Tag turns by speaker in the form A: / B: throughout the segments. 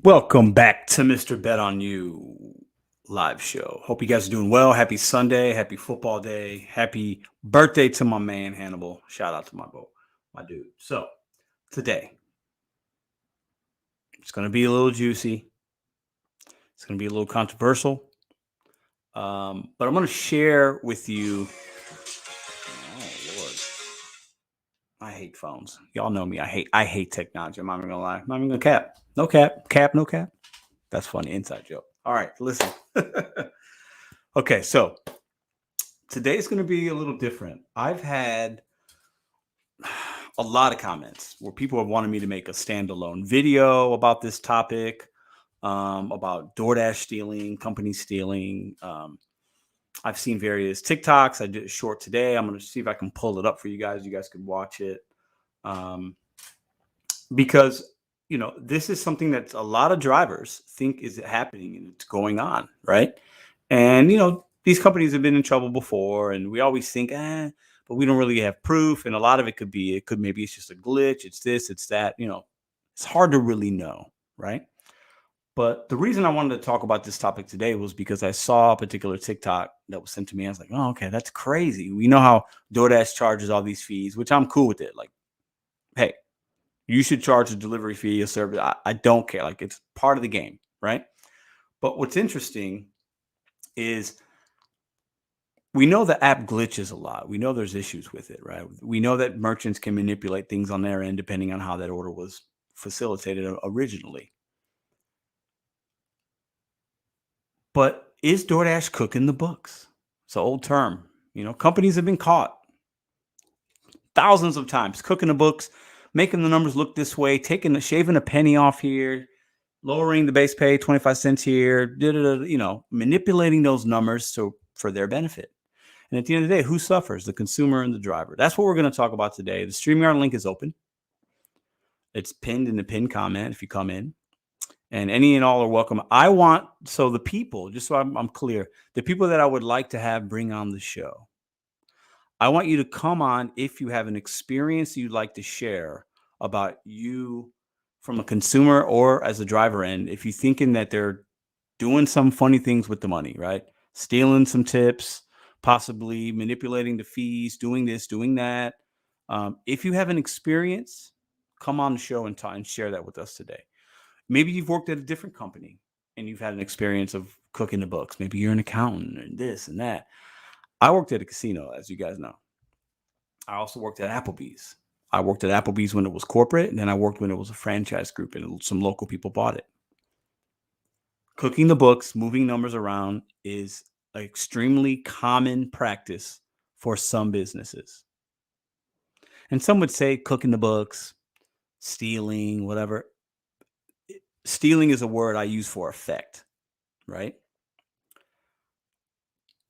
A: Welcome back to Mr. Bet on You live show. Hope you guys are doing well. Happy Sunday, happy football day, happy birthday to my man Hannibal. Shout out to my dude. So today it's going to be a little juicy. It's going to be a little controversial, but I'm going to share with you. Oh Lord, I hate phones. Y'all know me. I hate technology. I'm not even gonna lie. I'm not even gonna cap. No cap, no cap. That's funny. Inside joke. All right, listen. Okay, so today's going to be a little different. I've had a lot of comments where people have wanted me to make a standalone video about this topic, about Doordash stealing, company stealing. I've seen various TikToks. I did a short today. I'm going to see if I can pull it up for you guys. You guys could watch it. Because, this is something that a lot of drivers think is happening and it's going on, right? And, these companies have been in trouble before and we always think, but we don't really have proof. And a lot of it maybe it's just a glitch. It's this, it's that, it's hard to really know, right? But the reason I wanted to talk about this topic today was because I saw a particular TikTok that was sent to me. I was like, oh, okay, that's crazy. We know how DoorDash charges all these fees, which I'm cool with it. Like, hey, you should charge a delivery fee, a service. I don't care. Like, it's part of the game, right? But what's interesting is we know the app glitches a lot. We know there's issues with it, right? We know that merchants can manipulate things on their end depending on how that order was facilitated originally. But is DoorDash cooking the books? It's an old term. Companies have been caught thousands of times cooking the books, making the numbers look this way, shaving a penny off here, lowering the base pay 25 cents here, manipulating those numbers for their benefit. And at the end of the day, who suffers? The consumer and the driver. That's what we're going to talk about today. The Streamyard link is open. It's pinned in the pinned comment if you come in. And any and all are welcome. The people, just so I'm clear, the people that I would like to have bring on the show, I want you to come on if you have an experience you'd like to share about you from a consumer or as a driver end. If you're thinking that they're doing some funny things with the money, right? Stealing some tips, possibly manipulating the fees, doing this, doing that. If you have an experience, come on the show and share that with us today. Maybe you've worked at a different company and you've had an experience of cooking the books. Maybe you're an accountant and this and that. I worked at a casino, as you guys know. I also worked at Applebee's. I worked at Applebee's when it was corporate, and then I worked when it was a franchise group and some local people bought it. Cooking the books, moving numbers around is an extremely common practice for some businesses. And some would say cooking the books, stealing, whatever. Stealing is a word I use for effect, right?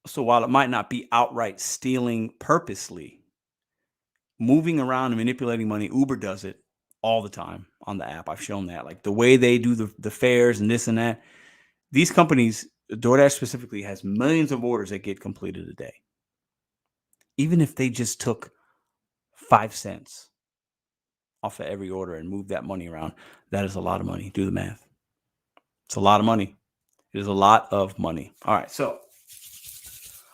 A: So while it might not be outright stealing purposely, moving around and manipulating money, Uber does it all the time on the app. I've shown that. Like the way they do the fares and this and that. These companies, DoorDash specifically, has millions of orders that get completed a day. Even if they just took 5 cents off of every order and moved that money around, that is a lot of money. Do the math. It's a lot of money. It is a lot of money. All right, so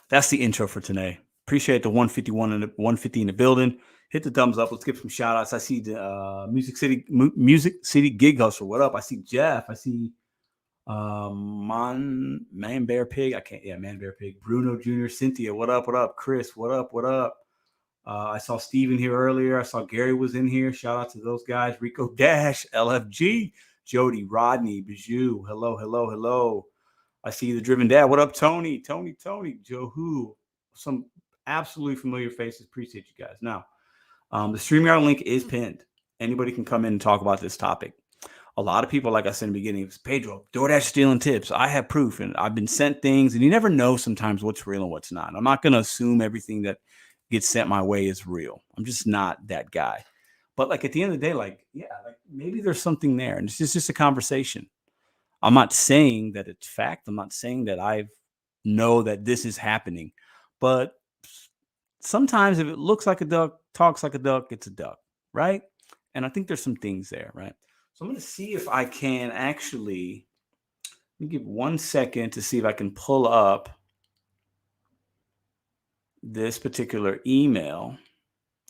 A: that's the intro for today. Appreciate the 151 and 150 in the building. Hit the thumbs up. Let's give some shout outs. I see the Music City Gig Hustle. What up? I see Jeff. I see Man Bear Pig. Man Bear Pig. Bruno Jr. Cynthia. What up? What up? Chris. What up? What up? I saw Steven here earlier. I saw Gary was in here. Shout out to those guys. Rico Dash, LFG, Jody, Rodney, Bijou. Hello. I see the Driven Dad. What up, Tony? Tony, Joe Who. Some absolutely familiar faces. Appreciate you guys. Now, the StreamYard link is pinned. Anybody can come in and talk about this topic. A lot of people, like I said in the beginning, Pedro, DoorDash stealing tips. I have proof, and I've been sent things, and you never know sometimes what's real and what's not. I'm not going to assume everything that gets sent my way is real. I'm just not that guy. But like at the end of the day, maybe there's something there, and it's just a conversation. I'm not saying that it's fact. I'm not saying that I know that this is happening, but sometimes if it looks like a duck, talks like a duck, it's a duck, right? And I think there's some things there, right? So I'm going to see if I can actually, let me give 1 second to see if I can pull up this particular email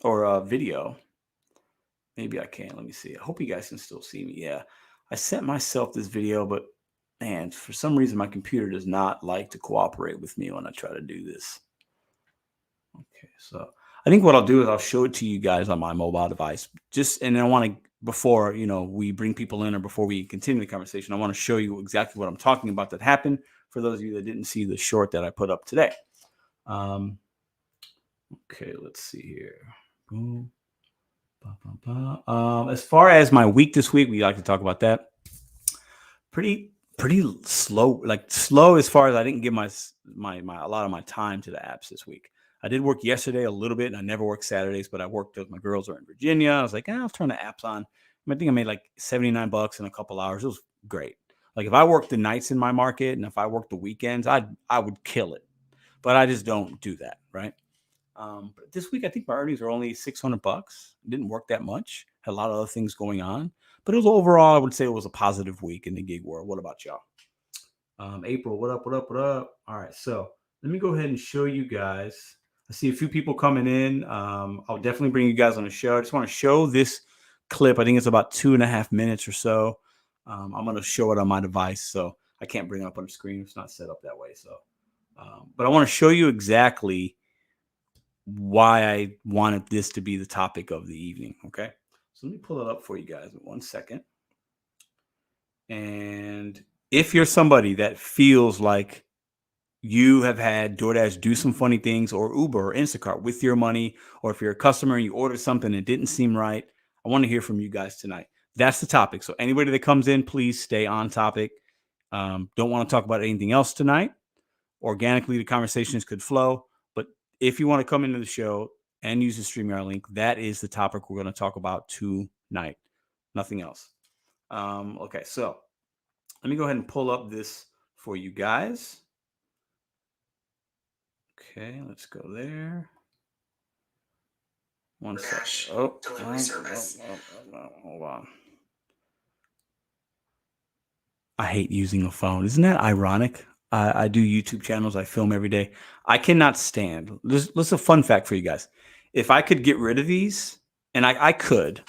A: or video. Maybe I can. Let me see. I hope you guys can still see me. Yeah. I sent myself this video, but man, for some reason, my computer does not like to cooperate with me when I try to do this. Okay. So I think what I'll do is I'll show it to you guys on my mobile device. And I want to, before, we bring people in or before we continue the conversation, I want to show you exactly what I'm talking about that happened for those of you that didn't see the short that I put up today. Okay. Let's see here. Boom. As far as my week this week, we like to talk about that. Pretty slow, slow as far as I didn't give my a lot of my time to the apps this week. I did work yesterday a little bit, and I never work Saturdays, but I worked with my girls are in Virginia. I was like, I'll turn the apps on. I think I made like $79 in a couple hours. It was great. Like if I worked the nights in my market and if I worked the weekends, I would kill it. But I just don't do that, right? But this week, I think my earnings are only $600. It didn't work that much. Had a lot of other things going on, but it was overall, I would say it was a positive week in the gig world. What about y'all? April, what up? All right, so let me go ahead and show you guys. I see a few people coming in. I'll definitely bring you guys on the show. I just want to show this clip. I think it's about 2.5 minutes or so. I'm going to show it on my device, so I can't bring it up on the screen. It's not set up that way. So, but I want to show you exactly why I wanted this to be the topic of the evening. Okay. So let me pull it up for you guys in 1 second. And if you're somebody that feels like you have had DoorDash do some funny things, or Uber or Instacart with your money, or if you're a customer and you ordered something and it didn't seem right, I want to hear from you guys tonight. That's the topic. So anybody that comes in, please stay on topic. Don't want to talk about anything else tonight. Organically, the conversations could flow. But if you want to come into the show and use the Streamyard link, that is the topic we're going to talk about tonight. Nothing else. Okay, so let me go ahead and pull up this for you guys. Okay, let's go there. 1 second. Oh, delivery service. Hold on. I hate using a phone. Isn't that ironic? I do YouTube channels. I film every day. I cannot stand. This is a fun fact for you guys. If I could get rid of these, and I could,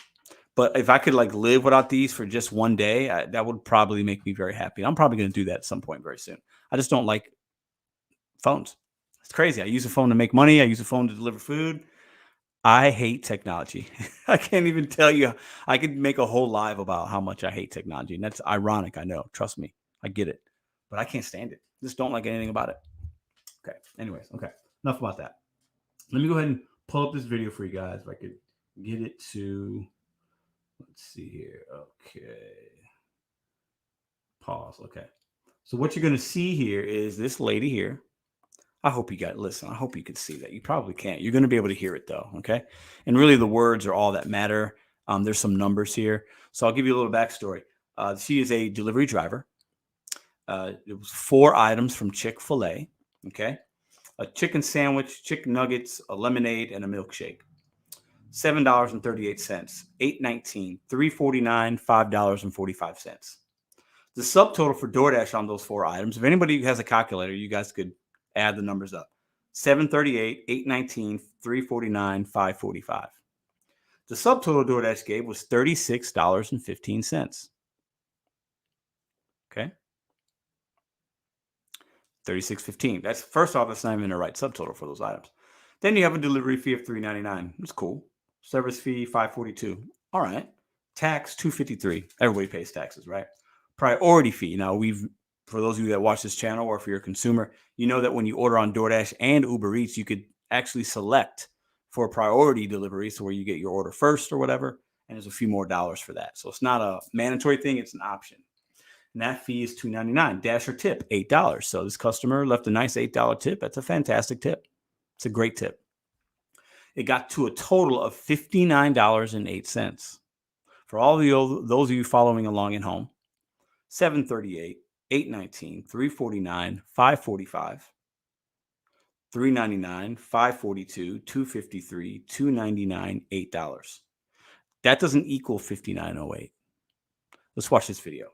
A: but if I could live without these for just one day, that would probably make me very happy. I'm probably going to do that at some point very soon. I just don't like phones. It's crazy. I use a phone to make money. I use a phone to deliver food. I hate technology. I can't even tell you. I could make a whole live about how much I hate technology. And that's ironic. I know. Trust me. I get it. But I can't stand it. Just don't like anything about it. Okay. Anyways. Okay. Enough about that. Let me go ahead and pull up this video for you guys. If I could get it to, let's see here. Okay. Pause. Okay. So what you're going to see here is this lady here. I hope you got, listen, I hope you can see that. You probably can't. You're going to be able to hear it though. Okay. And really the words are all that matter. There's some numbers here. So I'll give you a little backstory. She is a delivery driver. It was 4 items from Chick-fil-A. Okay. A chicken sandwich, chicken nuggets, a lemonade, and a milkshake. $7.38, $8.19, $3.49, $5.45. The subtotal for DoorDash on those 4 items, if anybody has a calculator, you guys could add the numbers up. $7.38, $8.19, $3.49, $5.45. The subtotal DoorDash gave was $36.15. Okay. $36.15. That's, first off, that's not even the right subtotal for those items. Then you have a delivery fee of $3.99. It's cool. Service fee $5.42. All right. Tax $2.53. Everybody pays taxes, right? Priority fee. Now, for those of you that watch this channel, or if you're a consumer, you know that when you order on DoorDash and Uber Eats, you could actually select for priority delivery, so where you get your order first or whatever, and there's a few more dollars for that. So it's not a mandatory thing, it's an option. And that fee is $2.99. Dash or tip, $8. So this customer left a nice $8 tip. That's a fantastic tip. It's a great tip. It got to a total of $59.08. For all of those of you following along at home, $7.38, $8.19, $3.49, $5.45, $3.99, $5.42, $2.53, $2.99, $8. That doesn't equal $59.08. Let's watch this video.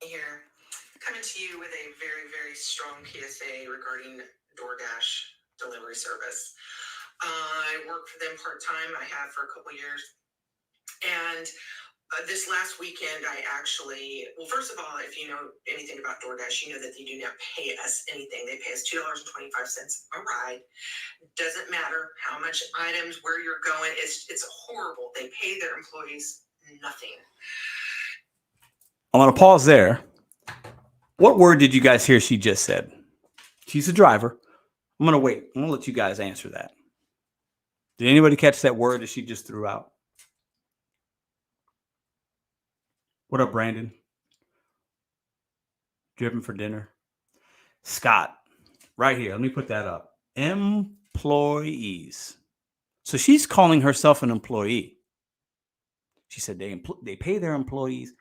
B: Here, coming to you with a very, very strong PSA regarding Doordash delivery service. I work for them part-time. I have for a couple years. And this last weekend, I actually, well, first of all, if you know anything about Doordash, you know that they do not pay us anything. They pay us $2.25 a ride. Doesn't matter how much items, where you're going. It's horrible. They pay their employees nothing.
A: I'm going to pause there. What word did you guys hear she just said? She's a driver. I'm going to wait. I'm going to let you guys answer that. Did anybody catch that word that she just threw out? What up, Brandon? Driven for dinner. Scott, right here. Let me put that up. Employees. So she's calling herself an employee. She said they pay their employees.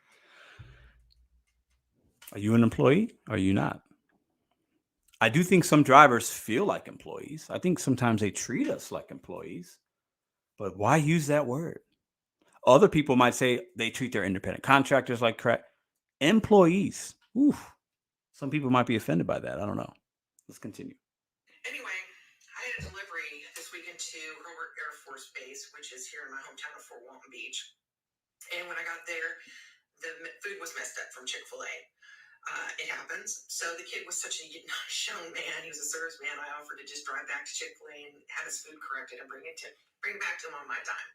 A: Are you an employee? Or are you not? I do think some drivers feel like employees. I think sometimes they treat us like employees. But why use that word? Other people might say they treat their independent contractors like crap. Employees. Oof. Some people might be offended by that. I don't know. Let's continue.
B: Anyway, I had a delivery this weekend to Hobart Air Force Base, which is here in my hometown of Fort Walton Beach. And when I got there, the food was messed up from Chick-fil-A. It happens. So the kid was such a shown man. He was a service man. I offered to just drive back to Chick-fil-A and have his food corrected and bring it back to him on my dime.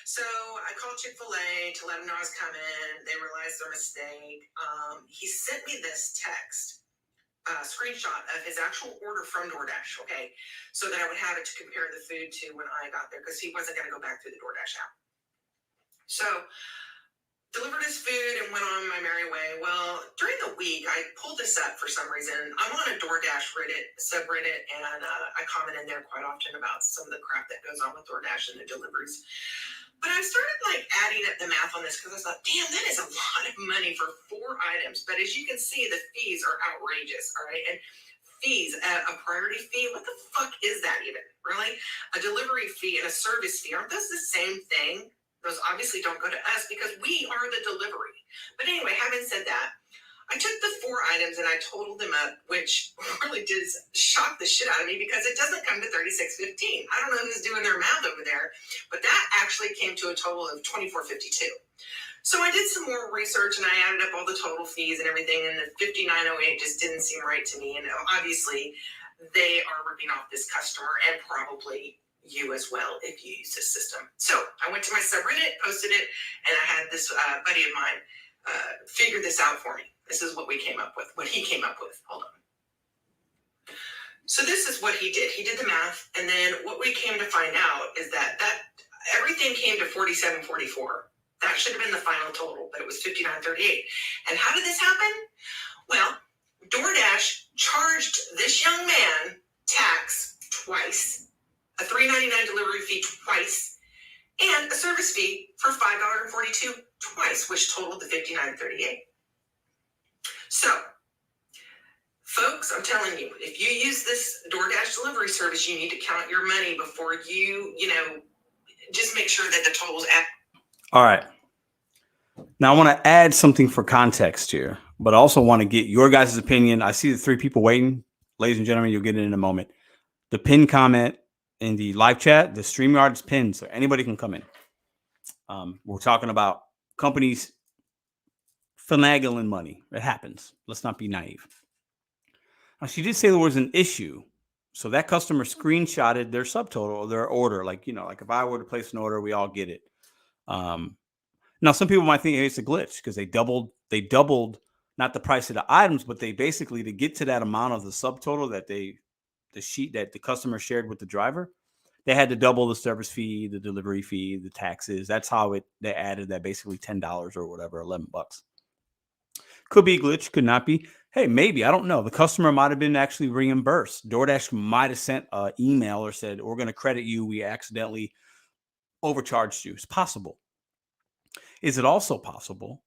B: So I called Chick-fil-A to let them know I was coming. They realized their mistake. He sent me this text, screenshot of his actual order from Doordash, okay, so that I would have it to compare the food to when I got there, because he wasn't going to go back through the Doordash app. So delivered his food and went on my merry way. Well, during the week, I pulled this up for some reason. I'm on a Doordash subreddit, and I comment in there quite often about some of the crap that goes on with DoorDash and the deliveries. But I started adding up the math on this, because I thought, damn, that is a lot of money for 4 items. But as you can see, the fees are outrageous, all right? And fees, a priority fee, what the fuck is that even, really? A delivery fee and a service fee, aren't those the same thing? Those obviously don't go to us because we are the delivery. But anyway, having said that, I took the 4 items and I totaled them up, which really did shock the shit out of me, because it doesn't come to $36.15. I don't know who's doing their math over there, but that actually came to a total of $24.52. So I did some more research and I added up all the total fees and everything, and the $59.08 just didn't seem right to me. And obviously, they are ripping off this customer, and probably you as well if you use this system. So I went to my subreddit, posted it, and I had this buddy of mine figure this out for me. This is what we came up with, what he came up with. Hold on. So this is what he did. He did the math, and then what we came to find out is that everything came to $47.44. That should have been the final total, but it was $59.38. And how did this happen? Well, DoorDash charged this young man tax twice, a $3.99 delivery fee twice, and a service fee for $5.42 twice, which totaled the $59.38. So, folks, I'm telling you, if you use this DoorDash delivery service, you need to count your money before you just make sure that the total's at.
A: All right. Now, I want to add something for context here, but I also want to get your guys' opinion. I see the 3 people waiting. Ladies and gentlemen, you'll get it in a moment. The pinned comment in the live chat, the StreamYard is pinned, so anybody can come in. We're talking about companies finagling money. It happens. Let's not be naive. Now, she did say there was an issue. So that customer screenshotted their subtotal or their order. Like if I were to place an order, we all get it. Now, some people might think, hey, it's a glitch because they doubled not the price of the items, but they basically, to get to that amount of the subtotal that the sheet that the customer shared with the driver, they had to double the service fee, the delivery fee, the taxes. That's how they added that, basically $10 or whatever, $11. Could be a glitch, could not be. Hey, maybe, I don't know. The customer might have been actually reimbursed. DoorDash might have sent an email or said, we're going to credit you. We accidentally overcharged you. It's possible. Is it also possible?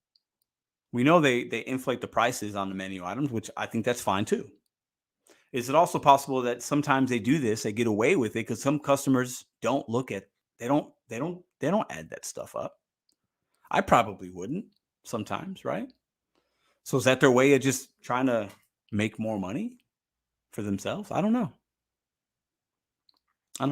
A: We know they inflate the prices on the menu items, which I think that's fine too. Is it also possible that sometimes they do this, they get away with it because some customers don't look at, they don't add that stuff up. I probably wouldn't sometimes, right? So is that their way of just trying to make more money for themselves? I don't know. All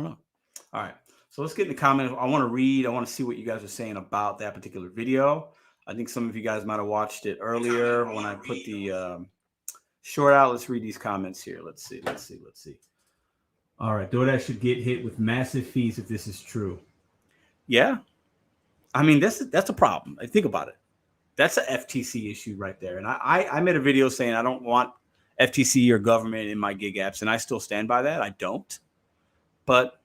A: right. So let's get in the comments. I want to see what you guys are saying about that particular video. I think some of you guys might have watched it earlier when I put the short out. Let's read these comments here. Let's see. All right. DoorDash should get hit with massive fees if this is true. Yeah. I mean, that's a problem. Think about it. That's an FTC issue right there. And I made a video saying I don't want FTC or government in my gig apps, and I still stand by that. I don't. But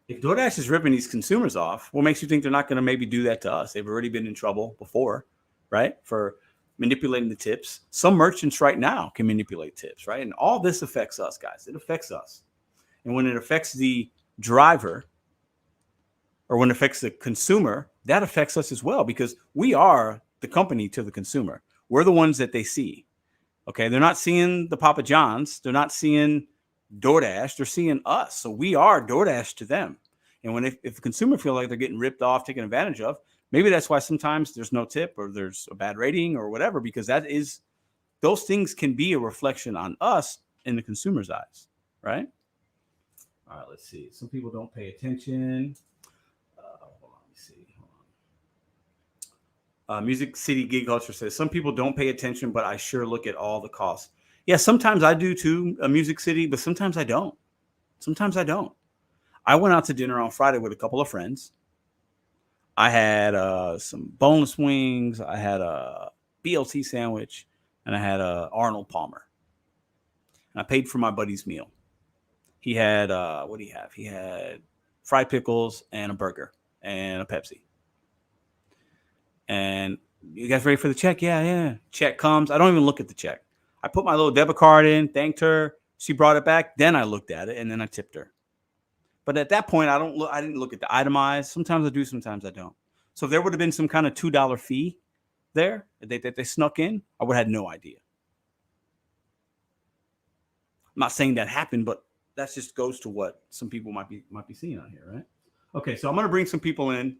A: if DoorDash is ripping these consumers off, what makes you think they're not going to maybe do that to us? They've already been in trouble before, right? For manipulating the tips. Some merchants right now can manipulate tips, right? And all this affects us, guys. It affects us. And when it affects the driver or when it affects the consumer, that affects us as well because we are the company to the consumer. We're the ones that they see. Okay, they're not seeing the Papa John's. They're not seeing DoorDash. They're seeing us. So we are DoorDash to them. And when if the consumer feel like they're getting ripped off, taken advantage of, maybe that's why sometimes there's no tip or there's a bad rating or whatever, because those things can be a reflection on us in the consumer's eyes, right? All right, let's see. Some people don't pay attention. Hold on, let me see. Music City Gig Culture says, some people don't pay attention, but I sure look at all the costs. Yeah, sometimes I do too, Music City, but sometimes I don't. I went out to dinner on Friday with a couple of friends. I had some boneless wings. I had a BLT sandwich, and I had a Arnold Palmer. And I paid for my buddy's meal. He had, what did he have? He had fried pickles and a burger and a Pepsi. And you guys ready for the check? Yeah. Check comes. I don't even look at the check. I put my little debit card in, thanked her. She brought it back. Then I looked at it, and then I tipped her. But at that point, I didn't look at the itemized. Sometimes I do, sometimes I don't. So if there would have been some kind of $2 fee there that they snuck in, I would have had no idea. I'm not saying that happened, but that just goes to what some people might be seeing on here, right? Okay, so I'm going to bring some people in.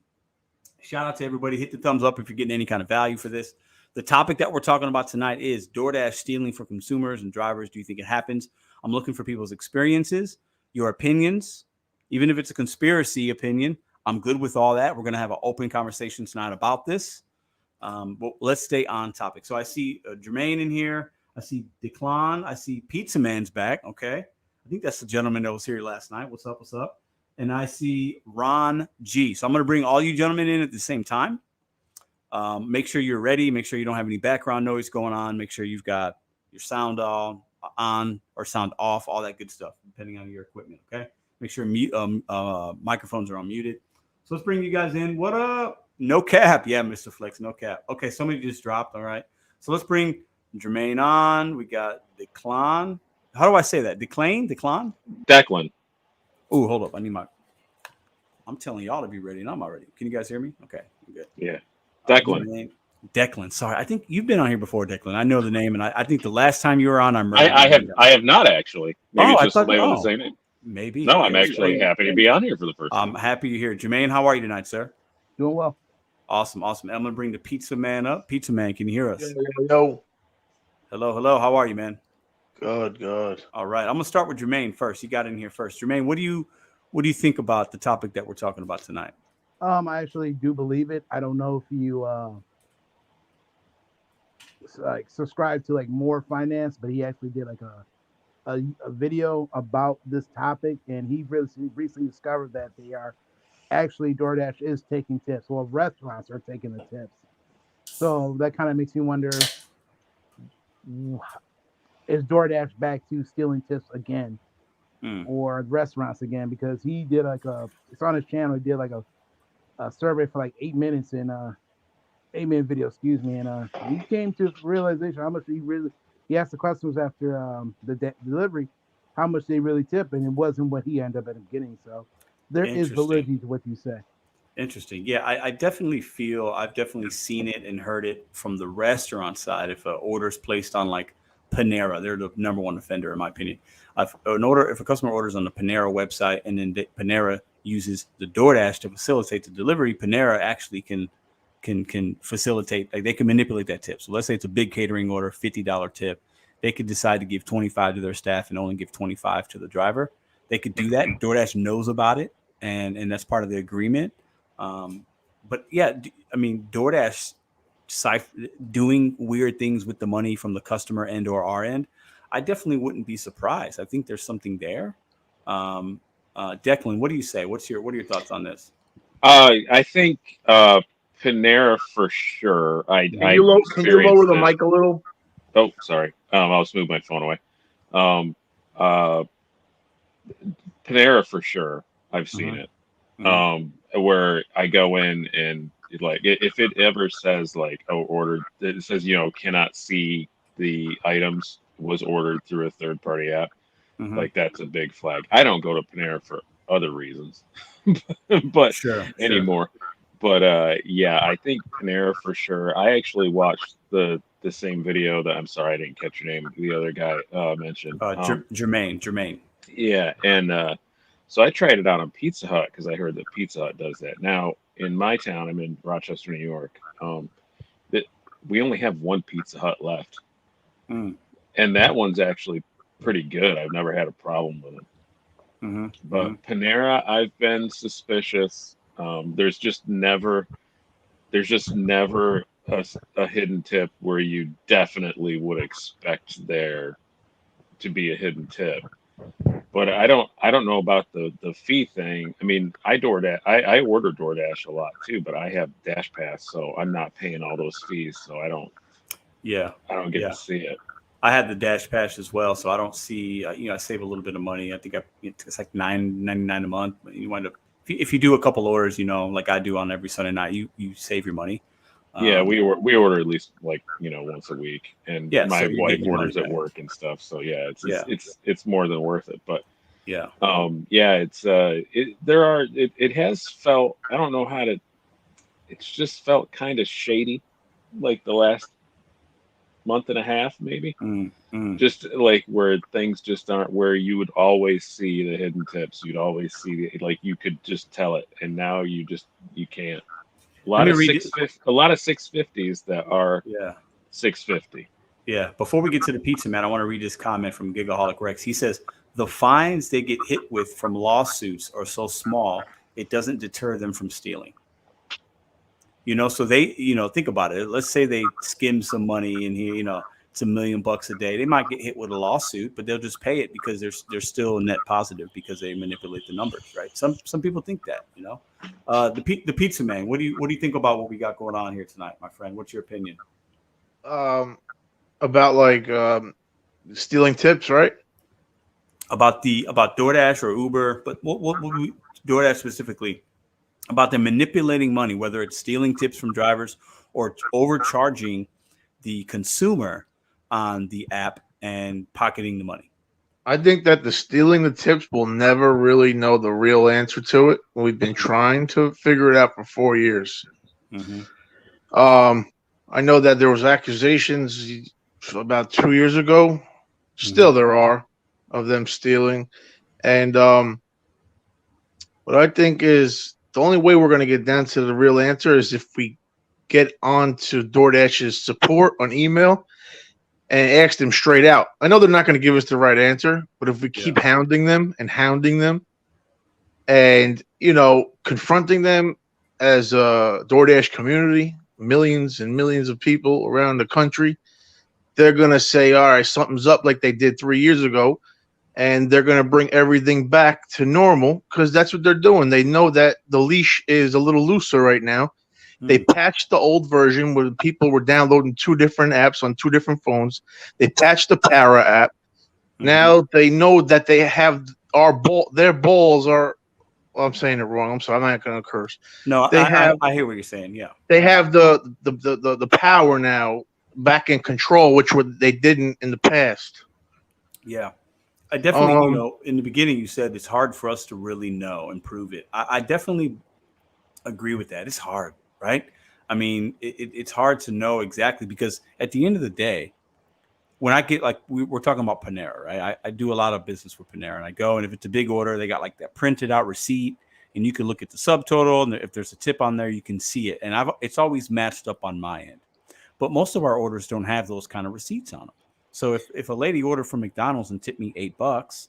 A: Shout out to everybody. Hit the thumbs up if you're getting any kind of value for this. The topic that we're talking about tonight is DoorDash stealing from consumers and drivers. Do you think it happens? I'm looking for people's experiences, your opinions. Even if it's a conspiracy opinion, I'm good with all that. We're going to have an open conversation tonight about this. But let's stay on topic. So I see Jermaine in here. I see Declan. I see Pizza Man's back. Okay. I think that's the gentleman that was here last night. What's up? And I see Ron G. So I'm going to bring all you gentlemen in at the same time. Make sure you're ready. Make sure you don't have any background noise going on. Make sure you've got your sound on or sound off, all that good stuff, depending on your equipment. Okay. Make sure microphones are unmuted. So let's bring you guys in. What up? No cap. Yeah, Mr. Flex, no cap. Okay, somebody just dropped. All right. So let's bring Jermaine on. We got Declan. How do I say that? Declan?
C: Declan.
A: Oh, hold up. I'm telling y'all to be ready, and I'm already. Can you guys hear me? Okay, I'm good.
C: Yeah. Declan.
A: Declan. Sorry. I think you've been on here before, Declan. I know the name, and I think the last time you were on,
C: I have not actually. Maybe it's just the name of the same name.
A: Maybe.
C: No, I'm actually happy to be on here for the first time.
A: I'm happy you're here. Jermaine, how are you tonight, sir?
D: Doing well.
A: Awesome. I'm going to bring the Pizza Man up. Pizza Man, can you hear us?
D: Yo.
A: Hello. How are you, man?
D: Good.
A: All right. I'm going to start with Jermaine first. You got in here first. Jermaine, what do you think about the topic that we're talking about tonight?
D: I actually do believe it. I don't know if you subscribe to More Finance, but he actually did a video about this topic, and he recently discovered that DoorDash is taking tips. Well, restaurants are taking the tips. So that kind of makes me wonder, is DoorDash back to stealing tips again? Or restaurants again? Because he did it's on his channel, he did a survey for 8 minutes and 8-minute video, and he came to realization how much he asked the customers after the delivery how much they really tip, and it wasn't what he ended up getting. So there is validity to what you say.
A: Interesting. Yeah, I definitely feel I've definitely seen it and heard it from the restaurant side. If an order is placed on Panera, they're the number one offender in my opinion. If a customer orders on the Panera website and then Panera uses the DoorDash to facilitate the delivery, Panera actually can can facilitate, like they can manipulate that tip. So let's say it's a big catering order, $50 tip. They could decide to give 25 to their staff and only give 25 to the driver. They could do that. DoorDash knows about it, and that's part of the agreement. But yeah, I mean, DoorDash doing weird things with the money from the customer and or our end, I definitely wouldn't be surprised. I think there's something there. Declan, what do you say? What are your thoughts on this?
C: I think Panera for sure. Can you
E: lower the mic a little?
C: Oh, sorry. I'll just move my phone away. Panera for sure. I've seen it. Where I go in and like if it ever says like ordered, it says cannot see the items, was ordered through a third party app. Like that's a big flag. I don't go to Panera for other reasons, but anymore. But yeah, I think Panera for sure. I actually watched the same video that, I'm sorry I didn't catch your name, the other guy mentioned.
A: Jermaine.
C: Yeah, and so I tried it out on Pizza Hut because I heard that Pizza Hut does that. Now in my town, I'm in Rochester, New York. We only have one Pizza Hut left, and that one's actually pretty good. I've never had a problem with it. But Panera, I've been suspicious. There's just never a hidden tip where you definitely would expect there to be a hidden tip. But I don't know about the fee thing. I mean, I order DoorDash a lot too, but I have Dash Pass, so I'm not paying all those fees, so I don't get to see it.
A: I had the Dash Pass as well, so I don't see. I save a little bit of money. I think it's like $9.99 a month. You wind up if you do a couple orders, like I do on every Sunday night, you save your money.
C: Yeah, we order at least like once a week, and my wife orders at work and stuff. So yeah, it's more than worth it. But it has felt, I don't know how to. It's just felt kind of shady, like the last month and a half, maybe. Just like where things just aren't where you would always see the hidden tips. You'd always see like you could just tell it, and now you can't. A lot of 650s that are $6.50.
A: Yeah. Before we get to the pizza man, I want to read this comment from Gigaholic Rex. He says the fines they get hit with from lawsuits are so small it doesn't deter them from stealing. So they, think about it. Let's say they skim some money in here, it's $1 million a day. They might get hit with a lawsuit, but they'll just pay it because they're still net positive because they manipulate the numbers, right? Some people think that, the pizza man. What do you think about what we got going on here tonight, my friend? What's your opinion?
E: About like stealing tips, right?
A: About DoorDash or Uber, but what DoorDash specifically? About them manipulating money, whether it's stealing tips from drivers or overcharging the consumer on the app and pocketing the money.
E: I think that the stealing the tips will never really know the real answer to it. We've been trying to figure it out for 4 years. I know that there was accusations about 2 years ago. Still there are of them stealing. And what I think is the only way we're going to get down to the real answer is if we get on to DoorDash's support on email and ask them straight out. I know they're not going to give us the right answer, but if we keep hounding them and confronting them as a DoorDash community, millions and millions of people around the country, they're going to say, all right, something's up like they did 3 years ago. And they're going to bring everything back to normal because that's what they're doing. They know that the leash is a little looser right now. They patched the old version where people were downloading 2 different apps on 2 different phones. They patched the Para app. Now they know that they have their balls are. Well, I'm saying it wrong. I'm sorry. I'm not going to curse.
A: No, I hear what you're saying. Yeah,
E: they have the power now back in control, which they didn't in the past.
A: Yeah. I definitely, in the beginning, you said it's hard for us to really know and prove it. I definitely agree with that. It's hard, right? I mean, it's hard to know exactly because at the end of the day, when I get like we're talking about Panera, right? I do a lot of business with Panera, and I go and if it's a big order, they got like that printed out receipt, and you can look at the subtotal, and if there's a tip on there, you can see it. And it's always matched up on my end. But most of our orders don't have those kind of receipts on them. So if a lady ordered from McDonald's and tipped me $8,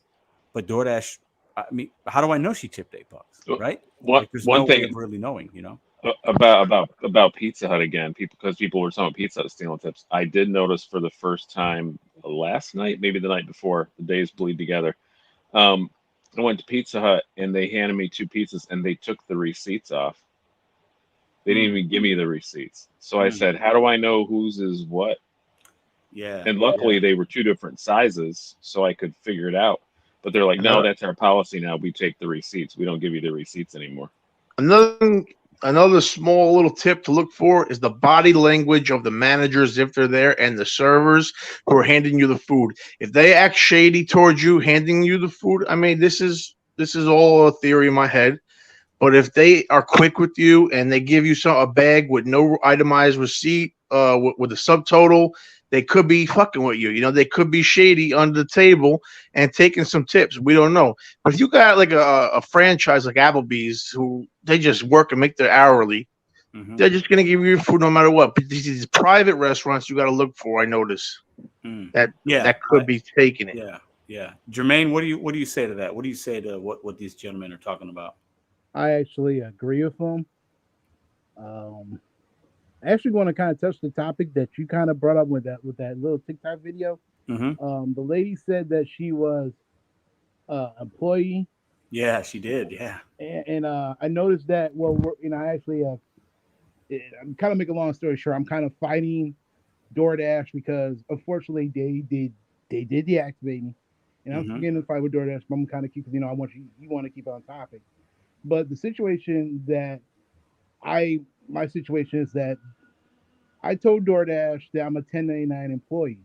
A: but DoorDash, I mean, how do I know she tipped $8? Right? Like, there's no way of really knowing, you know.
C: About Pizza Hut again, because people were talking about Pizza Hut stealing tips. I did notice for the first time last night, maybe the night before, the days bleed together. I went to Pizza Hut and they handed me 2 pizzas and they took the receipts off. They didn't even give me the receipts. So I said, how do I know whose is what?
A: Yeah.
C: And luckily they were 2 different sizes, so I could figure it out. But they're like, no, that's our policy now. We take the receipts. We don't give you the receipts anymore.
E: Another small little tip to look for is the body language of the managers, if they're there, and the servers who are handing you the food. If they act shady towards you, handing you the food, I mean, this is all a theory in my head. But if they are quick with you and they give you a bag with no itemized receipt, with a subtotal, they could be fucking with you. You know, they could be shady under the table and taking some tips. We don't know. But if you got like a franchise like Applebee's, who they just work and make their hourly, they're just gonna give you your food no matter what. But these private restaurants, you got to look for. I notice that could be taking it.
A: Yeah. Jermaine, what do you say to that? What do you say to what these gentlemen are talking about?
D: I actually agree with them. I actually want to kind of touch the topic that you kind of brought up with that little TikTok video. The lady said that she was employee.
A: Yeah, she did. Yeah,
D: and I noticed that. Well, I actually, I'm kind of make a long story short. I'm kind of fighting DoorDash because unfortunately they did deactivate me, and I'm getting in a fight with DoorDash. But I'm kind of keeping, I want you want to keep on topic. But the situation that my situation is that I told DoorDash that I'm a 1099 employee.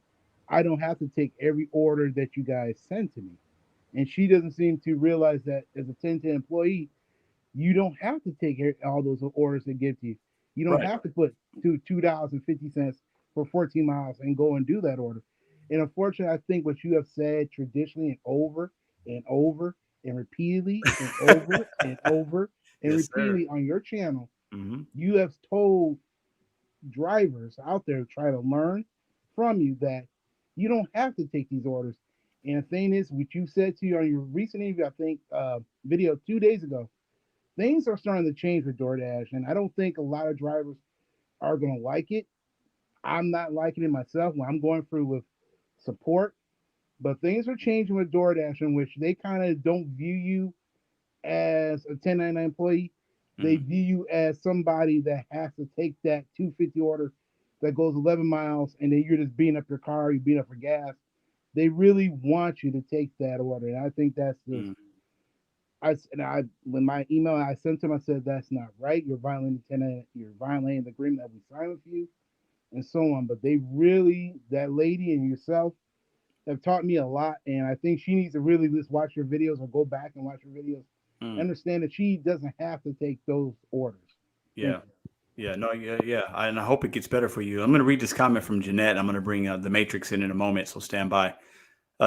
D: I don't have to take every order that you guys send to me. And she doesn't seem to realize that as a 1010 employee, you don't have to take all those orders they give to you. You don't have to put $2.50 for 14 miles and go and do that order. And unfortunately, I think what you have said traditionally and over and over and repeatedly and over and over and repeatedly on your channel, you have told drivers out there try to learn from you that you don't have to take these orders. And the thing is, what you said to you on your recent interview, I think video 2 days ago, things are starting to change with DoorDash, and I don't think a lot of drivers are going to like it. I'm not liking it myself when I'm going through with support, but things are changing with DoorDash in which they kind of don't view you as a 1099 employee. They view you as somebody that has to take that $2.50 order that goes 11 miles, and then you're just beating up your car, you're beating up for gas. They really want you to take that order, and I think that's just. When my email I sent to them, I said that's not right. You're violating the agreement that we signed with you, and so on. But they really, that lady and yourself, have taught me a lot, and I think she needs to really just watch your videos or go back and watch your videos. Understand that she doesn't have to take those orders.
A: Yeah. And I hope it gets better for you. I'm going to read this comment from Jeanette. I'm going to bring the Matrix in a moment, so stand by.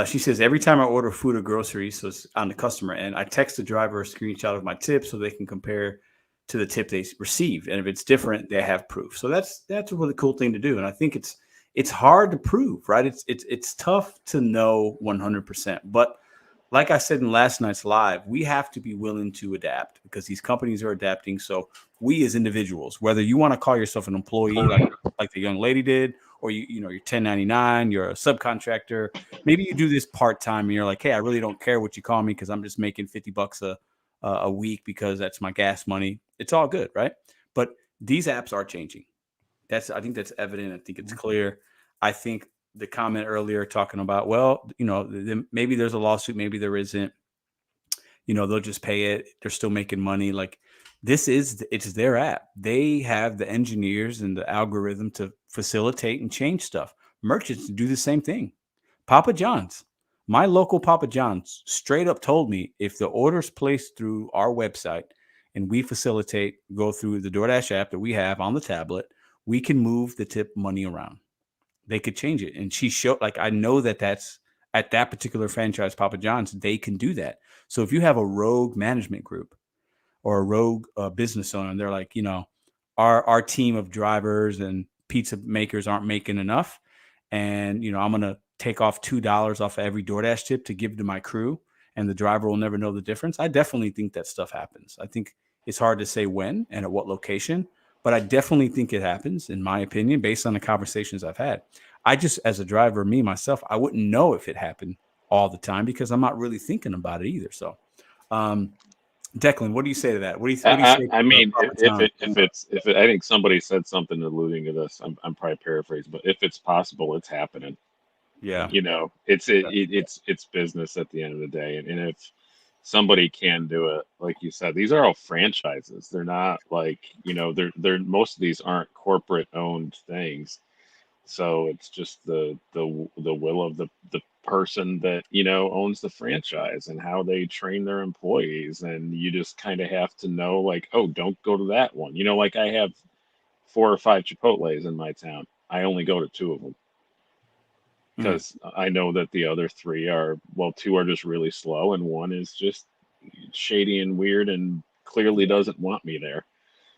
A: She says, every time I order food or groceries, so it's on the customer end, I text the driver a screenshot of my tip so they can compare to the tip they received. And if it's different, they have proof. So that's a really cool thing to do. And I think it's hard to prove, right? It's tough to know 100%. But like I said in last night's live, we have to be willing to adapt because these companies are adapting. So we as individuals, whether you want to call yourself an employee like the young lady did, or you're 1099, you're a subcontractor, maybe you do this part-time and you're like, hey, I really don't care what you call me because I'm just making $50 a week because that's my gas money. It's all good, right? But these apps are changing. I think that's evident. I think it's clear. I think the comment earlier talking about, well, maybe there's a lawsuit, maybe there isn't. They'll just pay it. They're still making money. Like it's their app. They have the engineers and the algorithm to facilitate and change stuff. Merchants do the same thing. Papa John's, my local Papa John's, straight up told me if the order's placed through our website and we go through the DoorDash app that we have on the tablet, we can move the tip money around. They could change it. And she showed, I know that's at that particular franchise, Papa John's, they can do that. So if you have a rogue management group or a rogue business owner, and they're like, our team of drivers and pizza makers aren't making enough, and I'm gonna take off $2 off of every DoorDash tip to give to my crew, and the driver will never know the difference. I definitely think that stuff happens. I think it's hard to say when and at what location, but I definitely think it happens, in my opinion, based on the conversations I've had. I just, as a driver, myself, I wouldn't know if it happened all the time because I'm not really thinking about it either. So, Declan, what do you say to that? What do you say?
C: I mean, if I think somebody said something alluding to this. I'm probably paraphrasing, but if it's possible, it's happening.
A: Yeah.
C: It's business at the end of the day, and if somebody can do it, like you said, these are all franchises. They're not like they're most of these aren't corporate owned things. So it's just the will of the person that owns the franchise and how they train their employees, and you just kind of have to know, like, oh, don't go to that one. Like I have 4 or 5 Chipotles in my town. I only go to 2 of them because I know that the other 3 are 2 are just really slow, and 1 is just shady and weird and clearly doesn't want me there.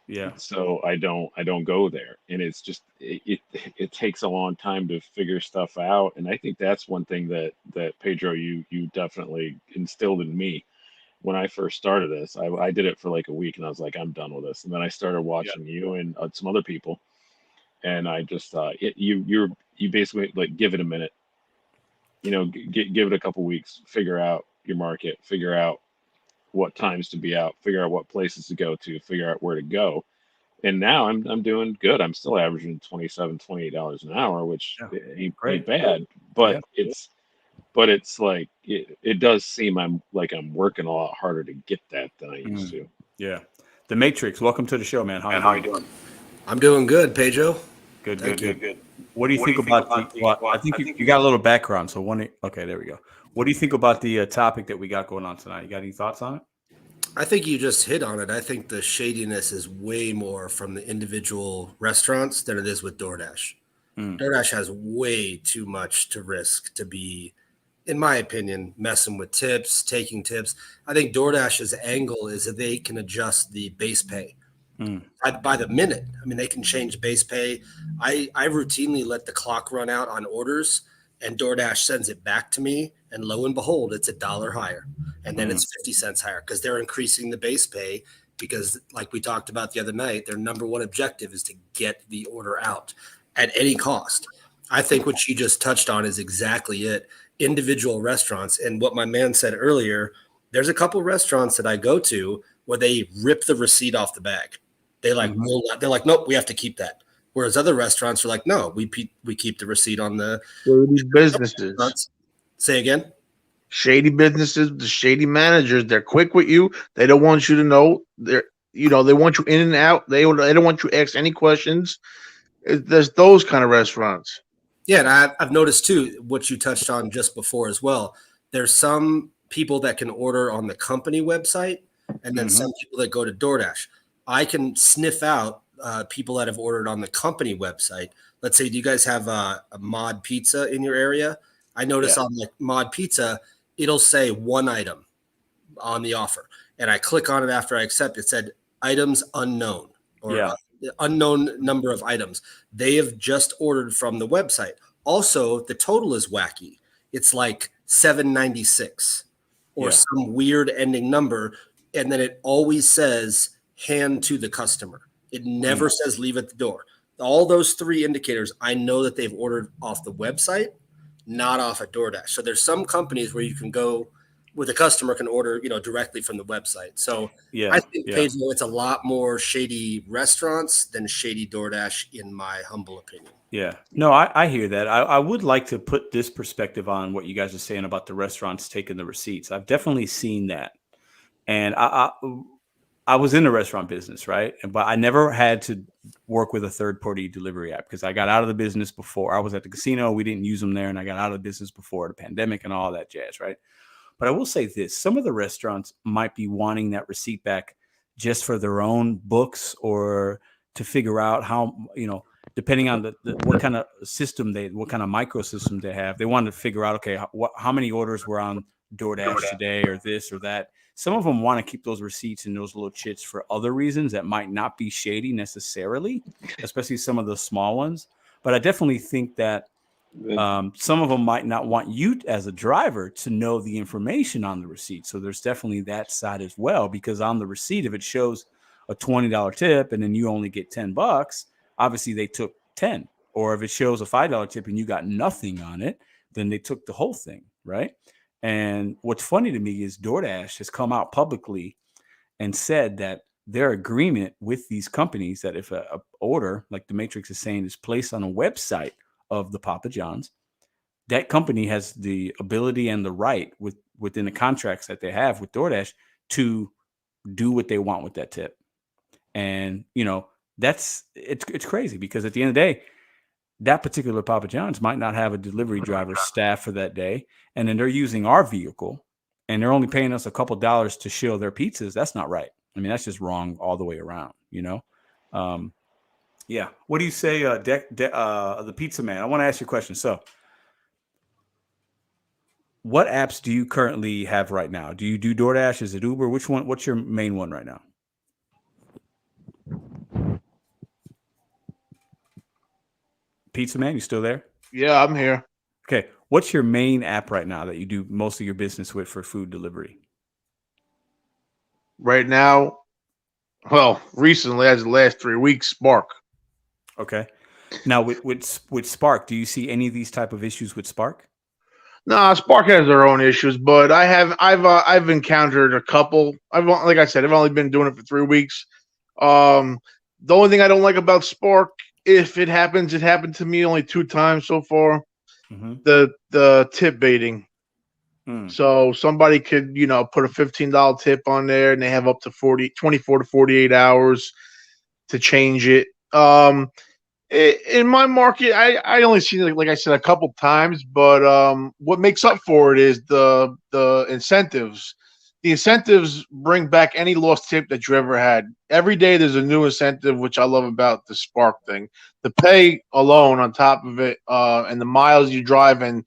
A: Yeah.
C: So I don't go there, and it's just it takes a long time to figure stuff out. And I think that's one thing that Pedro, you definitely instilled in me when I first started this. I did it for like a week, and I was like, I'm done with this. And then I started watching you and some other people, and I just thought you basically like give it a minute, give it a couple weeks, figure out your market, figure out what times to be out, figure out what places to go to, figure out where to go. And now I'm doing good. I'm still averaging $28 an hour, which ain't bad, but it's like it does seem I'm working a lot harder to get that than I used to.
A: Yeah. The Matrix, welcome to the show, man. How are you doing?
F: I'm doing good, Pedro.
A: Good. What do you think about I think you got a little background. So okay, there we go. What do you think about the topic that we got going on tonight? You got any thoughts on it?
F: I think you just hit on it. I think the shadiness is way more from the individual restaurants than it is with DoorDash. DoorDash has way too much to risk to be, in my opinion, messing with tips, taking tips. I think DoorDash's angle is that they can adjust the base pay by the minute. I mean, they can change base pay. I routinely let the clock run out on orders, and DoorDash sends it back to me, and lo and behold, it's $1 higher, and then it's 50 cents higher because they're increasing the base pay because, like we talked about the other night, their number one objective is to get the order out at any cost. I think what you just touched on is exactly it. Individual restaurants, and what my man said earlier, there's a couple restaurants that I go to where they rip the receipt off the bag. They're like, nope, we have to keep that. Whereas other restaurants are like, no, we keep the receipt on the
E: businesses.
F: Say again?
E: Shady businesses, the shady managers, they're quick with you. They don't want you to know. They want you in and out. They don't want you to ask any questions. There's those kind of restaurants.
F: Yeah, and I've noticed too what you touched on just before as well. There's some people that can order on the company website, and then some people that go to DoorDash. I can sniff out people that have ordered on the company website. Let's say, do you guys have a Mod Pizza in your area? I notice on the Mod Pizza, it'll say 1 item on the offer. And I click on it after I accept. It said items unknown or unknown number of items. They have just ordered from the website. Also, the total is wacky. It's like $7.96 or some weird ending number. And then it always says hand to the customer. It never says leave at the door. All those 3 indicators, I know that they've ordered off the website, not off at DoorDash. So there's some companies where you can go where the customer can order, directly from the website. So I think Pedro, it's a lot more shady restaurants than shady DoorDash, in my humble opinion.
A: Yeah, no, I hear that. I would like to put this perspective on what you guys are saying about the restaurants taking the receipts. I've definitely seen that. And I was in the restaurant business, right? But I never had to work with a third-party delivery app because I got out of the business before. I was at the casino. We didn't use them there, and I got out of the business before the pandemic and all that jazz, right? But I will say this. Some of the restaurants might be wanting that receipt back just for their own books or to figure out how, depending on what kind of system what kind of microsystem they have. They want to figure out, okay, how many orders were on DoorDash today or this or that. some of them want to keep those receipts and those little chits for other reasons that might not be shady necessarily, especially some of the small ones. But I definitely think that some of them might not want you as a driver to know the information on the receipt. So there's definitely that side as well, because on the receipt, if it shows a $20 tip and then you only get $10, obviously they took 10. Or if it shows a $5 tip and you got nothing on it, then they took the whole thing, right? And what's funny to me is DoorDash has come out publicly and said that their agreement with these companies, that if a order, like the Matrix is saying, is placed on a website of the Papa John's, that company has the ability and the right within the contracts that they have with DoorDash to do what they want with that tip. And, you know, it's crazy, because at the end of the day, that particular Papa John's might not have a delivery driver staff for that day. And then they're using our vehicle and they're only paying us a couple dollars to shill their pizzas. That's not right. I mean, that's just wrong all the way around, you know? Yeah. What do you say, the pizza man? I want to ask you a question. So what apps do you currently have right now? Do you do DoorDash? Is it Uber? Which one? What's your main one right now? Pizza man, you still there?
E: Yeah, I'm here.
A: Okay. What's your main app right now that you do most of your business with for food delivery?
E: Right now, well, recently, as the last 3 weeks, Spark.
A: Okay. Now with Spark, do you see any of these type of issues with Spark?
E: No, Spark has their own issues, but I've encountered a couple. Like I said, I've only been doing it for 3 weeks. The only thing I don't like about Spark, if it happens, it happened to me only 2 times so far.
A: Mm-hmm.
E: The tip baiting.
A: Mm.
E: So somebody could, put a $15 tip on there, and they have up to 24 to 48 hours to change it. In my market, I only seen it, like I said, a couple times, but what makes up for it is the incentives. The incentives bring back any lost tip that you ever had. Every day there's a new incentive, which I love about the Spark thing. The pay alone on top of it, and the miles you drive, and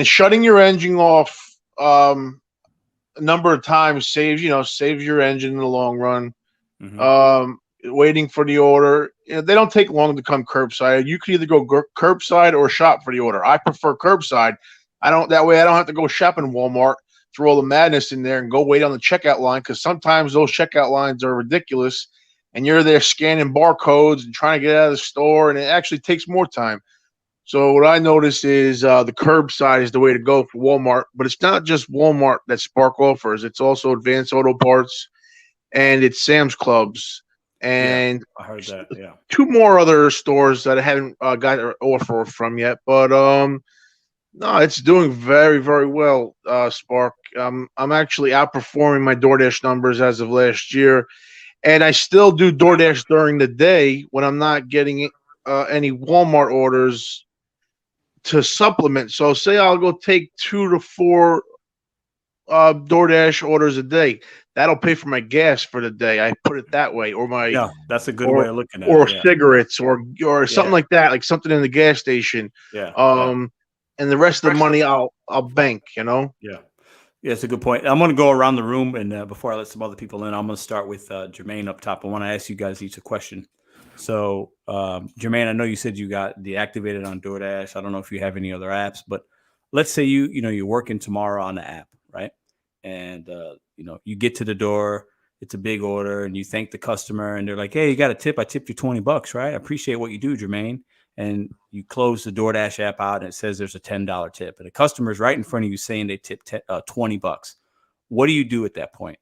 E: shutting your engine off a number of times saves your engine in the long run.
A: Mm-hmm.
E: Waiting for the order, they don't take long to come curbside. You can either go curbside or shop for the order. I prefer curbside. That way I don't have to go shopping in Walmart through all the madness in there and go wait on the checkout line, because sometimes those checkout lines are ridiculous and you're there scanning barcodes and trying to get out of the store, and it actually takes more time. So what I notice is the curbside is the way to go for Walmart, but it's not just Walmart that Spark offers. It's also Advanced Auto Parts, and it's Sam's Clubs. And
A: I heard that. Yeah,
E: 2 more other stores that I haven't got an offer from yet, but no, it's doing very, very well. Spark. I'm actually outperforming my DoorDash numbers as of last year, and I still do DoorDash during the day when I'm not getting any Walmart orders to supplement. So, say I'll go take 2 to 4 DoorDash orders a day. That'll pay for my gas for the day. I put it that way, or
A: that's a good way of looking at it.
E: Or cigarettes, or something like that, like something in the gas station.
A: Yeah.
E: And the rest of the money I'll bank.
A: Yeah, it's a good point. I'm going to go around the room, and before I let some other people in, I'm going to start with Jermaine up top. I want to ask you guys each a question. So, Jermaine, I know you said you got deactivated on DoorDash. I don't know if you have any other apps, but let's say you're working tomorrow on the app, right? And you get to the door, it's a big order, and you thank the customer, and they're like, "Hey, you got a tip? I tipped you $20, right? I appreciate what you do, Jermaine." And you close the DoorDash app out, and it says there's a $10 tip, and the customer's right in front of you saying they tipped $20. What do you do at that point?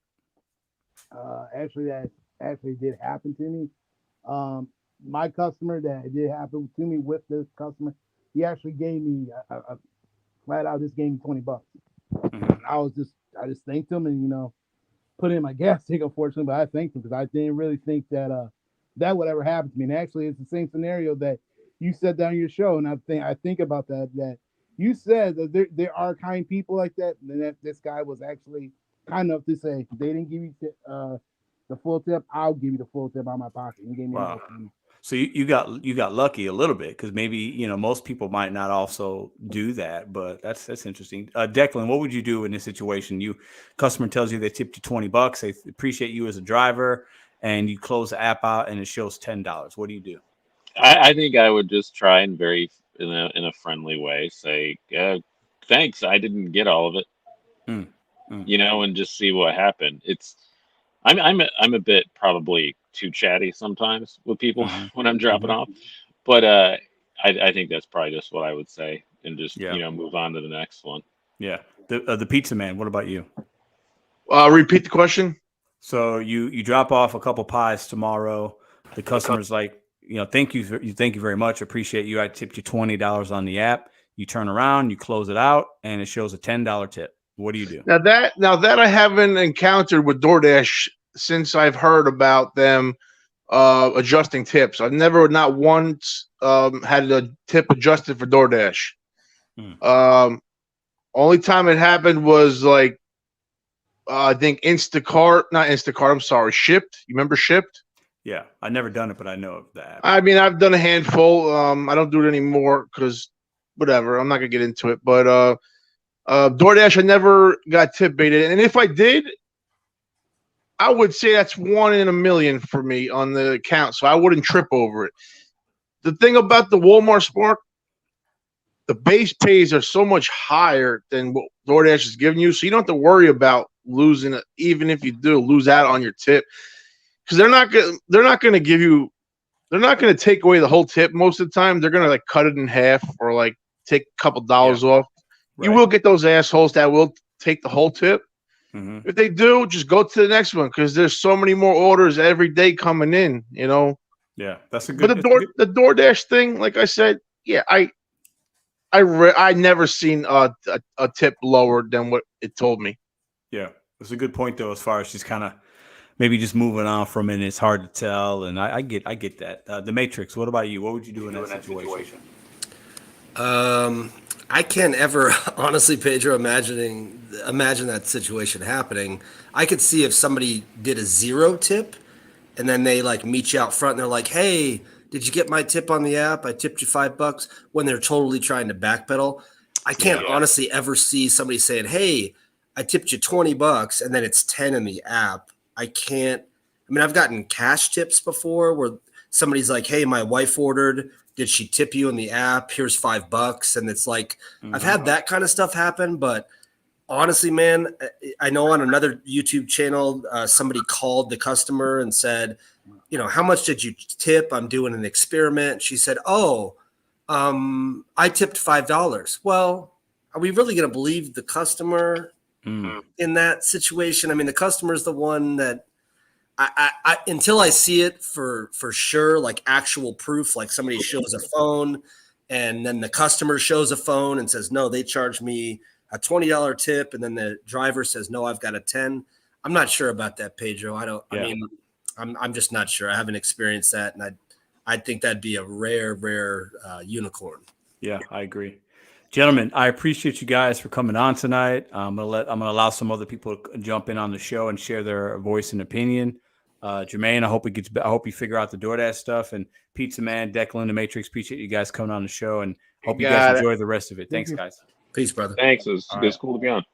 D: Actually, that actually did happen to me. My customer, that it did happen to me with this customer, he actually gave me flat out just gave me $20.
A: Mm-hmm.
D: I just thanked him and put in my gas tank, unfortunately, but I thanked him because I didn't really think that that would ever happen to me. And actually, it's the same scenario that you said down your show, and I think about that you said that there are kind people like that, and that this guy was actually kind enough to say, they didn't give you the full tip, I'll give you the full tip out of my pocket. He gave me
A: wow. So you got lucky a little bit because maybe most people might not also do that, but that's interesting. Declan, what would you do in this situation? Customer tells you they tipped you $20, they appreciate you as a driver, and you close the app out and it shows $10. What do you do?
C: I think I would just try and in a friendly way say, thanks, I didn't get all of it, and just see what happened. I'm a bit probably too chatty sometimes with people when I'm dropping off, but I think that's probably just what I would say, and just move on to the next one.
A: Yeah. The pizza man. What about you?
E: Repeat the question.
A: So you drop off a couple pies tomorrow. The customer's like, thank you very much. Appreciate you. I tipped you $20 on the app. You turn around, you close it out, and it shows a $10 tip. What do you do?
E: Now that I haven't encountered with DoorDash since I've heard about them adjusting tips. I've never, not once, had a tip adjusted for DoorDash. Only time it happened was like I think not Instacart. I'm sorry, Shipped. You remember Shipped?
A: Yeah, I've never done it, but I know of that.
E: I mean, I've done a handful. I don't do it anymore because whatever. I'm not gonna get into it. But DoorDash, I never got tip baited, and if I did, I would say that's 1 in a million for me on the account, so I wouldn't trip over it. The thing about the Walmart Spark, the base pays are so much higher than what DoorDash is giving you, so you don't have to worry about losing it, even if you do lose out on your tip, because they're not going to give you, they're not going to take away the whole tip most of the time. They're going to like cut it in half or like take a couple dollars off. Right. You will get those assholes that will take the whole tip. If they do, just go to the next one because there's so many more orders every day coming in.
A: Yeah, that's a good.
E: But the DoorDash thing, like I said, yeah, I never seen a tip lower than what it told me.
A: Yeah, that's a good point though. As far as she's kind of maybe just moving on from it, it's hard to tell, and I get that. The Matrix. What about you? What would you do in that situation?
F: I can't ever, honestly, Pedro, imagine that situation happening. I could see if somebody did a 0 tip and then they like meet you out front and they're like, hey, did you get my tip on the app? I tipped you $5 when they're totally trying to backpedal. I can't honestly ever see somebody saying, hey, I tipped you $20 and then it's 10 in the app. I've gotten cash tips before where somebody's like, hey, my wife ordered. Did she tip you in the app? Here's $5. And it's like, I've had that kind of stuff happen. But honestly, man, I know on another YouTube channel, somebody called the customer and said, how much did you tip? I'm doing an experiment. She said, I tipped $5. Well, are we really going to believe the customer in that situation? I mean, the customer is the one that I until I see it for sure, like actual proof, like somebody shows a phone and then the customer shows a phone and says, no, they charged me a $20 tip. And then the driver says, no, I've got a 10. I'm not sure about that, Pedro. I'm just not sure. I haven't experienced that. And I think that'd be a rare unicorn.
A: Yeah, I agree. Gentlemen, I appreciate you guys for coming on tonight. I'm gonna allow some other people to jump in on the show and share their voice and opinion. Jermaine, I hope you figure out the DoorDash stuff. And Pizza Man, Declan, the Matrix, appreciate you guys coming on the show and hope you guys enjoy the rest of it. Thanks, guys.
F: Peace, brother.
C: Thanks. It's cool to be on.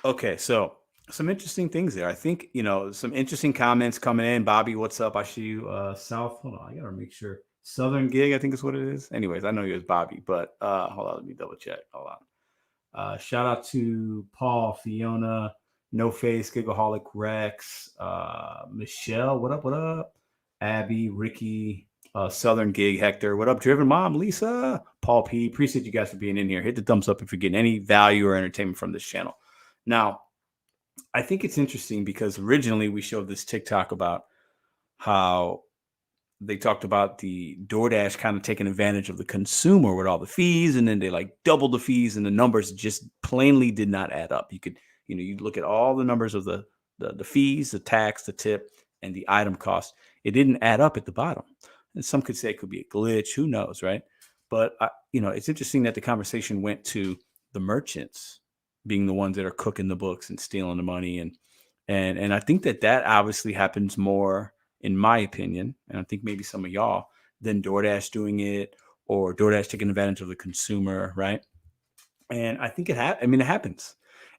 A: Okay, so some interesting things there. I think, some interesting comments coming in. Bobby, what's up? I see you south. Hold on, I gotta make sure. Southern Gig, I think is what it is. Anyways, I know you as Bobby, but hold on, let me double check. Hold on. Shout out to Paul, Fiona, No Face, Giggaholic Rex, Michelle, what up? Abby, Ricky, Southern Gig, Hector, what up? Driven Mom, Lisa, Paul P. Appreciate you guys for being in here. Hit the thumbs up if you're getting any value or entertainment from this channel. Now, I think it's interesting because originally we showed this TikTok about how they talked about the DoorDash kind of taking advantage of the consumer with all the fees, and then they like doubled the fees, and the numbers just plainly did not add up. You could, you look at all the numbers of the fees, the tax, the tip, and the item cost. It didn't add up at the bottom. And some could say it could be a glitch. Who knows, right? But it's interesting that the conversation went to the merchants being the ones that are cooking the books and stealing the money. And I think that obviously happens more, in my opinion, and I think maybe some of y'all, than DoorDash doing it or DoorDash taking advantage of the consumer, right? And I think it happens.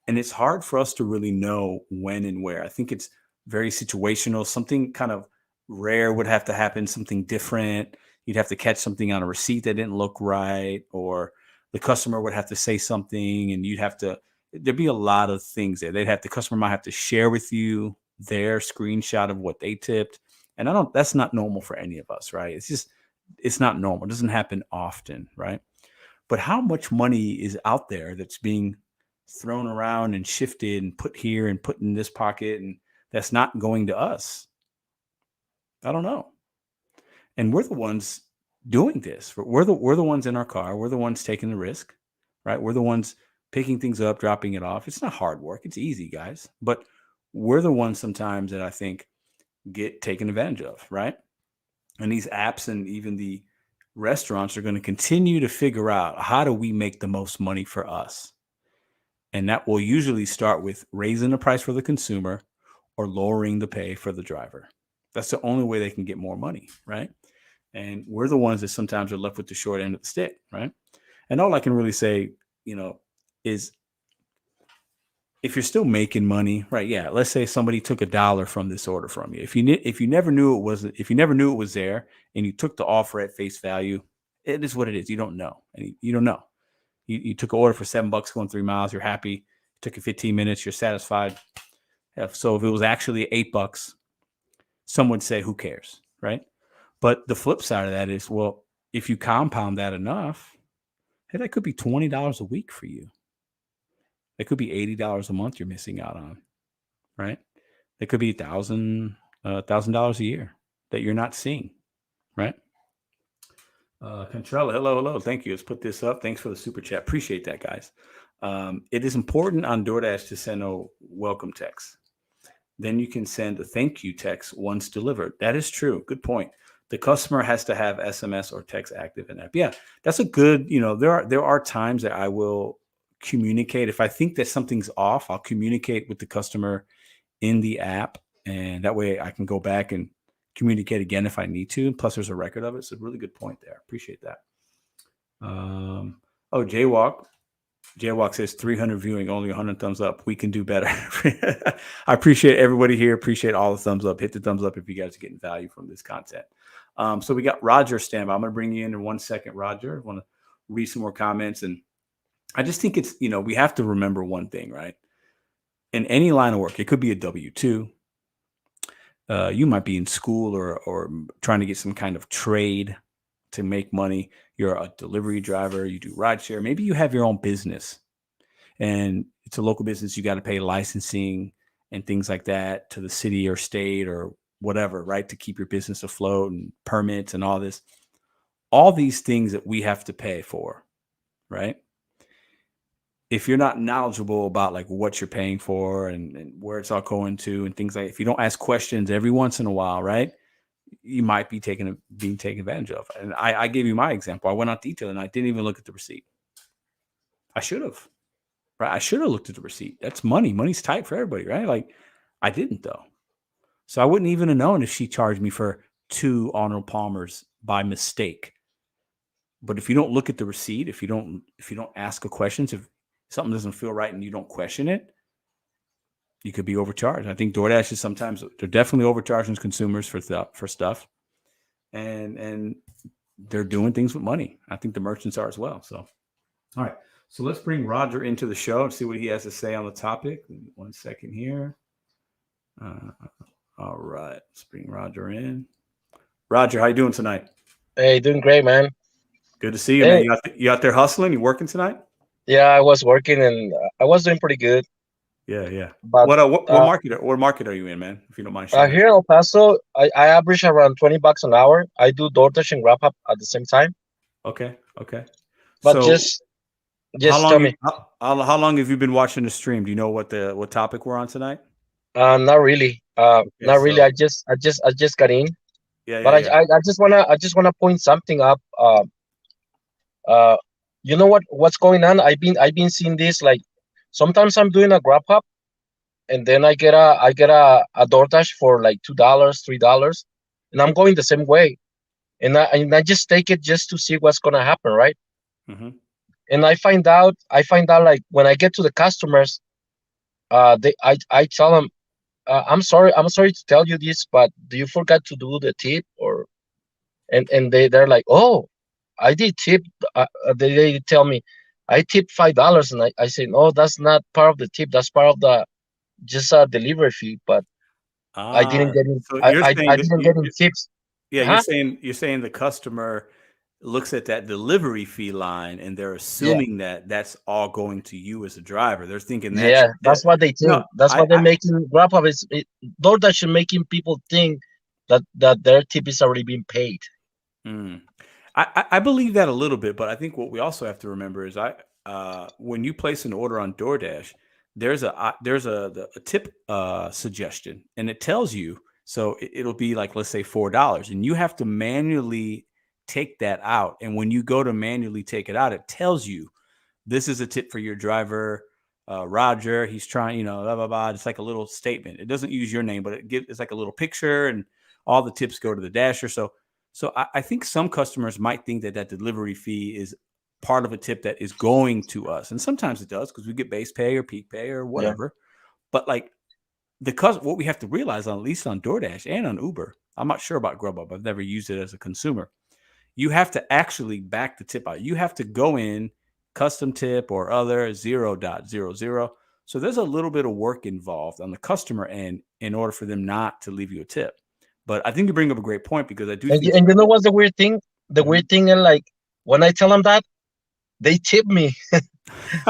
A: And it's hard for us to really know when and where. I think it's very situational. Something kind of rare would have to happen, something different. You'd have to catch something on a receipt that didn't look right, or the customer would have to say something, and there'd be a lot of things there. The customer might have to share with you their screenshot of what they tipped. And that's not normal for any of us, right? It's not normal. It doesn't happen often, right? But how much money is out there that's being thrown around and shifted and put here and put in this pocket, and that's not going to us? I don't know. And we're the ones doing this. We're the ones in our car. We're the ones taking the risk, right? We're the ones picking things up, dropping it off. It's not hard work. It's easy, guys. But we're the ones sometimes that I think get taken advantage of, right? And these apps and even the restaurants are going to continue to figure out, how do we make the most money for us? And that will usually start with raising the price for the consumer or lowering the pay for the driver. That's the only way they can get more money, right? And we're the ones that sometimes are left with the short end of the stick, right? And all I can really say, is if you're still making money, right? Yeah, let's say somebody took $1 from this order from you. If you never knew it was there, and you took the offer at face value, it is what it is. You don't know, and you don't know. You took an order for $7 going 3 miles. You're happy. It took you 15 minutes. You're satisfied. So if it was actually $8, some would say, who cares, right? But the flip side of that is, well, if you compound that enough, hey, that could be $20 a week for you. That could be $80 a month you're missing out on, right? That could be $1,000 a year that you're not seeing, right? Contrella, hello. Thank you. Let's put this up. Thanks for the super chat. Appreciate that, guys. It is important on DoorDash to send a welcome text. Then you can send a thank you text once delivered. That is true. Good point. The customer has to have SMS or text active in app. Yeah, that's a good, there are times that I will communicate. If I think that something's off, I'll communicate with the customer in the app, and that way I can go back and communicate again if I need to. Plus there's a record of it. It's a really good point there. Appreciate that. Jaywalk says 300 viewing, only 100 thumbs up. We can do better. I appreciate everybody here. Appreciate all the thumbs up. Hit the thumbs up if you guys are getting value from this content. So we got Roger standby. I'm going to bring you in 1 second, Roger. I want to read some more comments. And I just think it's, we have to remember one thing, right? In any line of work, it could be a W-2. You might be in school or trying to get some kind of trade to make money. You're a delivery driver. You do rideshare. Maybe you have your own business, and it's a local business. You got to pay licensing and things like that to the city or state or whatever, right? To keep your business afloat, and permits and all this. All these things that we have to pay for, right? If you're not knowledgeable about like what you're paying for and where it's all going to and things like, if you don't ask questions every once in a while, right, you might be being taken advantage of. And I gave you my example. I went on detail and I didn't even look at the receipt. I should have, right? I should have looked at the receipt. That's money. Money's tight for everybody, right? Like I didn't though. So I wouldn't even have known if she charged me for 2 Arnold Palmers by mistake. But if you don't look at the receipt, if you don't ask a questions, if something doesn't feel right and you don't question it, you could be overcharged. I think DoorDash is sometimes, they're definitely overcharging consumers for stuff, and they're doing things with money. I think the merchants are as well. So, all right. So let's bring Roger into the show and see what he has to say on the topic. 1 second here. All right. Let's bring Roger in. Roger, how you doing tonight?
G: Hey, doing great, man.
A: Good to see you, man. You out there hustling? You working tonight?
G: Yeah, I was working and I was doing pretty good.
A: Yeah.
G: But
A: what market are you in, man? If you don't mind sharing.
G: Here in El Paso, I average around $20 an hour. I do DoorDash and Grab Up at the same time.
A: Okay.
G: But
A: so
G: just
A: how
G: tell me.
A: How long have you been watching the stream? Do you know what topic we're on tonight?
G: Not really. Not really. I just got in.
A: Yeah.
G: But I just wanna point something up. You know what's going on? I've been seeing this, like, sometimes I'm doing a grab up, and then I get a DoorDash for like $2, $3, and I'm going the same way, and I just take it just to see what's gonna happen, right?
A: Mm-hmm.
G: And I find out like when I get to the customers, I tell them, I'm sorry to tell you this, but do you forgot to do the tip? Or and they're like, oh, I did tip. They tell me I tipped $5, and I say, no, that's not part of the tip. That's part of the just a delivery fee. But I didn't get in.
A: So you're saying
G: I
A: that
G: didn't get in tips.
A: yeah,
G: Huh?
A: you're saying the customer looks at that delivery fee line and they're
G: Yeah,
A: assuming that that's all going to you as a driver. They're thinking that's
G: yeah.
A: your
G: That's
A: tip.
G: what they think.
A: No,
G: That's
A: I,
G: what they're
A: I
G: making. Grubhub is DoorDash is making people think that their tip is already being paid.
A: mm. I believe that a little bit, but I think what we also have to remember is when you place an order on DoorDash, there's a tip suggestion, and it tells you. So it'll be like, let's say $4, and you have to manually take that out. And when you go to manually take it out, it tells you this is a tip for your driver, Roger. He's trying, blah blah blah. It's like a little statement. It doesn't use your name, but it's like a little picture, and all the tips go to the dasher. So I think some customers might think that delivery fee is part of a tip that is going to us, and sometimes it does because we get base pay or peak pay or
G: Yeah.
A: whatever. But like what we have to realize, at least on DoorDash and on Uber, I'm not sure about Grubhub. I've never used it as a consumer. You have to actually back the tip out. You have to go in custom tip or other 0.00. So there's a little bit of work involved on the customer end in order for them not to leave you a tip. But I think you bring up a great point because I do think
G: And you know what's the weird thing? The
A: Mhm.
G: weird thing is like when I tell them that, they tip me.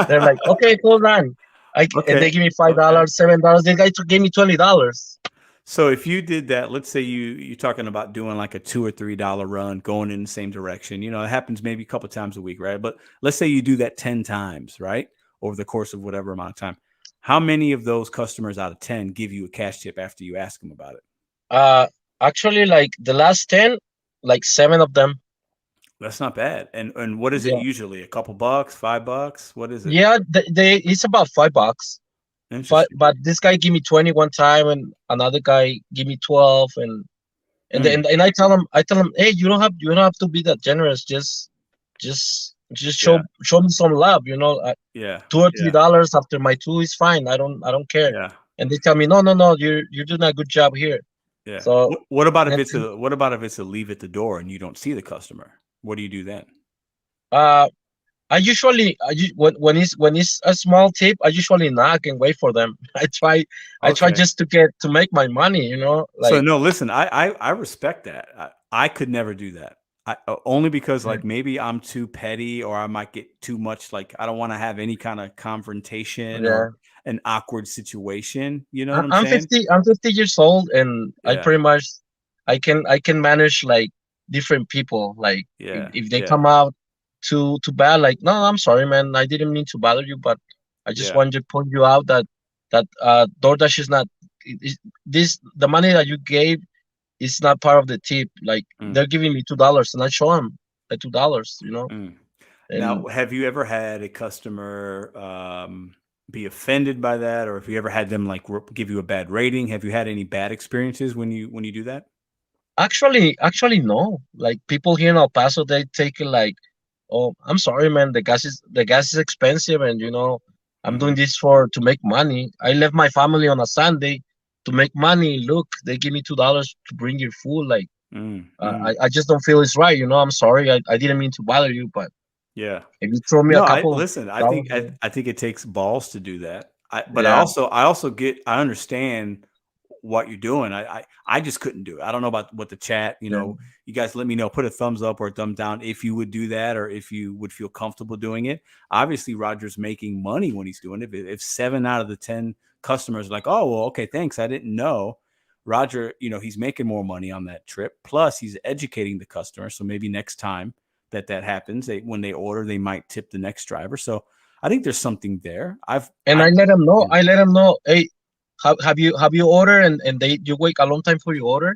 G: They're like, okay, hold on. And they
A: Okay.
G: give me $5, $7. The guy gave me $20.
A: So if you did that, let's say you're talking about doing like a $2 or $3 run going in the same direction. It happens maybe a couple times a week, right? But let's say you do that 10 times, right? Over the course of whatever amount of time. How many of those customers out of 10 give you a cash tip after you ask them about it?
G: Actually, like the last 10, like 7 of them.
A: That's not bad. And what is it
G: Yeah,
A: usually? A couple bucks, $5? What is it?
G: yeah. It's about $5.
A: Interesting.
G: But this guy give me 20 one time, and another guy give me 12, and
A: Mm,
G: and I tell him, hey, you don't have to be that generous. Just
A: yeah.
G: show me some love.
A: Yeah.
G: $2 or
A: Yeah.
G: $3 after my 2 is fine. I don't care.
A: Yeah.
G: And they tell me, no, you're doing a good job here.
A: Yeah.
G: So
A: What about if
G: and
A: it's a leave at the door and you don't see the customer? What do you do then?
G: I usually when it's a small tip, I usually knock and wait for them. I try
A: Okay.
G: just to make my money.
A: So
G: Like
A: no, listen, I respect that. I could never do that. Only because
G: yeah.
A: like maybe I'm too petty or I might get too much. Like I don't want to have any kind of confrontation
G: Yeah.
A: or an awkward situation. You know what I'm
G: I'm
A: saying?
G: 50. I'm 50 years old, and I
A: Yeah.
G: pretty much I can manage like different people. Like
A: Yeah.
G: if they
A: Yeah.
G: come out too bad, like no, I'm sorry, man. I didn't mean to bother you, but I just
A: Yeah.
G: wanted to point you out that DoorDash is not the money that you gave is not part of the tip. Like
A: Mm,
G: they're giving me $2, and I show them the $2.
A: mm. Now,
G: And
A: have you ever had a customer be offended by that, or if you ever had them like give you a bad rating? Have you had any bad experiences when you do that?
G: actually no. Like people here in El Paso, they take it like, oh, I'm sorry, man. The gas is expensive, and I'm doing
A: Hmm.
G: this to make money. I left my family on a Sunday to make money. Look, they give me $2 to bring your food. Like
A: Mm, mm.
G: I just don't feel it's right. I'm sorry. I didn't mean to bother you, but
A: Yeah.
G: if you throw me a
A: No, I
G: couple of
A: listen, I
G: dollars,
A: think I think it takes balls to do that. But
G: yeah,
A: I understand what you're doing. I just couldn't do it. I don't know about what the chat,
G: yeah.
A: you guys let me know, put a thumbs up or a thumb down if you would do that or if you would feel comfortable doing it. Obviously, Roger's making money when he's doing it. If 7 out of the 10 customers are like, "Oh, well, okay, thanks. I didn't know." Roger, he's making more money on that trip. Plus, he's educating the customer. So maybe next time that happens, when they order, they might tip the next driver. So I think there's something there.
G: And
A: I
G: I let them know.
A: yeah.
G: I let them know. Hey, have you ordered? And you wait a long time for your order,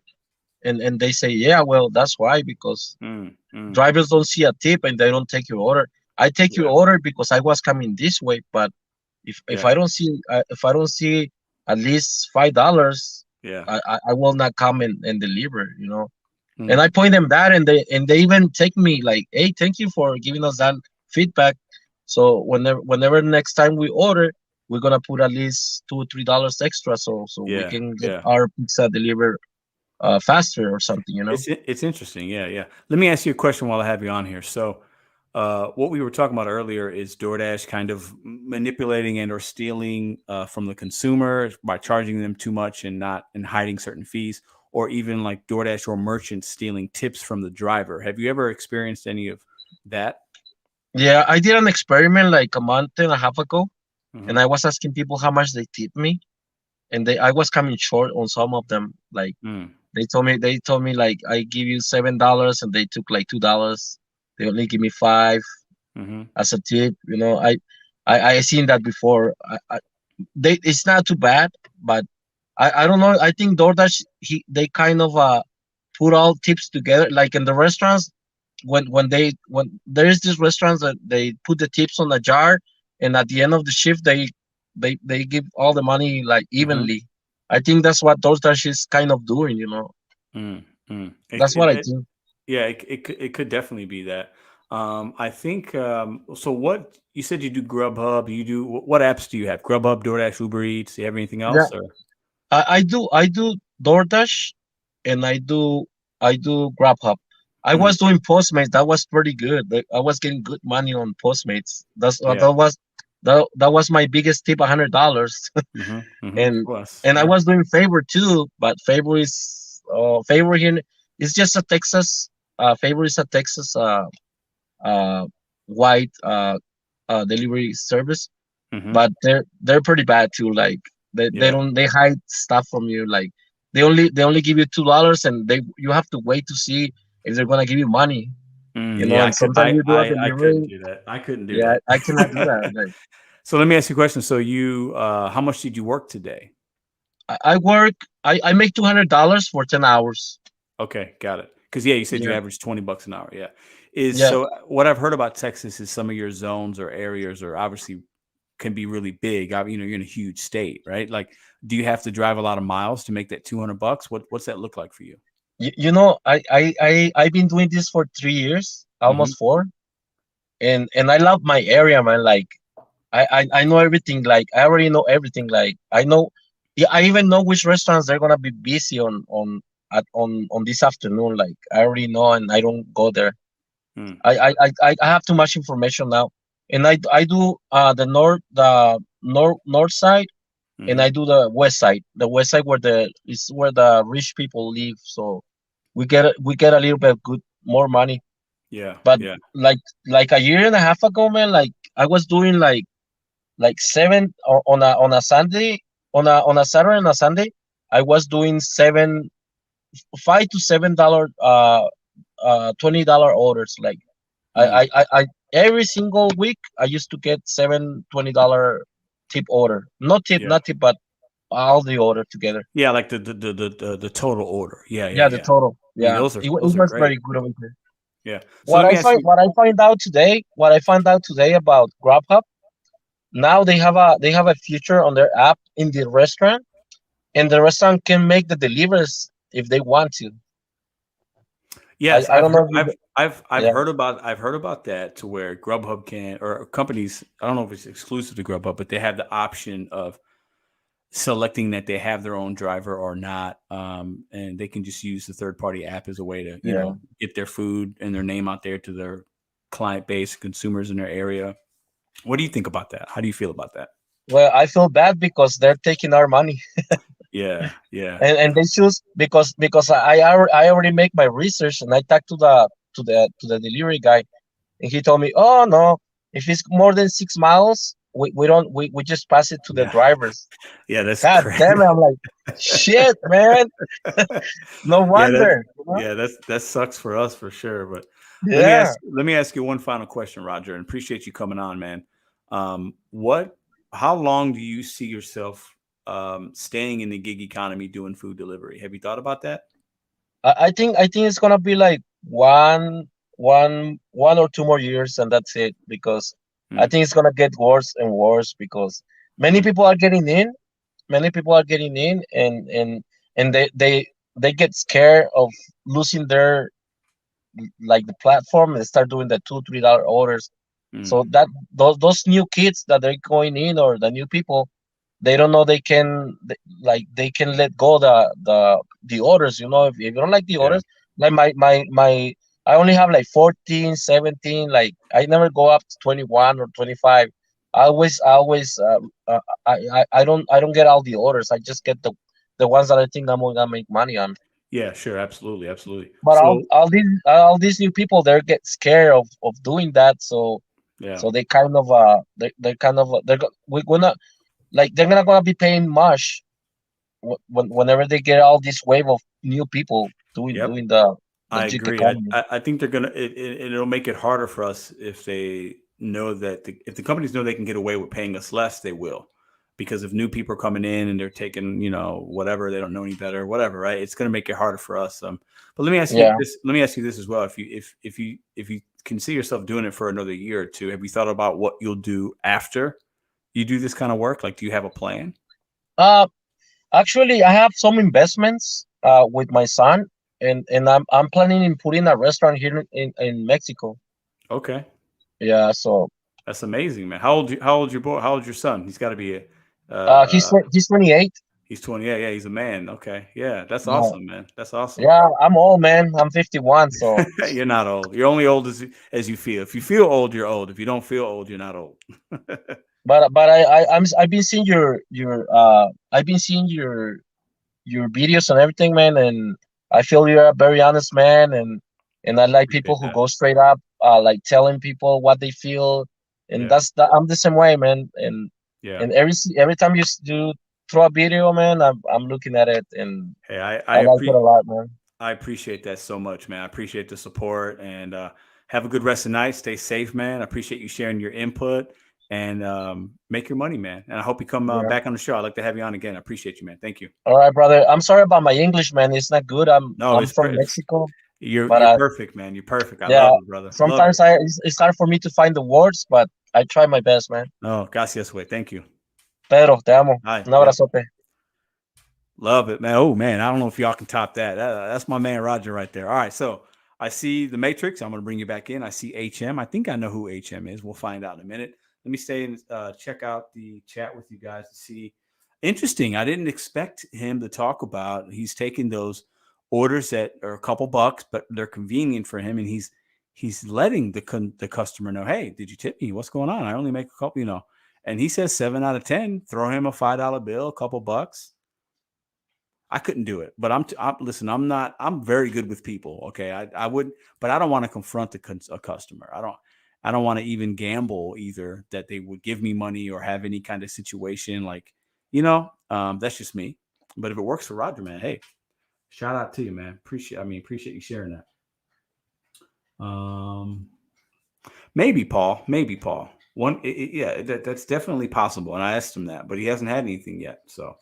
G: and they say, yeah, well, that's why, because
A: Mm, mm,
G: drivers don't see a tip and they don't take your order. I take your
A: yeah.
G: order because I was coming this way, but If I don't see at least $5,
A: Yeah.
G: I will not come and deliver.
A: Mm.
G: And I point them that, and they even take me like, hey, thank you for giving us that feedback. So whenever next time we order, we're gonna put at least $2 or $3 extra, so we
A: Yeah.
G: can get
A: Yeah.
G: our pizza delivered faster or something.
A: It's interesting. Yeah. Yeah. Let me ask you a question while I have you on here. So, what we were talking about earlier is DoorDash kind of manipulating and or stealing from the consumer by charging them too much and hiding certain fees, or even like DoorDash or merchants stealing tips from the driver. Have you ever experienced any of that?
G: Yeah, I did an experiment like a month and a half ago,
A: Mhm.
G: and I was asking people how much they tip me, and I was coming short on some of them. Like
A: Mm.
G: they told me like, I give you $7, and they took like $2. They only give me 5
A: Mhm.
G: as a tip. I seen that before. It's not too bad, but I don't know. I think DoorDash, they kind of put all tips together. Like in the restaurants, when there is this restaurants that they put the tips on a jar, and at the end of the shift they give all the money like
A: Mhm.
G: evenly. I think that's what DoorDash is kind of doing.
A: Mm. Mm.
G: That's what I think.
A: Yeah, it could definitely be that. I think so. What you said you do Grubhub? You do what apps do you have? Grubhub, DoorDash, Uber Eats. Do you have anything
G: Yeah,
A: else? Or
G: I do DoorDash, and I do Grubhub. I
A: Mm.
G: was doing Postmates. That was pretty good. I was getting good money on Postmates.
A: Yeah.
G: That was my biggest tip, $100.
A: Mm-hmm. Mm-hmm.
G: and
A: Plus,
G: and I
A: yeah.
G: was doing Favor too, but Favor here is just a Texas. Favor is a Texas uh white delivery service,
A: Mm-hmm.
G: but they're pretty bad too. Like
A: Yeah.
G: they hide stuff from you. Like they only give you $2, and you have to wait to see if they're gonna give you money.
A: Yeah.
G: And sometimes you do a
A: I couldn't
G: delivery.
A: do that. I couldn't do
G: Yeah,
A: that.
G: I cannot do that. Like
A: So let me ask you a question. So how much did you work today?
G: I work. I make $200 for 10 hours.
A: Okay, got it. Because yeah, you said you
G: Yeah,
A: average $20 an hour. Yeah. Is
G: yeah.
A: so what I've heard about Texas is some of your zones or areas are obviously can be really big. You're in a huge state, right? Like, do you have to drive a lot of miles to make that $200? What's that look like for you?
G: I've been doing this for 3 years,
A: Hmm.
G: almost 4, and I love my area, man. Like I know everything. Like I already know everything. Like I know, yeah, I even know which restaurants they're gonna be busy on this afternoon. Like I already know, and I don't go there.
A: Mm,
G: I have too much information now, and I do the north side, and
A: hmm.
G: I do the west side. The west side where the rich people live. So we get a little bit good more money.
A: Yeah,
G: But
A: yeah.
G: like a year and a half ago, man, like I was doing like 7 on a Sunday, on a Saturday and a Sunday. I was doing 5 to $7 $20 orders. Like
A: Mm,
G: I every single week I used to get $7 $20 tip order.
A: yeah.
G: Not tip, but all the order together.
A: Yeah, like the total order. Yeah, yeah,
G: Yeah, the
A: yeah.
G: total.
A: I mean,
G: Yeah, it
A: those are
G: was
A: great.
G: very good over here.
A: Yeah. So let me ask you.
G: What I find out today about Grubhub, now they have a feature on their app in the restaurant, and the restaurant can make the deliveries if they want to.
A: Yes,
G: I
A: I've
G: don't know
A: heard.
G: if you,
A: I've
G: yeah,
A: heard about that to where Grubhub can or companies. I don't know if it's exclusive to Grubhub, but they have the option of selecting that they have their own driver or not, and they can just use the third party app as a way to
G: yeah.
A: get their food and their name out there to their client base, consumers in their area. What do you think about that? How do you feel about that?
G: Well, I feel bad because they're taking our money,
A: Yeah, yeah,
G: and they choose because I already make my research, and I talked to the delivery guy, and he told me, oh no, if it's more than 6 miles, we don't we just pass it to the
A: yeah,
G: drivers.
A: yeah. That's
G: God
A: great.
G: damn it! I'm like, shit, man. No
A: Yeah,
G: wonder.
A: that sucks for us for sure. But
G: Yeah.
A: let me ask you one final question, Roger, and appreciate you coming on, man. What how long do you see yourself staying in the gig economy doing food delivery? Have you thought about that?
G: I think it's gonna be like one or 2 more years, and that's it. Because I
A: Mm,
G: think it's gonna get worse and worse, because Many people are getting in. Many people are getting in, and they get scared of losing their like the platform and start doing the $2-3 orders. So that those new kids that they're going in or the new people, they don't know they can let go the orders. If you don't like the orders, like my I only have like 14, 17. Like I never go up to 21 or 25. I always I don't get all the orders. I just get the ones that I think I'm gonna make money on.
A: Yeah, sure, absolutely, absolutely.
G: But
A: So
G: all these new people, they get scared of doing that. So
A: yeah,
G: they kind of they're kind of we're gonna like they're not gonna be paying much whenever they get all this wave of new people doing the
A: I
G: gig
A: agree.
G: economy.
A: I think they're gonna it'll make it harder for us if they know that if the companies know they can get away with paying us less, they will. Because if new people are coming in and they're taking, whatever, they don't know any better, whatever, right? It's going to make it harder for us. But let me ask you
G: Yeah.
A: this. Let me ask you this as well. If you can see yourself doing it for another year or two, have you thought about what you'll do after you do this kind of work? Like, do you have a plan?
G: Actually, I have some investments with my son, and I'm planning in putting a restaurant here in Mexico.
A: Okay,
G: Yeah, so
A: that's amazing, man. How old's your boy? How old's your son? He's got to be
G: he's 28.
A: he's 28. Yeah, he's a man. Okay, yeah, that's
G: Yeah,
A: awesome, man. That's awesome.
G: yeah, I'm old, man. I'm 51, so
A: You're not old. You're only old as you feel. If you feel old, you're old. If you don't feel old, you're not old.
G: but I've been seeing your videos and everything, man, and I feel you're a very honest man, and I like people
A: Appreciate
G: who
A: that.
G: go straight up, like telling people what they feel, and
A: Yeah.
G: I'm the same way, man, and
A: Yeah.
G: and every time you do throw a video, man, I'm looking at it, and
A: Hey,
G: I like it a lot, man.
A: I appreciate that so much, man. I appreciate the support, and have a good rest of the night. Stay safe, man. I appreciate you sharing your input, and make your money, man. And I hope you come
G: Yeah.
A: back on the show. I'd like to have you on again. I appreciate you, man. Thank you.
G: All right, brother. I'm sorry about my English, man. It's not good. I'm from Mexico.
A: You're
G: But
A: perfect, man. You're perfect. I
G: yeah,
A: love it, brother.
G: sometimes it's hard for me to find the words, but I try my best, man.
A: No, gracias, güey. Thank you.
G: Pedro, te amo.
A: Hi.
G: Un abrazote.
A: Love it, man. Oh, man. I don't know if y'all can top that. That's my man, Roger, right there. All right. So I see the Matrix. I'm going to bring you back in. I see HM. I think I know who HM is. We'll find out in a minute. Let me stay and check out the chat with you guys to see. Interesting. I didn't expect him to talk about. He's taking those orders that are a couple bucks, but they're convenient for him. And he's letting the customer know, hey, did you tip me? What's going on? I only make a couple, And he says 7 out of 10. Throw him a $5 bill, a couple bucks. I couldn't do it, but listen, I'm very good with people. Okay. I would, but I don't want to confront a customer. I don't want to even gamble either that they would give me money or have any kind of situation like, that's just me. But if it works for Roger, man, hey, shout out to you, man. Appreciate you sharing that. Maybe Paul. That's definitely possible. And I asked him that, but he hasn't had anything yet. So,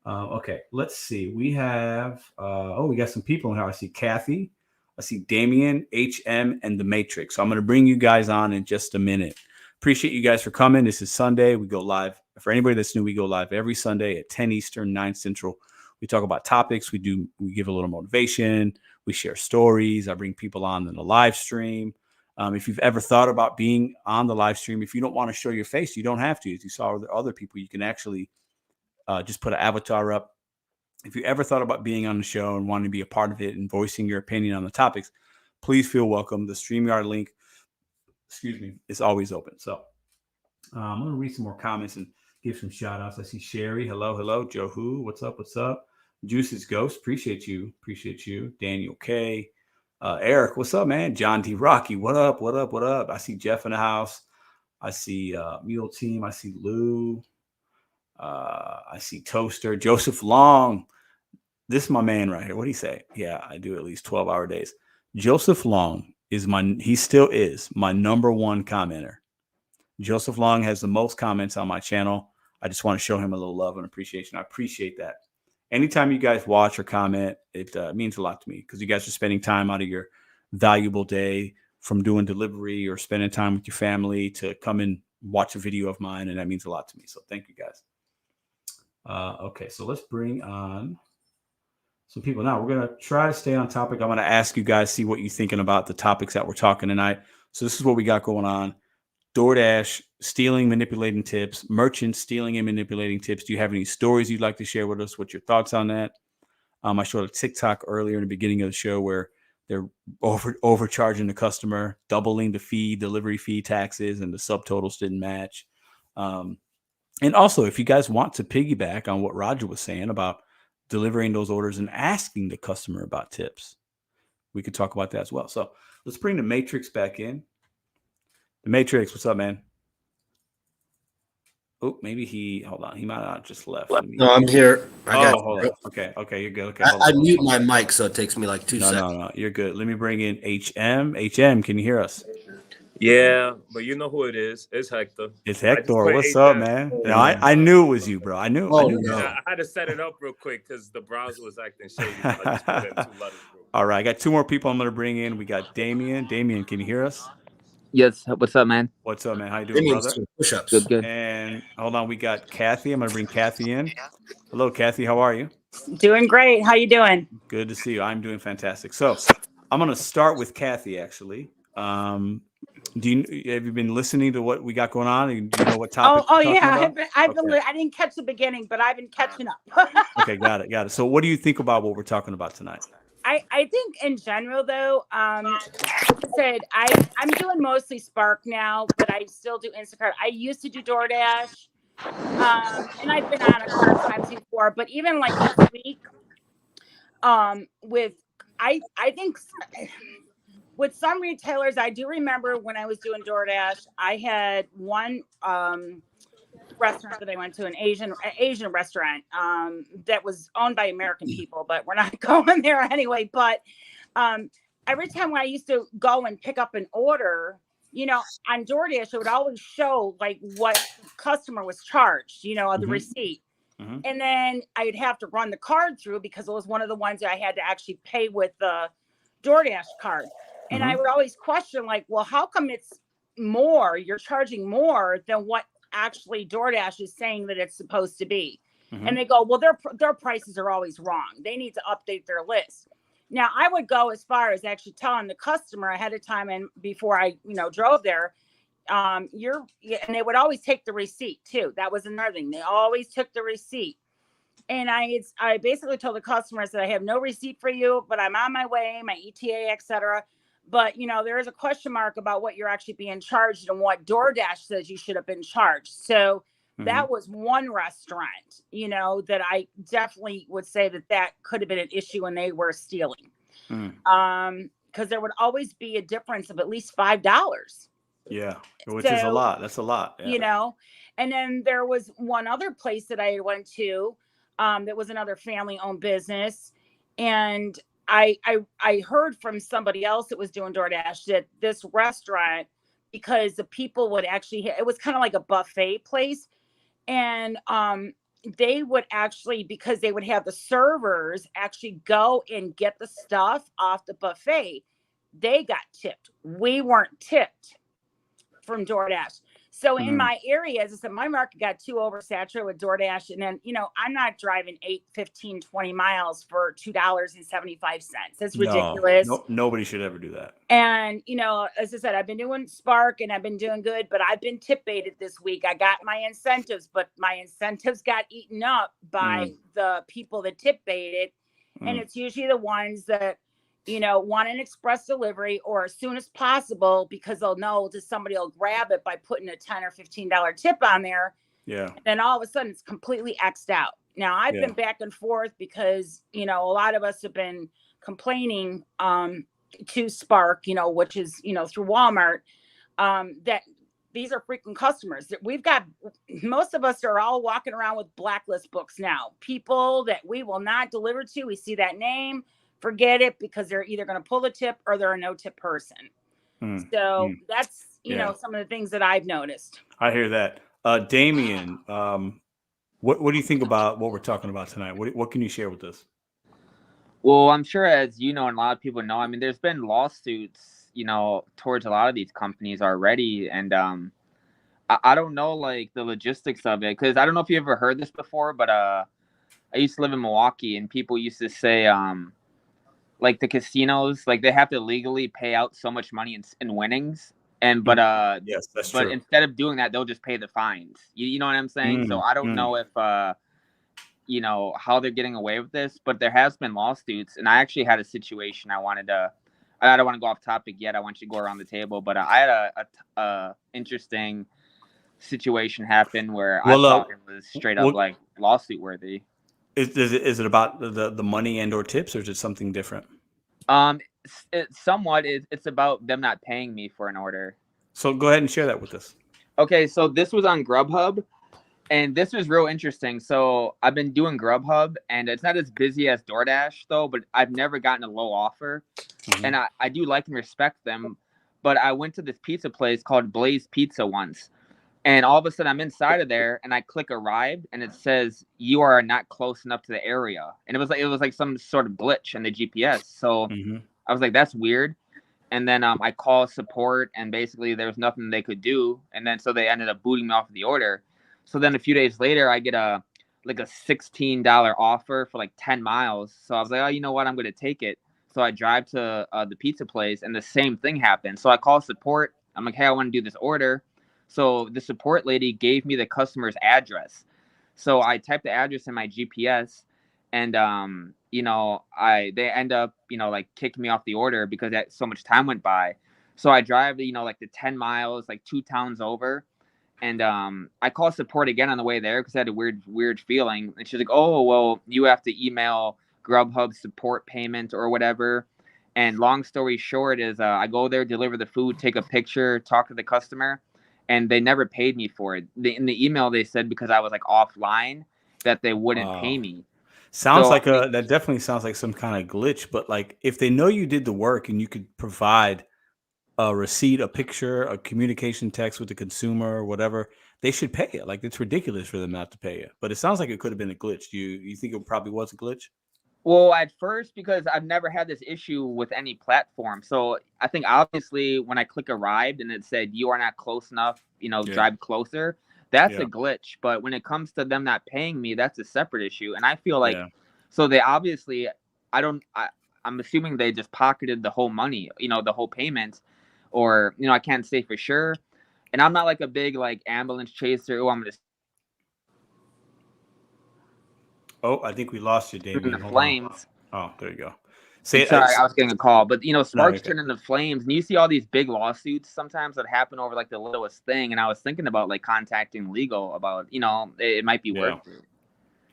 A: okay, let's see. We have, we got some people in here. I see Kathy, I see Damien, HM, and the Matrix. So I'm going to bring you guys on in just a minute. Appreciate you guys for coming. This is Sunday. We go live. For anybody that's new, we go live every Sunday at 10 Eastern, 9 Central. We talk about topics. We give a little motivation. We share stories. I bring people on in the live stream. If you've ever thought about being on the live stream, if you don't want to show your face, you don't have to. As you saw with other people, you can actually just put an avatar up. If you ever thought about being on the show and wanting to be a part of it and voicing your opinion on the topics, please feel welcome. The Streamyard link, is always open. So I'm going to read some more comments and give some shout outs. I see Sherry. Hello. Joe Who. What's up? Juice's Ghost. Appreciate you. Daniel K. Eric. What's up, man? John D. Rocky. What up? I see Jeff in the house. I see Mule Team. I see Lou. I see Toaster. Joseph Long. This is my man right here. What do you say? Yeah, I do at least 12-hour days. Joseph Long he still is my number one commenter. Joseph Long has the most comments on my channel. I just want to show him a little love and appreciation. I appreciate that. Anytime you guys watch or comment, it means a lot to me because you guys are spending time out of your valuable day from doing delivery or spending time with your family to come and watch a video of mine, and that means a lot to me. So thank you guys. Okay, so let's bring on some people now. We're going to try to stay on topic. I'm going to ask you guys, see what you're thinking about the topics that we're talking tonight. So this is what we got going on. DoorDash stealing, manipulating tips, merchants stealing and manipulating tips. Do you have any stories you'd like to share with us? What's your thoughts on that? I showed a TikTok earlier in the beginning of the show where they're overcharging the customer, doubling the fee, delivery fee, taxes, and the subtotals didn't match. And also, if you guys want to piggyback on what Roger was saying about delivering those orders and asking the customer about tips, we could talk about that as well. So let's bring the Matrix back in. The Matrix, what's up, man? Oh, maybe hold on. He might not just left.
F: No, I'm here.
A: Hold on. Okay, you're good. Okay,
F: I mute my mic, so it takes me like 2 seconds.
A: No, you're good. Let me bring in HM. HM, can you hear us?
H: Yeah, but you know who it is. It's Hector.
A: It's Hector. What's up, man? No, I knew it was you, bro. I knew.
H: I had to set it up real quick because the browser was acting shady. So I just put in 2 letters.
A: All right, I got 2 more people I'm going to bring in. We got Damien. Damien, can you hear us?
I: Yes. What's up, man?
A: What's up, man? How you doing, brother?
F: Push-ups.
I: Good.
A: And hold on, we got Kathy. I'm going to bring Kathy in. Hello, Kathy. How are you?
J: Doing great. How you doing?
A: Good to see you. I'm doing fantastic. So I'm going to start with Kathy, actually. Have you been listening to what we got going on? Do you know what topic?
J: Oh yeah. I didn't catch the beginning, but I've been catching up.
A: Okay, got it. So what do you think about what we're talking about tonight?
J: I think in general, though, like I said, I'm doing mostly Spark now, but I still do Instacart. I used to do DoorDash, and I've been on a couple times before. But even like this week, I think with some retailers, I do remember when I was doing DoorDash, I had one restaurant that I went to, an Asian restaurant that was owned by American people, but we're not going there anyway. But every time when I used to go and pick up an order, on DoorDash, it would always show like what the customer was charged, the receipt. Mm-hmm. And then I'd have to run the card through because it was one of the ones that I had to actually pay with the DoorDash card. And I would always question, like, well, how come it's more? You're charging more than what actually DoorDash is saying that it's supposed to be. Mm-hmm. And they go, well, their prices are always wrong. They need to update their list. Now, I would go as far as actually telling the customer ahead of time and before I, drove there, and they would always take the receipt too. That was another thing. They always took the receipt. And I basically told the customers that I have no receipt for you, but I'm on my way, my ETA, etc. But, there is a question mark about what you're actually being charged and what DoorDash says you should have been charged. So that was one restaurant, that I definitely would say that could have been an issue when they were stealing. Because there would always be a difference of at least $5.
A: Yeah, which is a lot. That's a lot. Yeah.
J: And then there was one other place that I went to that was another family-owned business. And I heard from somebody else that was doing DoorDash that this restaurant, because the people would actually, it was kind of like a buffet place. And they would actually, because they would have the servers actually go and get the stuff off the buffet, they got tipped. We weren't tipped from DoorDash. So in my area, as I said, my market got too oversaturated with DoorDash. And then, I'm not driving 8, 15, 20 miles for $2.75. That's ridiculous.
A: No, nobody should ever do that.
J: And, as I said, I've been doing Spark and I've been doing good, but I've been tip baited this week. I got my incentives, but my incentives got eaten up by the people that tip baited. And it's usually the ones that, want an express delivery or as soon as possible because they'll know that somebody will grab it by putting a $10 or $15 tip on there. Yeah. And then all of a sudden it's completely X'd out. Now I've been back and forth because, a lot of us have been complaining to Spark, which is, through Walmart, that these are freaking customers that we've got. Most of us are all walking around with blacklist books now, people that we will not deliver to. We see that name. Forget it because they're either going to pull the tip or they're a no tip person. So that's, some of the things that I've noticed.
A: I hear that. Damien, what do you think about what we're talking about tonight? What can you share with us?
I: Well, I'm sure as you know, and a lot of people know, there's been lawsuits, towards a lot of these companies already. And I don't know like the logistics of it, because I don't know if you ever heard this before, but I used to live in Milwaukee, and people used to say like the casinos, like they have to legally pay out so much money in winnings, and
A: Yes, that's
I: but
A: true.
I: instead of doing that, they'll just pay the fines. You know what I'm saying? So I don't know if you know how they're getting away with this, but there has been lawsuits, and I actually had a situation I wanted to. I don't want to go off topic yet. I want you to go around the table, but I had a interesting situation happen where I thought it was straight up like lawsuit worthy.
A: Is it about the money and or tips, or is it something different?
I: Somewhat. It's about them not paying me for an order.
A: So go ahead and share that with us.
I: Okay, so this was on Grubhub, and this was real interesting. So I've been doing Grubhub, and it's not as busy as DoorDash though, but I've never gotten a low offer. And I do like and respect them. But I went to this pizza place called Blaze Pizza once, and all of a sudden I'm inside of there, and I click arrived, and it says you are not close enough to the area, and it was like some sort of glitch in the GPS. So I was like, that's weird. And then I call support, and basically there was nothing they could do, and then so they ended up booting me off of the order. So then a few days later, I get a $16 offer for like 10 miles. So I was like, oh, you know what? I'm going to take it. So I drive to the pizza place, and the same thing happened. So I call support. I'm like, hey, I want to do this order. So the support lady gave me the customer's address. So I typed the address in my GPS, and you know, they end up, you know, like kicking me off the order because so much time went by. So I drive, you know, like the 10 miles, like 2 towns over. And I call support again on the way there because I had a weird feeling. And she's like, oh, well, you have to email Grubhub support payment or whatever. And long story short is I go there, deliver the food, take a picture, talk to the customer, and they never paid me for it. In the email, they said because I was like offline that they wouldn't pay me.
A: Sounds like that definitely sounds like some kind of glitch. But like if they know you did the work and you could provide a receipt, a picture, a communication text with the consumer or whatever, they should pay it. Like it's ridiculous for them not to pay you. But it sounds like it could have been a glitch. You think it probably was a glitch?
I: Well, at first, because I've never had this issue with any platform. So I think obviously when I click arrived and it said you are not close enough, you know, drive closer, that's a glitch. But when it comes to them not paying me, that's a separate issue. And I feel like, so they obviously, I'm assuming they just pocketed the whole money, you know, the whole payment, or, you know, I can't say for sure. And I'm not like a big like ambulance chaser. Oh, I'm going to.
A: Oh, I think we lost you, Damien.
I: The flames.
A: Oh, there you go.
I: Sorry, I was getting a call, but you know, sparks turn into flames, and you see all these big lawsuits sometimes that happen over like the littlest thing. And I was thinking about like contacting legal about, you know, it might be worth it.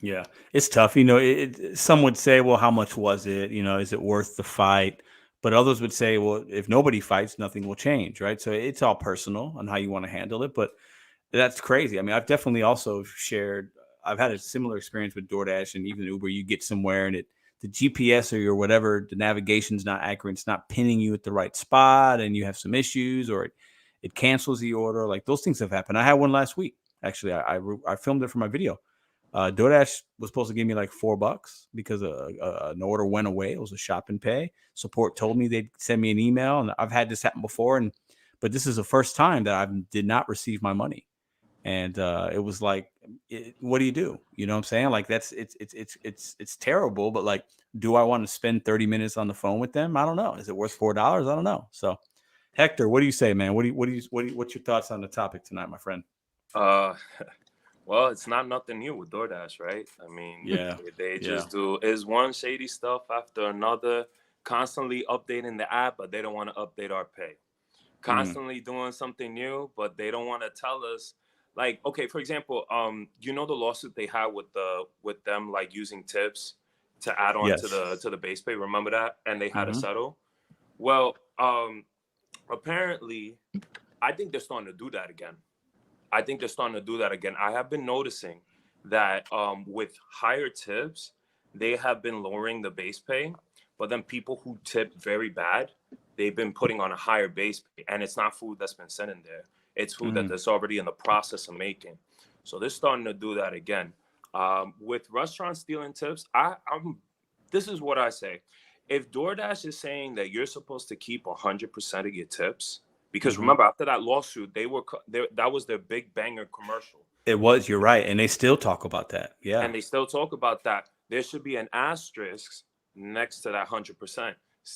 A: Yeah, it's tough. You know, some would say, well, how much was it? You know, is it worth the fight? But others would say, well, if nobody fights, nothing will change, right? So it's all personal on how you want to handle it. But that's crazy. I mean, I've definitely also shared. I've had a similar experience with DoorDash and even Uber. You get somewhere and the GPS or your whatever, the navigation's not accurate. It's not pinning you at the right spot, and you have some issues, or it cancels the order. Like those things have happened. I had one last week. Actually, I filmed it for my video. DoorDash was supposed to give me like $4 because an order went away. It was a shop and pay. Support told me they'd send me an email, and I've had this happen before. But this is the first time that I did not receive my money. And it was like, what do you do? You know what I'm saying? Like it's terrible. But like, do I want to spend 30 minutes on the phone with them? I don't know. Is it worth $4? I don't know. So, Hector, what do you say, man? What's your thoughts on the topic tonight, my friend?
H: Well, it's not nothing new with DoorDash, right? I mean, they just do is one shady stuff after another, constantly updating the app, but they don't want to update our pay. Constantly doing something new, but they don't want to tell us. Like, okay, for example, you know the lawsuit they had with them like using tips to add on to the base pay. Remember that? And they had to settle. Well, apparently, I think they're starting to do that again. I have been noticing that with higher tips, they have been lowering the base pay, but then people who tip very bad, they've been putting on a higher base pay, and it's not food that's been sent in there. It's food that's already in the process of making. So they're starting to do that again. With restaurants stealing tips, this is what I say. If DoorDash is saying that you're supposed to keep 100% of your tips, Because remember, after that lawsuit, that was their big banger commercial.
A: It was. You're right, and they still talk about that. Yeah,
H: and they still talk about that. There should be an asterisk next to that 100%,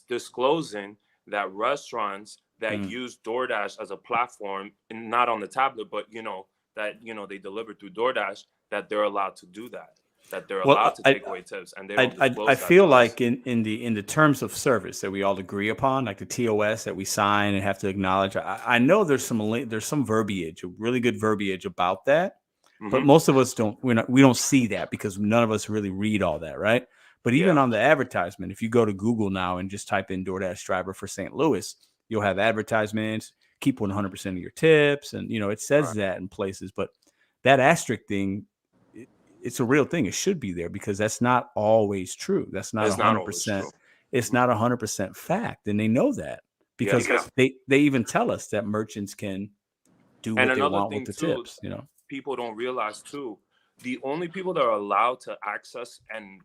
H: disclosing that restaurants that use DoorDash as a platform, and not on the tablet, but they deliver through DoorDash, that they're allowed to do that. That they're allowed to take away tips, and they don't disclose
A: I
H: that
A: feel
H: to
A: like
H: us.
A: in the terms of service that we all agree upon, like the TOS that we sign and have to acknowledge. I know there's some verbiage, really good verbiage about that, but most of us don't. We don't see that because none of us really read all that, right? But even on the advertisement, if you go to Google now and just type in DoorDash driver for St. Louis, you'll have advertisements. Keep 100% of your tips, and it says that in places. But that asterisk thing, it's a real thing. It should be there because that's not always true. That's not 100%. It's not 100% fact, and they know that because they even tell us that merchants can do what they want with the tips.
H: People don't realize too. The only people that are allowed to access and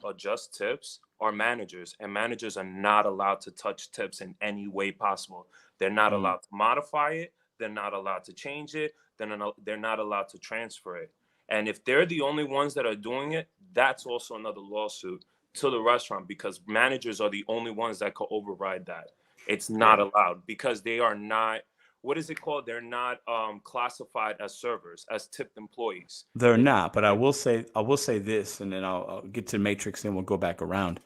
H: adjust tips are managers, and managers are not allowed to touch tips in any way possible. They're not allowed to modify it. They're not allowed to change it. They're not allowed to transfer it. And if they're the only ones that are doing it, that's also another lawsuit to the restaurant, because managers are the only ones that could override that. It's not allowed because they are not, what is it called? They're not classified as servers, as tipped employees.
A: They're not, but I will say this, and then I'll get to Matrix and we'll go back around.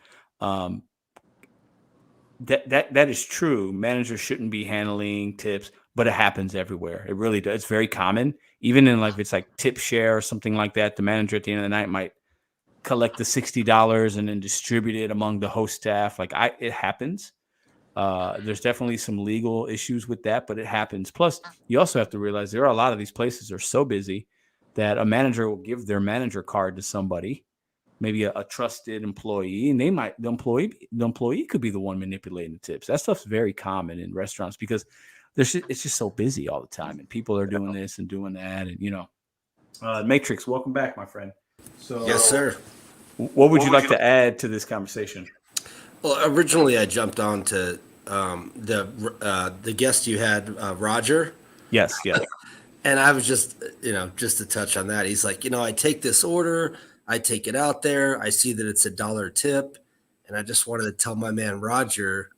A: That is true. Managers shouldn't be handling tips, but it happens everywhere. It really does. It's very common. Even in it's like tip share or something like that, the manager at the end of the night might collect the $60 and then distribute it among the host staff. It happens. There's definitely some legal issues with that, but it happens. Plus, you also have to realize there are a lot of these places that are so busy that a manager will give their manager card to somebody, maybe a trusted employee, and the employee could be the one manipulating the tips. That stuff's very common in restaurants because it's just so busy all the time, and people are doing this and doing that, and Matrix, welcome back, my friend. So,
F: yes, sir.
A: What would you like to add to this conversation?
F: Well, originally I jumped on to the guest you had, Roger.
A: Yes, yeah.
F: And I was just to touch on that. He's like, I take this order, I take it out there, I see that it's $1 tip, and I just wanted to tell my man Roger,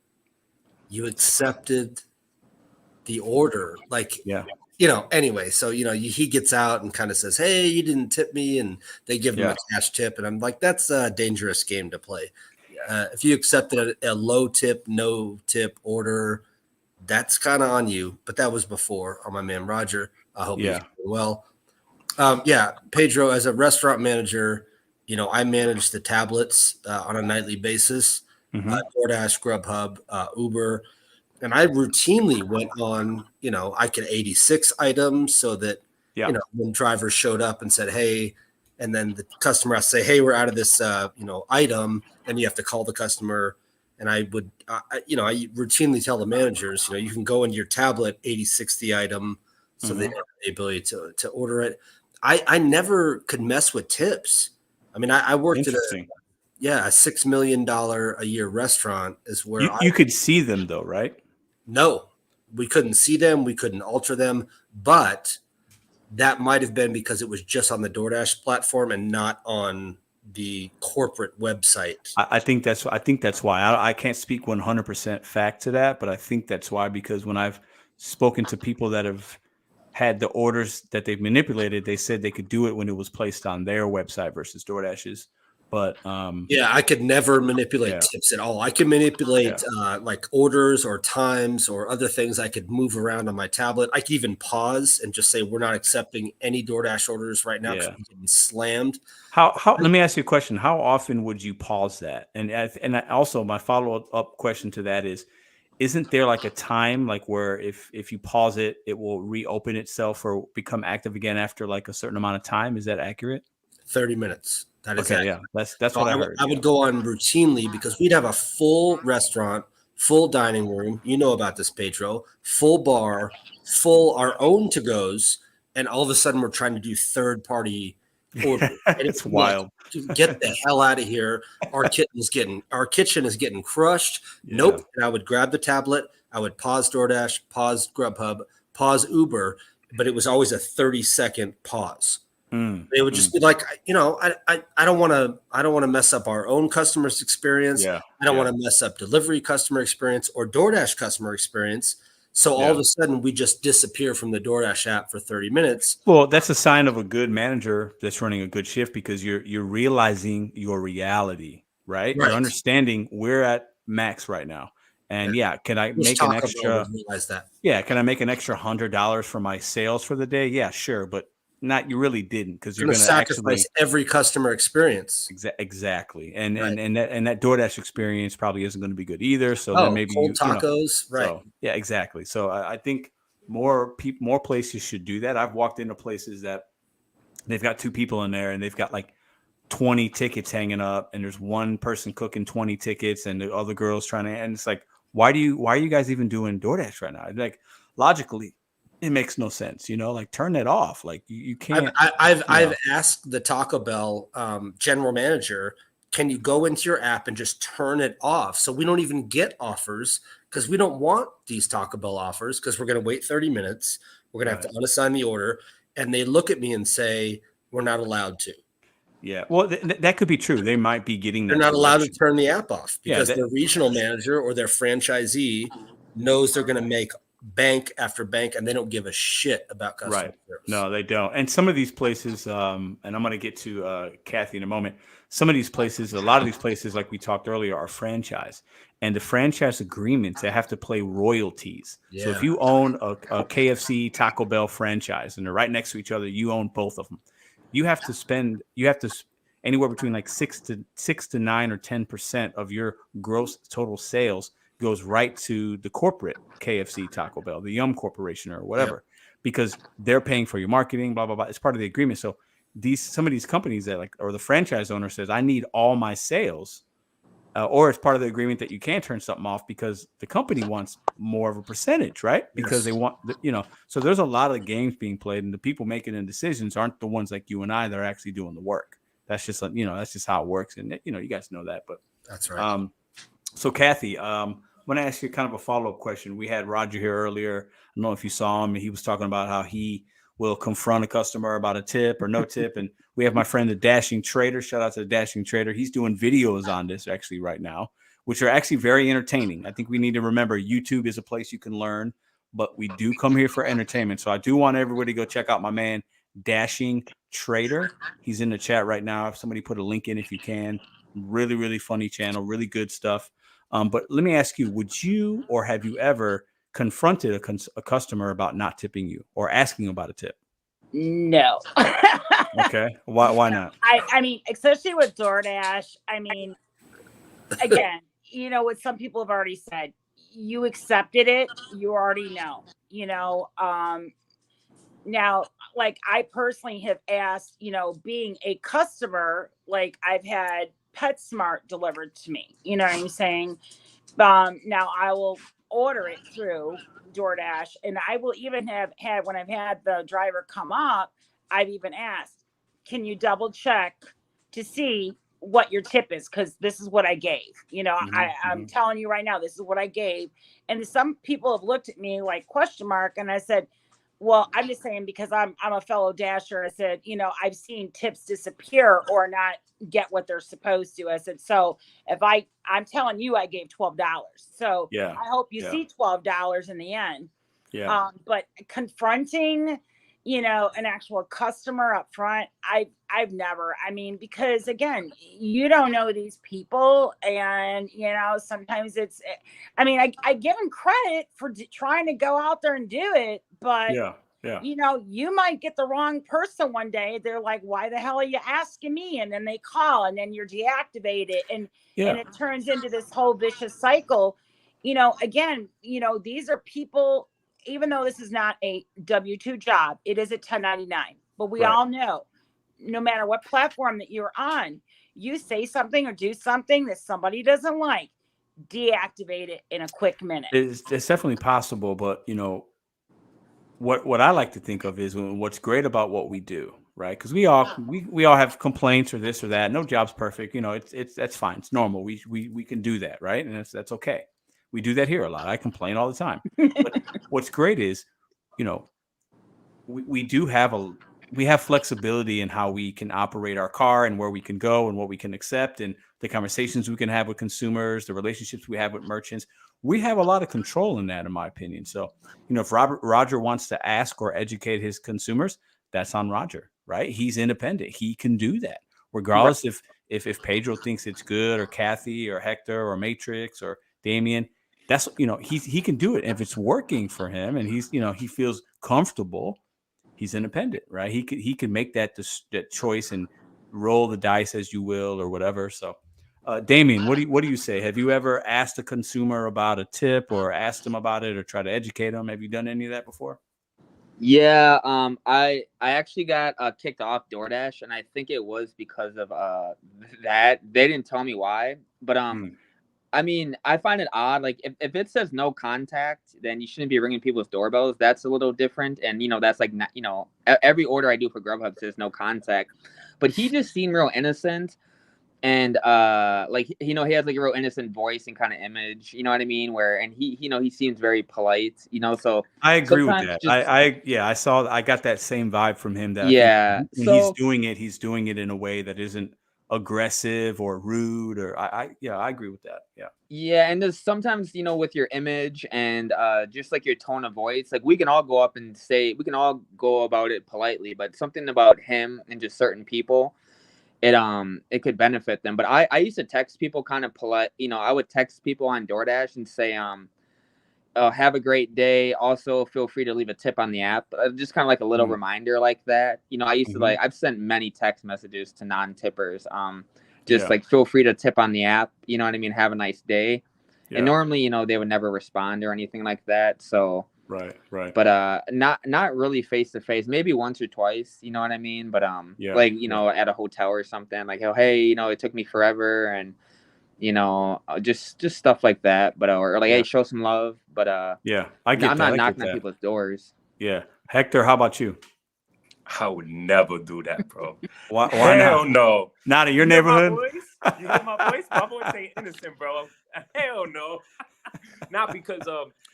F: you accepted the order. Anyway, so he gets out and kind of says, hey, you didn't tip me, and they give him a cash tip, and I'm like, that's a dangerous game to play. If you accepted a low tip, no tip order, that's kind of on you. But that was before on my man Roger. I hope he's doing well. Pedro, as a restaurant manager, I manage the tablets on a nightly basis. DoorDash, Grubhub, Uber. And I routinely went on, I could 86 items so that, when drivers showed up and said, hey, and then the customer has to say, hey, we're out of this, item, then you have to call the customer. And I would, I routinely tell the managers, you can go into your tablet, 80, the item, so they have the ability to order it. I never could mess with tips. I mean, I worked at a $6 million a year restaurant is where
A: you could see them though, right?
F: No, we couldn't see them. We couldn't alter them, but that might have been because it was just on the DoorDash platform and not on the corporate website.
A: I think that's why. I can't speak 100% fact to that, but I think that's why, because when I've spoken to people that have had the orders that they've manipulated, they said they could do it when it was placed on their website versus DoorDash's. But
F: I could never manipulate tips at all. I can manipulate like orders or times or other things. I could move around on my tablet. I could even pause and just say, we're not accepting any DoorDash orders right now because we're getting slammed.
A: How? Let me ask you a question. How often would you pause that? And also my follow-up question to that is, isn't there like a time like where if you pause it, it will reopen itself or become active again after like a certain amount of time? Is that accurate?
F: 30 minutes. That is
A: okay. Yeah, that's what I heard.
F: I would go on routinely because we'd have a full restaurant, full dining room. You know about this, Pedro. Full bar, full our own to-goes, and all of a sudden we're trying to do third-party orders.
A: It's wild.
F: Like, get the hell out of here! Our kitchen is getting crushed. Yeah. Nope. And I would grab the tablet. I would pause DoorDash, pause Grubhub, pause Uber, but it was always a 30-second pause. It would just be like, you know, I don't want to mess up our own customers' experience. I don't want to mess up delivery customer experience or DoorDash customer experience. So all of a sudden we just disappear from the DoorDash app for 30 minutes.
A: Well, that's a sign of a good manager that's running a good shift, because you're realizing your reality, right? You're understanding we're at max right now. And can I make an extra?
F: Realize that.
A: Yeah, can I make an extra $100 for my sales for the day? Yeah, sure, but you really didn't, because you're going to
F: sacrifice every customer experience.
A: Exactly, and that DoorDash experience probably isn't going to be good either. So then maybe
F: cold tacos, right?
A: So, yeah, exactly. So I think more places should do that. I've walked into places that they've got 2 people in there and they've got like 20 tickets hanging up, and there's one person cooking 20 tickets, and the other girls trying to. And it's like, why are you guys even doing DoorDash right now? Like, logically, it makes no sense, you know, like turn that off. Like you can't.
F: I've asked the Taco Bell general manager, can you go into your app and just turn it off so we don't even get offers, because we don't want these Taco Bell offers, because we're going to wait 30 minutes. We're going to have to unassign the order. And they look at me and say, we're not allowed to.
A: Yeah, well, that could be true. They might be getting.
F: They're not allowed to turn the app off because their regional manager or their franchisee knows they're going to make bank after bank, and they don't give a shit about customer service.
A: No, they don't. And some of these places, and I'm going to get to Kathy in a moment. Some of these places, a lot of these places, like we talked earlier, are franchise, and the franchise agreements, they have to pay royalties. So if you own a KFC, Taco Bell franchise, and they're right next to each other, you own both of them. You have to anywhere between like 6 to 9 or 10% of your gross total sales goes right to the corporate KFC, Taco Bell, the Yum Corporation or whatever, because they're paying for your marketing, blah, blah, blah. It's part of the agreement. So some of these companies that or the franchise owner says, I need all my sales, or it's part of the agreement that you can't turn something off because the company wants more of a percentage, right? Because they want, so there's a lot of games being played, and the people making the decisions aren't the ones like you and I that are actually doing the work. That's just, that's just how it works. And, you guys know that, but
F: that's right.
A: So Kathy, I'm going to ask you kind of a follow-up question. We had Roger here earlier. I don't know if you saw him. He was talking about how he will confront a customer about a tip or no tip. And we have my friend, the Dashing Trader. Shout out to the Dashing Trader. He's doing videos on this actually right now, which are actually very entertaining. I think we need to remember YouTube is a place you can learn, but we do come here for entertainment. So I do want everybody to go check out my man, Dashing Trader. He's in the chat right now. If somebody put a link in, if you can. Really, really funny channel, really good stuff. But let me ask you, would you or have you ever confronted a customer about not tipping you or asking about a tip?
J: No.
A: Okay. Why not?
J: I mean, especially with DoorDash. I mean, again, what some people have already said, you accepted it, you already know, now, like I personally have asked, being a customer, like I've had PetSmart delivered to me, you know what I'm saying? Now I will order it through DoorDash, and I will even have had, when I've had the driver come up, I've even asked, can you double check to see what your tip is? Because this is what I gave, I'm telling you right now, this is what I gave. And some people have looked at me like question mark. And I said, well, I'm just saying, because I'm a fellow Dasher. I said, I've seen tips disappear or not get what they're supposed to. I said, so if I'm telling you, I gave $12. So I hope you see $12 in the end. Yeah. But confronting, an actual customer up front, I've never, because again, you don't know these people, and, sometimes it's, I give them credit for trying to go out there and do it, but you might get the wrong person one day. They're like, why the hell are you asking me? And then they call, and then you're deactivated, and it turns into this whole vicious cycle. Again, these are people, even though this is not a W-2 job, it is a 1099. But we all know, no matter what platform that you're on, you say something or do something that somebody doesn't like, deactivate it in a quick minute.
A: It's definitely possible, but what I like to think of is what's great about what we do, right? Because we all have complaints or this or that. No job's perfect, it's that's fine. It's normal. We can do that, right? And that's okay. We do that here a lot. I complain all the time. But what's great is, you know, we have flexibility in how we can operate our car and where we can go and what we can accept and the conversations we can have with consumers, the relationships we have with merchants. We have a lot of control in that, in my opinion. So, you know, if Roger wants to ask or educate his consumers, that's on Roger, right? He's independent. He can do that, regardless if Pedro thinks it's good, or Kathy or Hector or Matrix or Damien. That's, you know, he can do it. And if it's working for him and he's, you know, he feels comfortable, he's independent, right? He could make that choice and roll the dice as you will or whatever. So, Damien, what do you say? Have you ever asked a consumer about a tip or asked them about it or try to educate them? Have you done any of that before?
I: Yeah, I actually got kicked off DoorDash, and I think it was because of that. They didn't tell me why, but I mean, I find it odd. Like if it says no contact, then you shouldn't be ringing people's doorbells. That's a little different, and you know that's like not, you know, every order I do for Grubhub says no contact, but he just seemed real innocent. And like, you know, he has like a real innocent voice and kind of image, you know what I mean? And he, you know, he seems very polite, you know. So
A: I agree with that. I got that same vibe from him. That
I: yeah,
A: when he's doing it in a way that isn't aggressive or rude. Or I agree with that. Yeah,
I: and there's sometimes, you know, with your image and just like your tone of voice, like we can all go up and say, we can all go about it politely, but something about him and just certain people, it could benefit them. But I used to text people kind of polite, you know, I would text people on DoorDash and say, have a great day. Also, feel free to leave a tip on the app. Just kind of like a little reminder like that. You know, I used to I've sent many text messages to non-tippers. Like, feel free to tip on the app. You know what I mean? Have a nice day. Yeah. And normally, you know, they would never respond or anything like that. So
A: right.
I: But not really face to face. Maybe once or twice. You know what I mean? But like, you know, at a hotel or something. Like, oh, hey, you know, it took me forever, and you know, just stuff like that. But or like, hey, show some love. But
A: I get
I: I'm
A: that.
I: not knocking on people's doors.
A: Yeah, Hector, how about you?
H: I would never do that, bro.
A: Why
H: Hell
A: not?
H: no.
A: Not in your neighborhood.
H: You hear my voice? My voice ain't innocent, bro. Hell no. Not because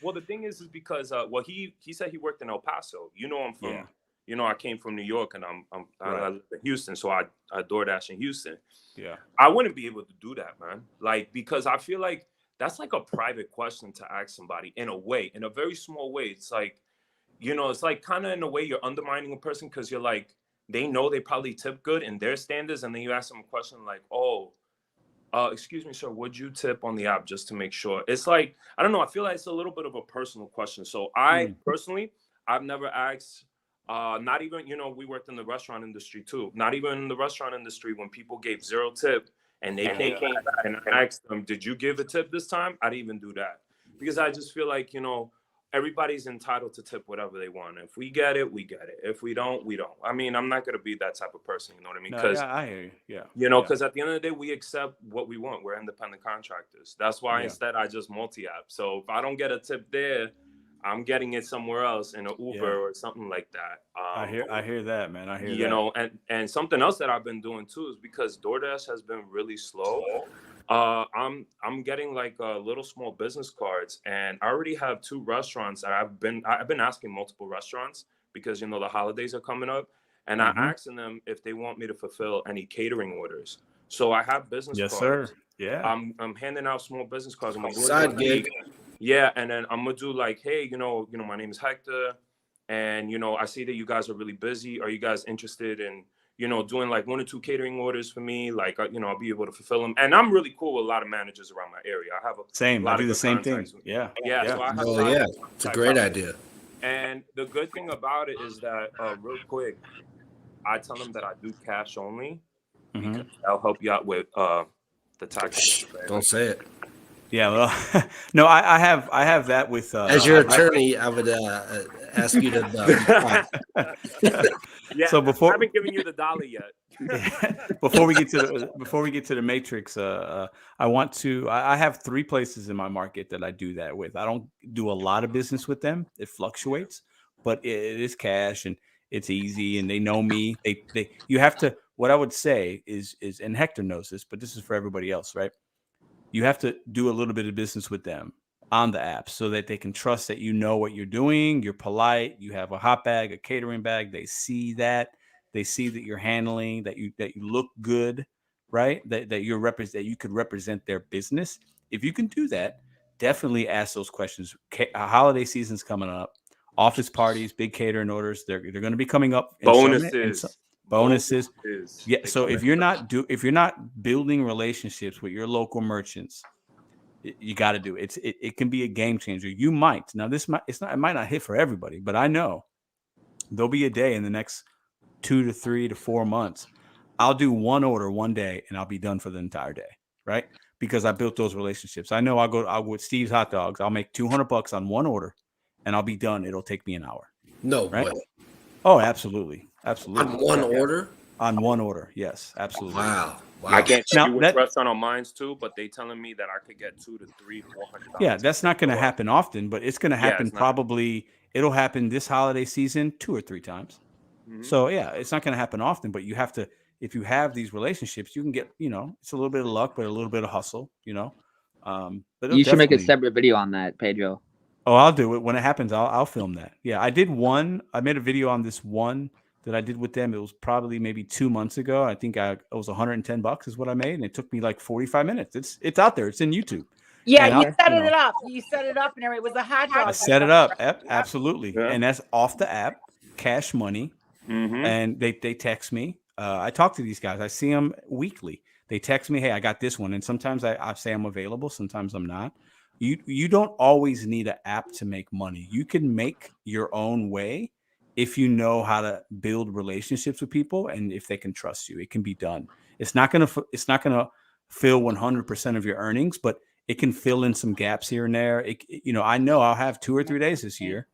H: well, the thing is because well, he said he worked in El Paso. You know, I'm from you know, I came from New York, and I live in Houston, so I DoorDash in Houston. Yeah, I wouldn't be able to do that, man. Like, because I feel like that's like a private question to ask somebody in a way, in a very small way. It's like, you know, it's like kind of in a way you're undermining a person, because you're like, they know they probably tip good in their standards, and then you ask them a question like, oh, excuse me, sir, would you tip on the app, just to make sure? It's like, I don't know, I feel like it's a little bit of a personal question. So I personally, I've never asked, not even, you know, we worked in the restaurant industry too. Not even in the restaurant industry, when people gave 0 tip and they came back and I asked them, did you give a tip this time? I didn't even do that, because I just feel like, you know, everybody's entitled to tip whatever they want. If we get it, we get it. If we don't, we don't. I mean, I'm not going to be that type of person, you know what I mean? Because
A: I hear you. Yeah.
H: You know, because at the end of the day, we accept what we want. We're independent contractors. That's why instead I just multi-app. So if I don't get a tip there, I'm getting it somewhere else in an Uber or something like that.
A: I hear that, man. I hear that.
H: You know, and something else that I've been doing too is because DoorDash has been really slow. I'm getting like little small business cards, and I already have 2 restaurants that I've been asking multiple restaurants, because, you know, the holidays are coming up, and I'm asking them if they want me to fulfill any catering orders. So I have business cards. Yes, sir. Yeah. I'm handing out small business cards.
F: Side gig.
H: Yeah, and then I'm gonna do like, hey, you know, my name is Hector, and you know, I see that you guys are really busy. Are you guys interested in, you know, doing like 1 or 2 catering orders for me? Like, you know, I'll be able to fulfill them. And I'm really cool with a lot of managers around my area. I have
A: I do the same thing. Yeah.
H: So I have
F: it's a great idea.
H: And the good thing about it is that, real quick, I tell them that I do cash only, because I'll help you out with the taxes.
F: Don't say it.
A: Yeah, well, no, I have that with.
F: As your attorney, I would ask you to.
H: Yeah, so I haven't given you the dollar yet.
A: Before we get to the Matrix, I have 3 places in my market that I do that with. I don't do a lot of business with them. It fluctuates, but it is cash and it's easy, and they know me. You have to. What I would say is, and Hector knows this, but this is for everybody else, right? You have to do a little bit of business with them on the app so that they can trust that you know what you're doing, you're polite, you have a hot bag, a catering bag. They see that. They see that you're handling, that you look good, right? That you could represent their business. If you can do that, definitely ask those questions. Holiday season's coming up. Office parties, big catering orders, they're going to be coming up.
H: Bonuses.
A: Bonuses. Yeah. So if you're not building relationships with your local merchants, you got to do it. It can be a game changer. You might now it might not hit for everybody, but I know there'll be a day in the next 2 to 3 to 4 months. I'll do one order one day and I'll be done for the entire day, right? Because I built those relationships. I know I'll go with Steve's Hot Dogs. I'll make $200 on one order and I'll be done. It'll take me an hour.
F: No
A: right?
F: way.
A: Oh, absolutely. Absolutely.
F: On one order?
A: On one order. Yes, absolutely.
F: Wow.
H: I can't do with restaurant on mine too, but they telling me that I could get $200 to $300, $400.
A: Yeah, that's not going to happen often, but it's going to happen probably. It'll happen this holiday season 2 or 3 times. Mm-hmm. So yeah, it's not going to happen often, but you have to. If you have these relationships, you can get. It's a little bit of luck, but a little bit of hustle. But
I: you should make a separate video on that, Pedro.
A: Oh, I'll do it when it happens. I'll film that. Yeah, I did one. I made a video on this one that I did with them. It was probably maybe 2 months ago. I think it was $110 is what I made, and it took me like 45 minutes. It's out there. It's in YouTube.
J: Yeah, you set it up. You set it up, and it was a hot dog.
A: I set it up. Absolutely, and that's off the app. Cash money, and they text me. I talk to these guys. I see them weekly. They text me, "Hey, I got this one," and sometimes I say I'm available. Sometimes I'm not. You don't always need an app to make money. You can make your own way if you know how to build relationships with people and if they can trust you. It can be done. It's not gonna fill 100% of your earnings, but it can fill in some gaps here and there. I know I'll have 2 or 3 days this year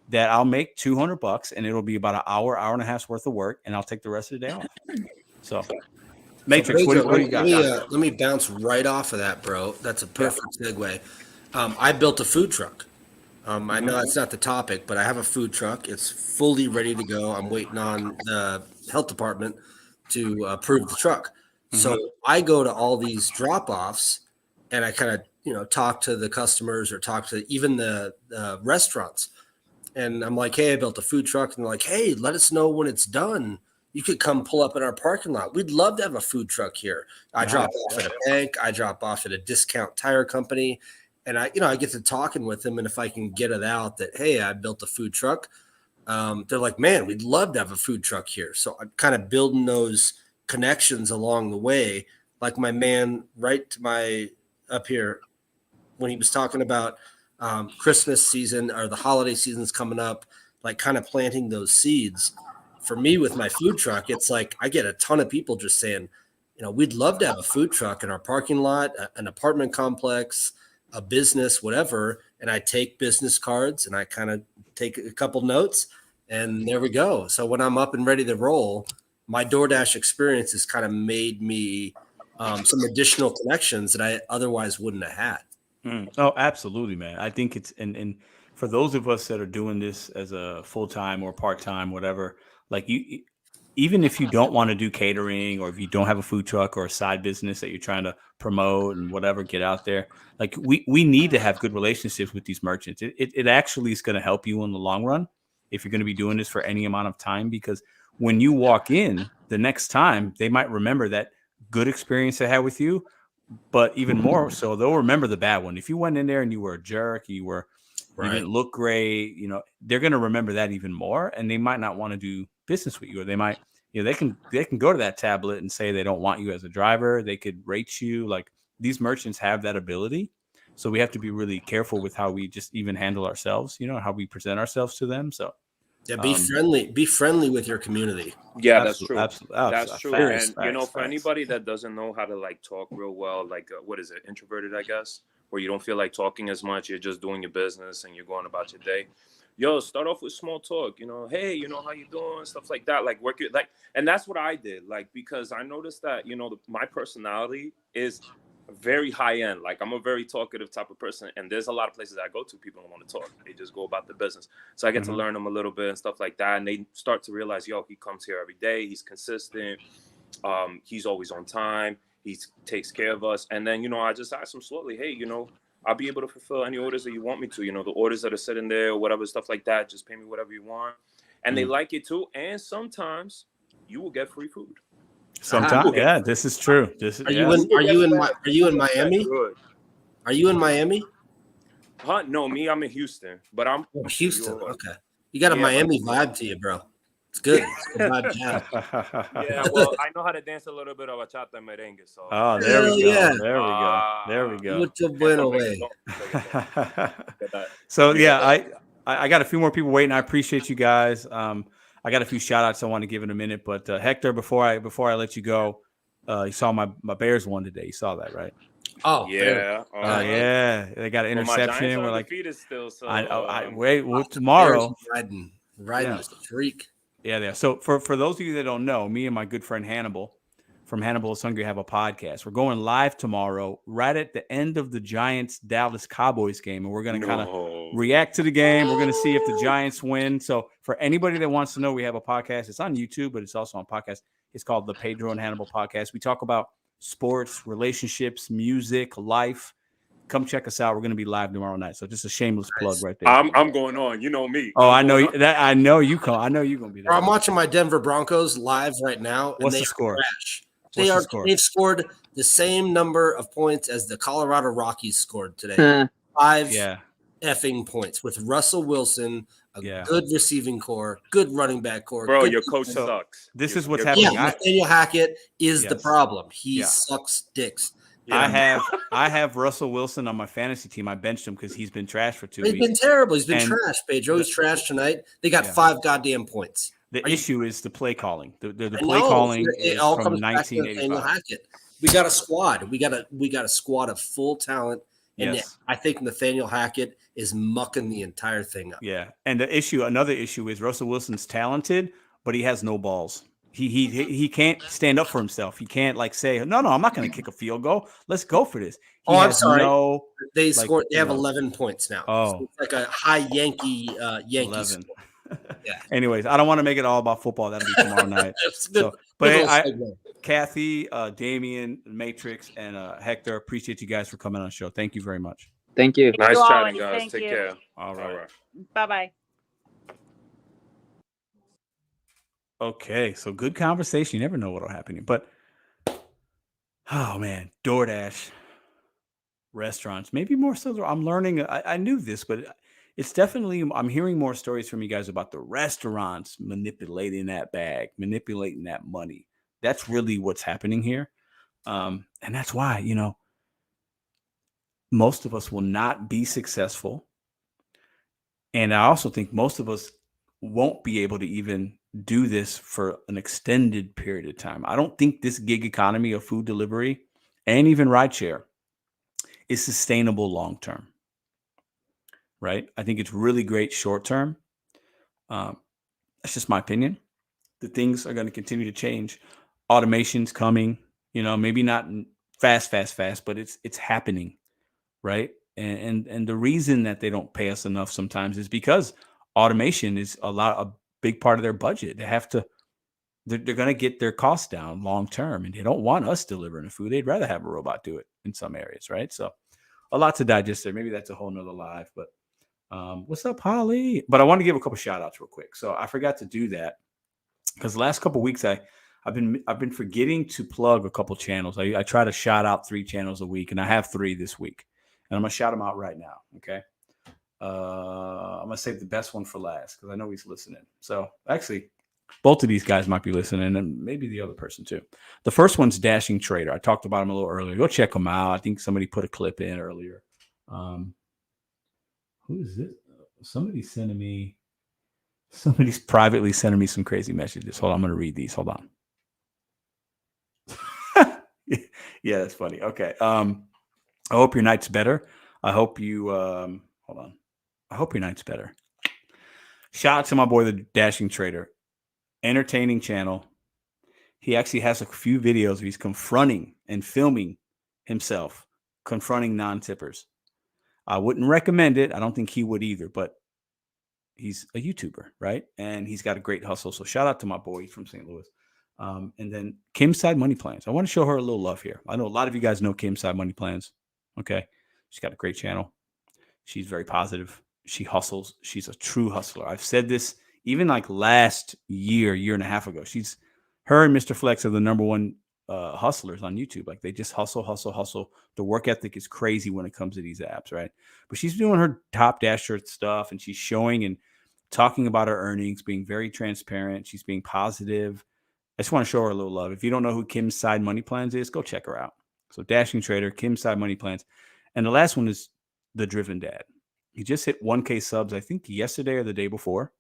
A: that I'll make $200 and it'll be about an hour and a half's worth of work, and I'll take the rest of the day off. So. Matrix, what do you got?
F: Let me bounce right off of that, bro. That's a perfect segue. I built a food truck. I know it's not the topic, but I have a food truck. It's fully ready to go. I'm waiting on the health department to approve the truck. So I go to all these drop-offs and I kind of, talk to the customers or talk to even the restaurants. And I'm like, hey, I built a food truck. And they're like, hey, let us know when it's done. You could come pull up in our parking lot. We'd love to have a food truck here. I drop off at a bank. I drop off at a discount tire company. And I get to talking with them. And if I can get it out that, hey, I built a food truck, they're like, man, we'd love to have a food truck here. So I'm kind of building those connections along the way. Like my man right to my up here, when he was talking about Christmas season or the holiday season's coming up, like kind of planting those seeds. For me with my food truck, it's like I get a ton of people just saying, we'd love to have a food truck in our parking lot, an apartment complex, a business, whatever. And I take business cards and I kind of take a couple notes and there we go. So when I'm up and ready to roll, my DoorDash experience has kind of made me some additional connections that I otherwise wouldn't have had.
A: Oh, absolutely, man. I think it's, and for those of us that are doing this as a full-time or part-time, whatever, like even if you don't want to do catering or if you don't have a food truck or a side business that you're trying to promote and whatever, get out there. Like we need to have good relationships with these merchants. It actually is going to help you in the long run if you're going to be doing this for any amount of time, because when you walk in the next time, they might remember that good experience they had with you, but even more so, they'll remember the bad one. If you went in there and you were a jerk, you didn't look great, they're going to remember that even more, and they might not want to do business with you, or they might, they can go to that tablet and say they don't want you as a driver. They could rate you. Like, these merchants have that ability. So we have to be really careful with how we just even handle ourselves, how we present ourselves to them. So
F: yeah, be friendly with your community.
H: Yeah, that's true.
A: Absolutely.
H: That's true. And for anybody that doesn't know how to talk real well, what is it? Introverted, I guess, where you don't feel like talking as much. You're just doing your business and you're going about your day. Start off with small talk, hey, how you doing? Stuff like that. And that's what I did. Because I noticed that, my personality is very high end. I'm a very talkative type of person. And there's a lot of places I go to, people don't want to talk. They just go about the business. So I get to learn them a little bit and stuff like that. And they start to realize, he comes here every day. He's consistent. He's always on time. He takes care of us. And then, I just asked him slowly, hey, I'll be able to fulfill any orders that you want me to. You know, the orders that are sitting there or whatever, stuff like that. Just pay me whatever you want. And they like it too. And sometimes you will get free food.
A: Sometimes, yeah, this is true. This is.
F: Are you in Miami?
H: Good.
F: Are you in Miami?
H: Huh? No, me, I'm in Houston, but I'm
F: Houston. Okay, you got a Miami vibe to you, bro. It's good. It's a good vibe to have.
H: Yeah, well, I know how to dance a little bit of bachata and merengue. So.
A: Oh, there we go. Yeah. There we go. There we go.
F: Mucho bueno way.
A: So yeah, I got a few more people waiting. I appreciate you guys. I got a few shout outs I want to give in a minute, but Hector, before I let you go, you saw my Bears won today. You saw that, right?
F: Oh
H: yeah.
A: Yeah. They got an interception. We're like,
H: still, so,
A: I wait. Well, tomorrow,
F: riding the streak.
A: Yeah. So for those of you that don't know, me and my good friend Hannibal from Hannibal is Hungry have a podcast. We're going live tomorrow, right at the end of the Giants Dallas Cowboys game, and we're going to kind of react to the game. We're going to see if the Giants win. So for anybody that wants to know, we have a podcast. It's on YouTube, but it's also on podcast. It's called the Pedro and Hannibal Podcast. We talk about sports, relationships, music, life. Come check us out. We're going to be live tomorrow night. So just a shameless plug right there.
H: I'm going on. You know me.
A: Oh, I know that. I know you come. I know you're going to be there.
F: I'm watching my Denver Broncos live right now.
A: What's the score?
F: They've scored the same number of points as the Colorado Rockies scored today. 5 effing points with Russell Wilson, a good receiving core, good running back core.
H: Bro, your coach sucks.
A: This is what's happening.
F: Yeah, Nathaniel Hackett is the problem. He sucks dicks.
A: Yeah. I have Russell Wilson on my fantasy team. I benched him because he's been trashed for 2 weeks.
F: He's been terrible. He's been trashed, Pedro. He's trashed tonight. They got 5 goddamn points.
A: The issue is the play calling. The play calling is from 1985.
F: We got a squad. We got a squad of full talent, and I think Nathaniel Hackett is mucking the entire thing up.
A: Yeah, and another issue is Russell Wilson's talented, but he has no balls. He can't stand up for himself. He can't say, no, I'm not going to kick a field goal. Let's go for this.
F: I'm sorry. They scored. They have 11 points now.
A: Oh,
F: so it's like a high Yankees.
A: Yeah. Anyways, I don't want to make it all about football. That'll be tomorrow night. Kathy, Damian, Matrix, and Hector, appreciate you guys for coming on the show. Thank you very much.
I: Thank you.
H: Nice chatting, guys. Take care.
A: All right.
J: Bye-bye.
A: Okay, so good conversation. You never know what'll happen. But oh man, DoorDash, restaurants, maybe more so. I'm learning. I knew this, but it's definitely. I'm hearing more stories from you guys about the restaurants manipulating that bag, manipulating that money. That's really what's happening here, and that's why most of us will not be successful, and I also think most of us won't be able to even do this for an extended period of time. I don't think this gig economy of food delivery and even rideshare is sustainable long term. Right? I think it's really great short term. That's just my opinion. The things are going to continue to change. Automation's coming. Maybe not fast, but it's happening. Right? And the reason that they don't pay us enough sometimes is because automation is a big part of their budget. They're going to get their costs down long term, and they don't want us delivering the food. They'd rather have a robot do it in some areas, right? So a lot to digest there. Maybe that's a whole nother live, but what's up, Holly? But I want to give a couple shout outs real quick. So I forgot to do that because the last couple of weeks I've been forgetting to plug a couple channels. I try to shout out 3 channels a week, and I have 3 this week, and I'm going to shout them out right now. Okay. I'm gonna save the best one for last because I know he's listening. So actually, both of these guys might be listening, and maybe the other person too. The first one's Dashing Trader. I talked about him a little earlier. Go check him out. I think somebody put a clip in earlier. Who is it? Somebody's privately sending me some crazy messages. Hold on, I'm gonna read these. Hold on. Yeah, that's funny. Okay. I hope your night's better. I hope you hold on. I hope your night's better. Shout out to my boy, the Dashing Trader. Entertaining channel. He actually has a few videos where he's confronting and filming himself, confronting non-tippers. I wouldn't recommend it. I don't think he would either, but he's a YouTuber, right? And he's got a great hustle. So shout out to my boy. He's from St. Louis. And then Kimssidemoneyplans. I want to show her a little love here. I know a lot of you guys know Kimssidemoneyplans. Okay. She's got a great channel. She's very positive. She hustles. She's a true hustler. I've said this even like last year and a half ago. Her and Mr. Flex are the number one hustlers on YouTube. Like they just hustle. The work ethic is crazy when it comes to these apps, right? But she's doing her Top Dasher stuff, and she's showing and talking about her earnings, being very transparent. She's being positive. I just want to show her a little love. If you don't know who Kimssidemoneyplans is, go check her out. So Dashing Trader, Kimssidemoneyplans. And the last one is The Driven Dad. He just hit 1K subs, I think yesterday or the day before.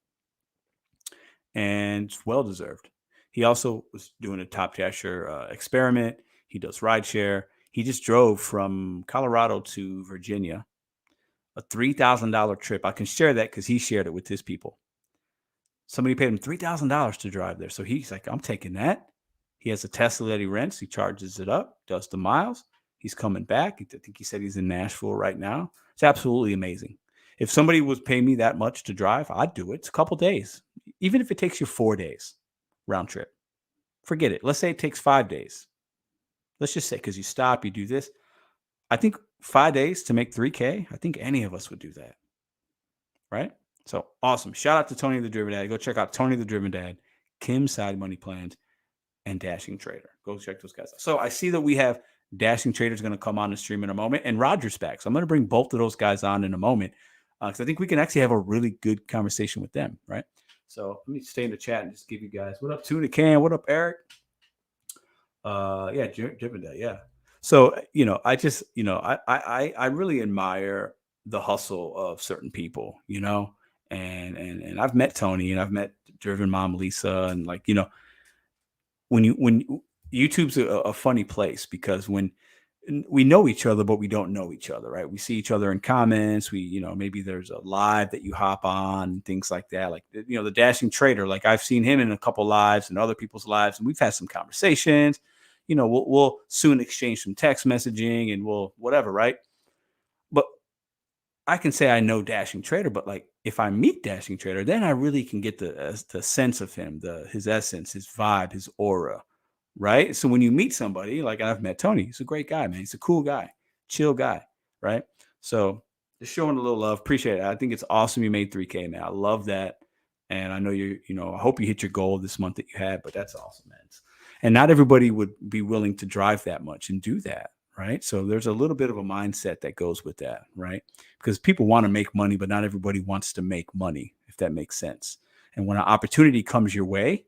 A: And it's well-deserved. He also was doing a Top Dasher experiment. He does rideshare. He just drove from Colorado to Virginia, a $3,000 trip. I can share that because he shared it with his people. Somebody paid him $3,000 to drive there. So he's like, I'm taking that. He has a Tesla that he rents. He charges it up, does the miles. He's coming back. I think he said he's in Nashville right now. It's absolutely amazing. If somebody was paying me that much to drive, I'd do it. It's a couple days. Even if it takes you 4 days round trip. Forget it. Let's say it takes 5 days. Let's just say because you stop, you do this. I think 5 days to make 3K, I think any of us would do that. Right? So awesome. Shout out to Tony the Driven Dad. Go check out Tony the Driven Dad, Kimssidemoneyplans, and Dashing Trader. Go check those guys out. So I see that we have Dashing Trader's going to come on the stream in a moment, and Roger's back. So I'm going to bring both of those guys on in a moment because I think we can actually have a really good conversation with them, right? So let me stay in the chat and just give you guys what up, Tuna Can, what up, Eric? Yeah, Driven Dad, yeah. So I just I really admire the hustle of certain people, and I've met Tony and I've met Driven Mom Lisa, and when YouTube's a funny place because when we know each other, but we don't know each other, right? We see each other in comments. Maybe there's a live that you hop on and things like that. Like, the Dashing Trader, like I've seen him in a couple lives and other people's lives, and we've had some conversations. We'll soon exchange some text messaging and we'll whatever, right? But I can say I know Dashing Trader, but like if I meet Dashing Trader, then I really can get the sense of him, his essence, his vibe, his aura. Right. So when you meet somebody, like I've met Tony, he's a great guy, man. He's a cool guy, chill guy. Right. So just showing a little love. Appreciate it. I think it's awesome. You made 3K, man. I love that. And I know I hope you hit your goal this month that you had, but that's awesome, man. And not everybody would be willing to drive that much and do that. Right. So there's a little bit of a mindset that goes with that. Right. Because people want to make money, but not everybody wants to make money, if that makes sense. And when an opportunity comes your way,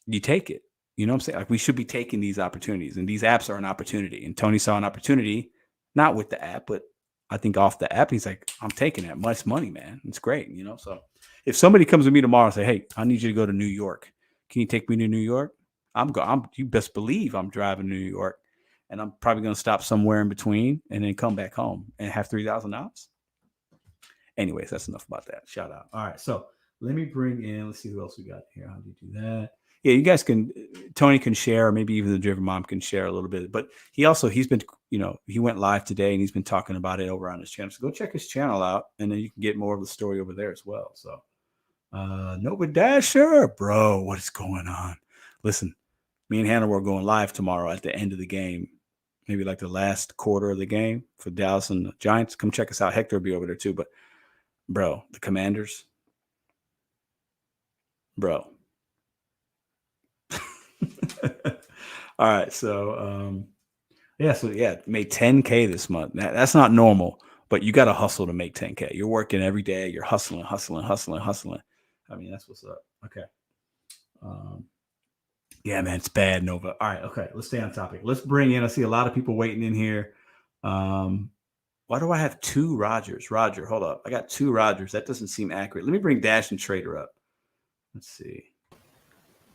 A: you take it. You know what I'm saying? Like we should be taking these opportunities, and these apps are an opportunity. And Tony saw an opportunity, not with the app, but I think off the app, he's like, I'm taking that much money, man. It's great. So if somebody comes to me tomorrow and say, hey, I need you to go to New York. Can you take me to New York? You best believe I'm driving to New York, and I'm probably going to stop somewhere in between and then come back home and have $3,000. Anyways, that's enough about that. Shout out. All right. So let me bring in, let's see who else we got here. How do you do that? Yeah, you guys Tony can share, or maybe even the Driven Mom can share a little bit. But he's been, he went live today and he's been talking about it over on his channel. So go check his channel out, and then you can get more of the story over there as well. So, Nova Dasher, bro, what is going on? Listen, me and Hannah were going live tomorrow at the end of the game, maybe like the last quarter of the game for Dallas and the Giants. Come check us out. Hector will be over there too. But, bro, the Commanders, bro. All right, so made 10K this month. That's not normal, but you got to hustle to make 10K. You're working every day. You're hustling. I mean, that's what's up. Okay. Yeah, man, it's bad, Nova. All right, okay, let's stay on topic. Let's bring in. I see a lot of people waiting in here. Why do I have two Rogers? Roger, hold up. I got two Rogers. That doesn't seem accurate. Let me bring Dash and Trader up. Let's see.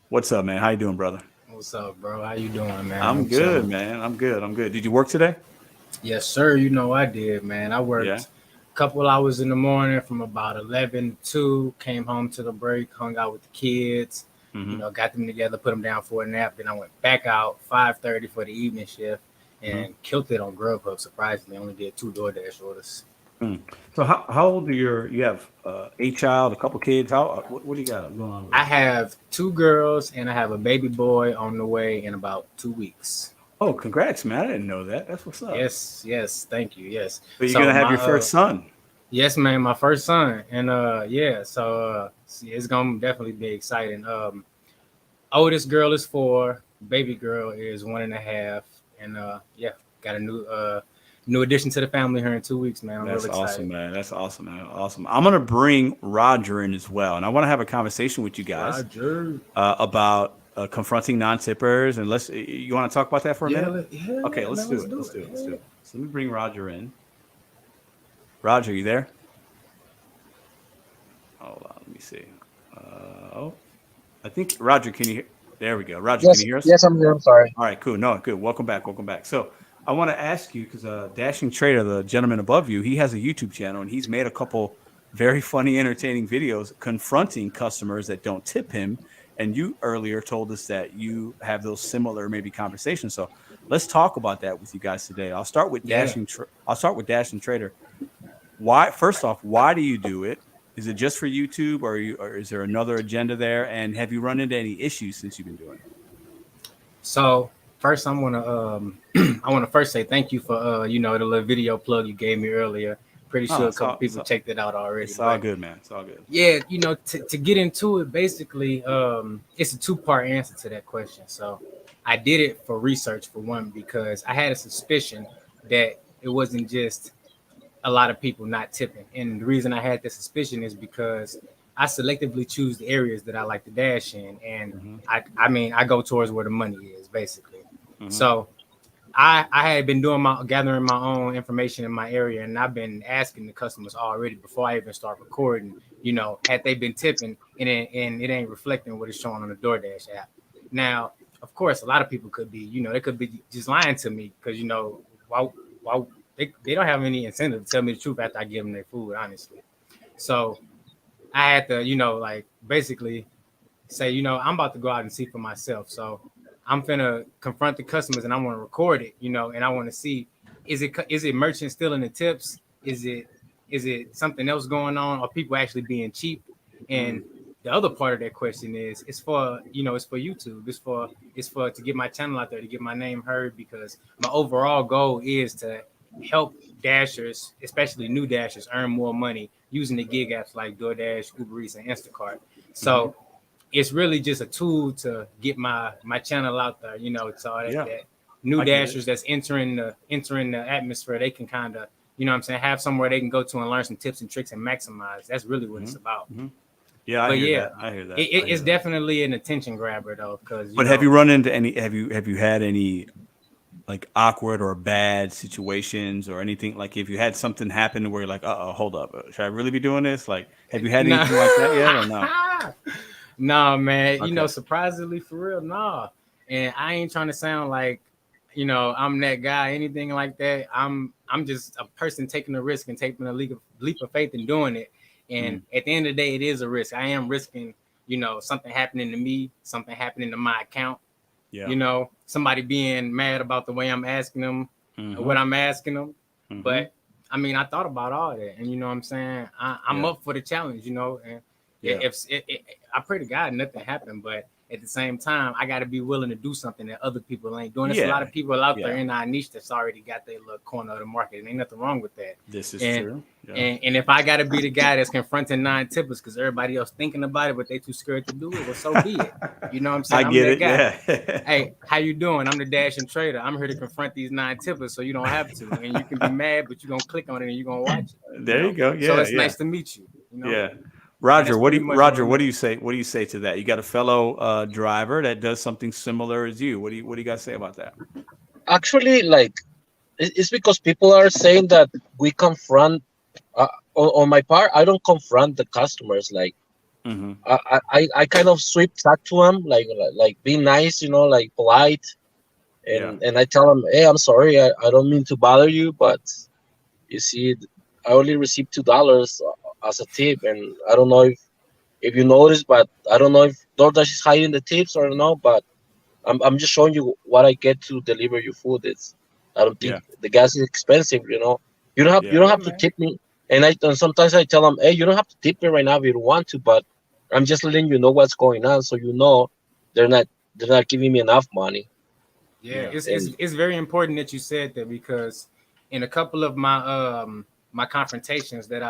A: What's up, man? How you doing, brother?
K: What's up, bro? How you doing, man?
A: I'm good, man. I'm good. Did you work today?
K: Yes, sir. I did, man. I worked a couple hours in the morning from about 11 to 2, came home to the break, hung out with the kids, got them together, put them down for a nap. Then I went back out 5:30 for the evening shift and killed it on Grubhub. Surprisingly, only did 2 DoorDash orders.
A: So how old are you have a child, a couple kids? What do you got going on?
K: I have 2 girls and I have a baby boy on the way in about 2 weeks.
A: Oh, congrats, man! I didn't know that. That's what's up.
K: Yes, thank you. Yes.
A: So you're gonna have your first son.
K: Yes, man, my first son, and it's gonna definitely be exciting. Oldest girl is 4, baby girl is 1.5, and got a new addition to the family here in 2 weeks, man. I'm
A: That's
K: really excited.
A: awesome, man. That's awesome, man. Awesome. I'm gonna bring Roger in as well, and I want to have a conversation with you guys about confronting non-tippers. And you want to talk about that for a minute? Okay, let's do it. Let's do it. So let me bring Roger in. Roger, you there? Hold on, let me see. I think Roger, can you hear? There we go. Roger,
G: Yes,
A: can you hear us?
G: yes, I'm here. I'm sorry.
A: All right, cool. No, good. Welcome back. So I want to ask you, because Dashing Trader, the gentleman above you, he has a YouTube channel, and he's made a couple very funny, entertaining videos confronting customers that don't tip him. And you earlier told us that you have those similar maybe conversations. So let's talk about that with you guys today. I'll start with Dashing Trader. First off, why do you do it? Is it just for YouTube, or is there another agenda there? And have you run into any issues since you've been doing it?
K: So first, I want to first say thank you for the little video plug you gave me earlier. Pretty sure a couple people checked it out already.
A: It's all good, man. It's all good.
K: Yeah, to get into it, basically, it's a 2-part answer to that question. So I did it for research, for one, because I had a suspicion that it wasn't just a lot of people not tipping. And the reason I had this suspicion is because I selectively choose the areas that I like to dash in. And I go towards where the money is, basically. Mm-hmm. So I had been gathering my own information in my area, and I've been asking the customers already before I even start recording, had they been tipping, and it ain't reflecting what it's showing on the DoorDash app. Now, of course, a lot of people could be, they could be just lying to me because, why they don't have any incentive to tell me the truth after I give them their food, honestly. So I had to, basically say, I'm about to go out and see for myself. So I'm finna confront the customers, and I want to record it, and I want to see, is it merchants stealing the tips? Is it something else going on? Are people actually being cheap? And the other part of that question is, it's for YouTube. It's for to get my channel out there, to get my name heard, because my overall goal is to help dashers, especially new dashers, earn more money using the gig apps like DoorDash, Uber Eats, and Instacart. So it's really just a tool to get my channel out there, so that new dashers that's entering the atmosphere, they can kind of, have somewhere they can go to and learn some tips and tricks and maximize. That's really what it's about.
A: Yeah, I hear that.
K: It's definitely an attention grabber though, because.
A: But have you run into any? Have you had any like awkward or bad situations or anything? Like if you had something happen where you're like, hold up, should I really be doing this? Like, have you had anything like that yet or no?
K: No, man. Okay. Surprisingly, for real, no. And I ain't trying to sound like, I'm that guy, anything like that. I'm just a person taking a risk and taking a leap of faith and doing it. And at the end of the day, it is a risk. I am risking, something happening to me, something happening to my account. Yeah. Somebody being mad about the way I'm asking them, what I'm asking them. But I thought about all that, and what I'm saying, I'm up for the challenge, and if I pray to God nothing happened, but at the same time, I got to be willing to do something that other people ain't doing. There's a lot of people out there in our niche that's already got their little corner of the market, and ain't nothing wrong with that.
A: This is true.
K: Yeah. And if I got to be the guy that's confronting non-tippers because everybody else thinking about it, but they too scared to do it, well, so be it. You know what I'm saying?
A: I get it.
K: Guy.
A: Yeah.
K: Hey, how you doing? I'm the Dashing Trader. I'm here to confront these non-tippers, so you don't have to. And you can be mad, but you're gonna click on it and you're gonna watch it.
A: There you go. Yeah.
K: So it's nice to meet you.
A: Yeah. Roger, what do you say? What do you say to that? You got a fellow driver that does something similar as you. What do you guys say about that?
G: Actually, it's because people are saying that we confront. On my part, I don't confront the customers. I kind of sweep back to them, like be nice, polite, and I tell them, hey, I'm sorry, I don't mean to bother you, but you see, I only received $2 as a tip, and I don't know if you noticed, but I don't know if DoorDash is hiding the tips or no, but I'm just showing you what I get to deliver your food. I don't think the gas is expensive, you don't have to tip me, and sometimes I tell them, hey, you don't have to tip me right now if you don't want to, but I'm just letting you know what's going on, so they're not giving me enough money.
K: Yeah, it's very important that you said that, because in a couple of my my confrontations that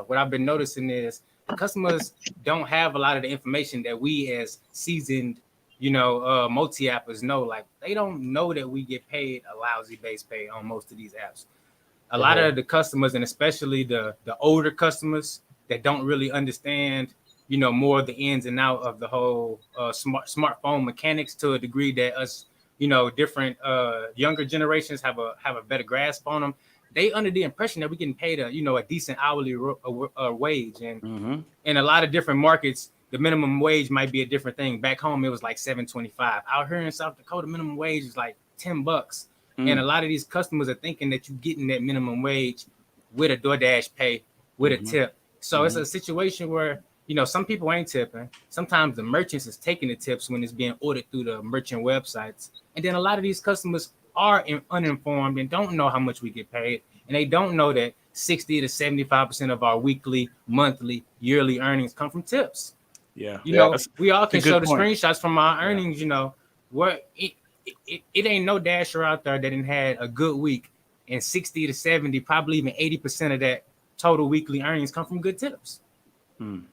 K: what I've been noticing is the customers don't have a lot of the information that we as seasoned, multi-appers know. Like, they don't know that we get paid a lousy base pay on most of these apps. A lot of the customers, and especially the older customers that don't really understand, more of the ins and out of the whole smartphone mechanics to a degree that us, different younger generations have a better grasp on them. They under the impression that we're getting paid a decent hourly wage, and in a lot of different markets, the minimum wage might be a different thing. Back home, it was like $7.25. Out here in South Dakota, minimum wage is like $10. And a lot of these customers are thinking that you're getting that minimum wage with a DoorDash pay, with a tip. So it's a situation where, some people ain't tipping. Sometimes the merchants is taking the tips when it's being ordered through the merchant websites. And then a lot of these customers are uninformed and don't know how much we get paid. And they don't know that 60 to 75% of our weekly, monthly, yearly earnings come from tips.
A: Yeah.
K: We all can show the screenshots from our earnings, where it ain't no dasher out there that didn't had a good week, and 60 to 70, probably even 80% of that total weekly earnings come from good tips.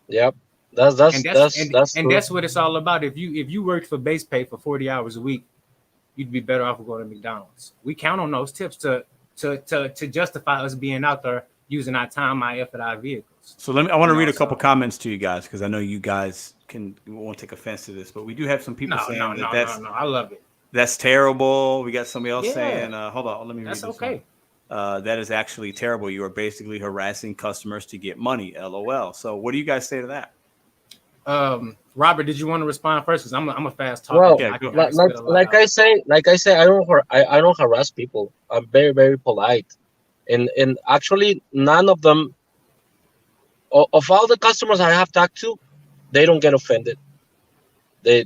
G: Yep. That's
K: what it's all about. If you worked for base pay for 40 hours a week, you'd be better off going to McDonald's. We count on those tips to justify us being out there using our time, our effort, our vehicles.
A: So I want to read a couple comments to you guys, because I know you guys won't take offense to this, but we do have some people saying that's
K: I love it.
A: That's terrible. We got somebody else saying, hold on, let me read this.
K: That's okay.
A: That is actually terrible. You are basically harassing customers to get money. LOL. So what do you guys say to that?
K: Robert, did you want to respond first? Because I'm a fast talker.
G: Well, like I say, I don't harass people. I'm very, very polite, and actually none of them, of all the customers I have talked to, they don't get offended. They're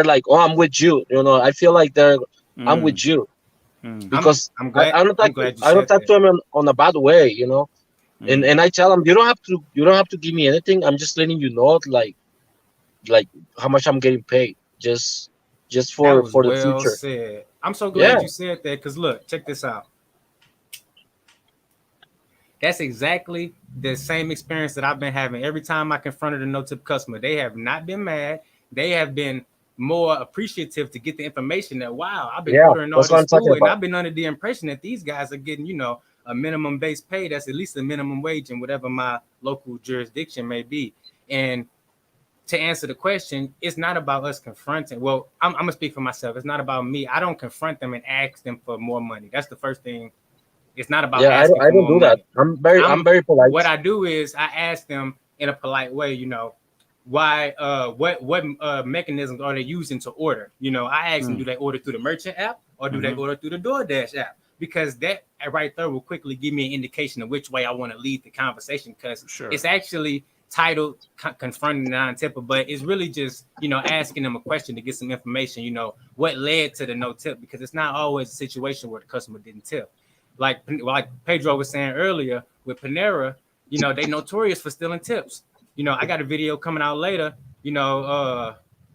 G: like, oh, I'm with you. I feel like I'm with you, because
K: I'm glad.
G: I don't talk to them on a bad way, and I tell them, you don't have to give me anything. I'm just letting you know, like how much I'm getting paid, just for the future.
K: Said. I'm so glad you said that, because look, check this out. That's exactly the same experience that I've been having every time I confronted a no-tip customer. They have not been mad. They have been more appreciative to get the information that, wow, I've been ordering all this food, and I've been under the impression that these guys are getting, a minimum base pay that's at least a minimum wage in whatever my local jurisdiction may be. And to answer the question, it's not about us confronting. Well, I'm gonna speak for myself. It's not about me. I don't confront them and ask them for more money. That's the first thing. It's not about asking
G: I don't do that. I'm very polite.
K: What I do is I ask them in a polite way, why what mechanisms are they using to order? I ask them, do they order through the merchant app or do they order through the DoorDash app? Because that right there will quickly give me an indication of which way I want to lead the conversation, because it's actually titled confronting the non-tipper, but it's really just, asking them a question to get some information, what led to the no tip, because it's not always a situation where the customer didn't tip. Like Pedro was saying earlier with Panera, they notorious for stealing tips. I got a video coming out later,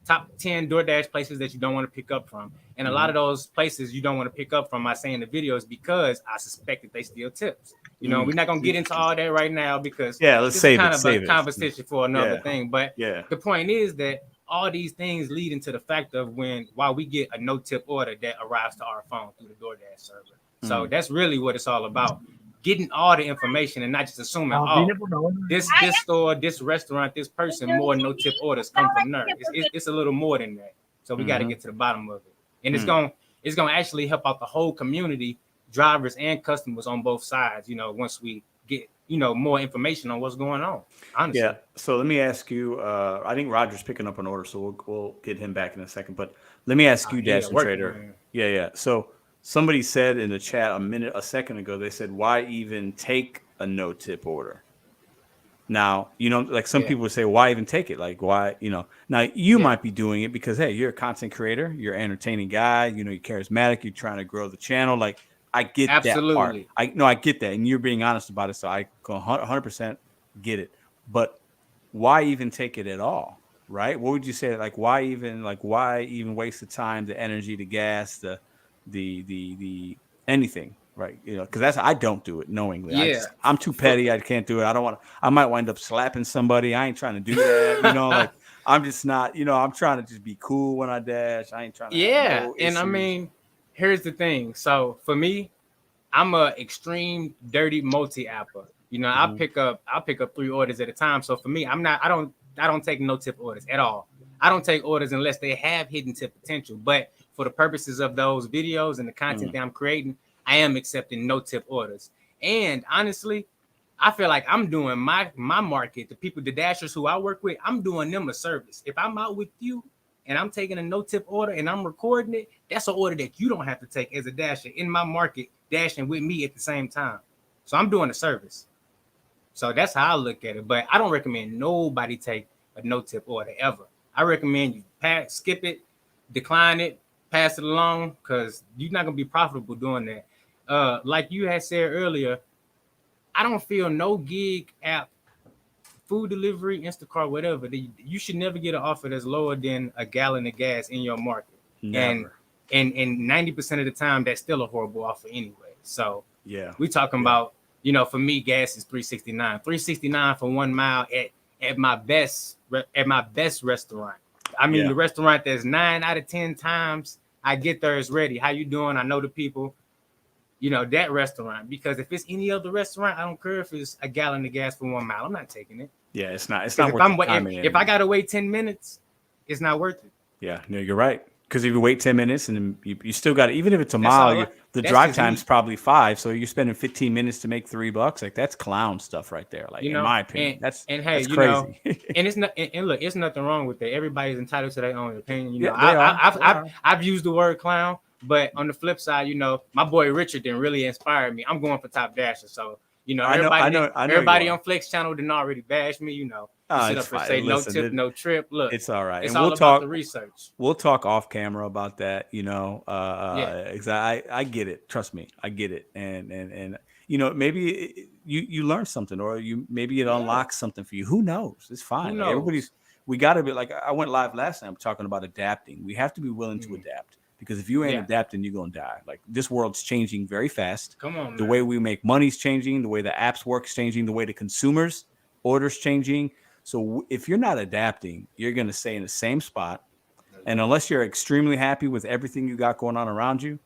K: top 10 DoorDash places that you don't want to pick up from. And a lot of those places you don't want to pick up from, I say in the videos, because I suspect that they steal tips. We're not going to get into all that right now, because
A: let's save
K: kind
A: it,
K: of a conversation for another thing. But
A: the
K: point is that all these things lead into the fact of while we get a no tip order that arrives to our phone through the DoorDash server. So that's really what it's all about. Getting all the information and not just assuming, this store, this restaurant, this person, more no tip orders come from there. It's a little more than that. So we got to get to the bottom of it. And it's gonna actually help out the whole community, drivers and customers on both sides, once we get, more information on what's going on. Honestly.
A: Yeah. So let me ask you, I think Roger's picking up an order, so we'll get him back in a second. But let me ask you, Dash and Trader. Yeah. So somebody said in the chat a second ago, they said, why even take a no tip order? Now, like some people would say, why even take it? Like, why, now you might be doing it because, hey, you're a content creator, you're an entertaining guy, you're charismatic, you're trying to grow the channel. Like, I get that part. I get that. And you're being honest about it. So I 100% get it. But why even take it at all? right? What would you say? Like, why even waste the time, the energy, the gas, the anything, right? You know, because I don't do it knowingly.
K: Yeah.
A: I'm too petty. I can't do it. I don't want to. I might wind up slapping somebody. I ain't trying to do that. You know, like I'm just not. You know, I'm trying to just be cool when I dash. I ain't trying to.
K: Yeah,
A: have no
K: and I
A: issues.
K: mean, here's the thing. So for me, I'm a extreme dirty multi-apper. You know, I'll pick up 3 orders at a time. So for me, I don't take no tip orders at all. I don't take orders unless they have hidden tip potential. But for the purposes of those videos and the content that I'm creating, I am accepting no tip orders. And honestly, I feel like I'm doing my market, the people, the dashers who I work with, I'm doing them a service. If I'm out with you and I'm taking a no tip order and I'm recording it, that's an order that you don't have to take as a dasher in my market, dashing with me at the same time. So I'm doing a service. So that's how I look at it. But I don't recommend nobody take a no tip order ever. I recommend you skip it, decline it, pass it along, because you're not gonna be profitable doing that. Like you had said earlier, I don't feel no gig app, food delivery, Instacart, whatever. You should never get an offer that's lower than a gallon of gas in your market.
A: Never.
K: And 90% of the time, that's still a horrible offer anyway. So
A: yeah,
K: we talking about, you know, for me, gas is $3.69. $3.69 for 1 mile at my best restaurant. I mean, the restaurant that's 9 out of 10 times I get there is ready. How you doing? I know the people. You know, that restaurant. Because if it's any other restaurant, I don't care if it's a gallon of gas for 1 mile. I'm not taking it.
A: Yeah, it's not worth
K: if I gotta wait 10 minutes, it's not worth it.
A: Yeah, no, you're right. Because if you wait 10 minutes and you still got to, even if it's a mile, the drive time's probably 5. So you're spending 15 minutes to make $3. Like that's clown stuff right there. Like, you know, in my opinion, that's crazy.
K: Know, and it's not, and look, it's nothing wrong with that. Everybody's entitled to their own opinion. You know, I've used the word clown, but on the flip side, you know, my boy Richard didn't really inspire me. I'm going for Top Dasher. So, you know, everybody on Flex Channel didn't already bash me, you know. Sit up and say no tip, no trip. Look,
A: it's all right.
K: It's
A: and
K: all about the research.
A: We'll talk off camera about that, you know. I get it. Trust me, I get it. And you know, maybe you learn something, or maybe it unlocks something for you. Who knows? It's fine. Like, we got to be like, I went live last time talking about adapting. We have to be willing to adapt, because if you ain't adapting, you're gonna die. Like, this world's changing very fast.
K: Come on,
A: the way we make money's changing, the way the apps work's changing, the way the consumers orders changing. So if you're not adapting, you're going to stay in the same spot. And unless you're extremely happy with everything you got going on around you,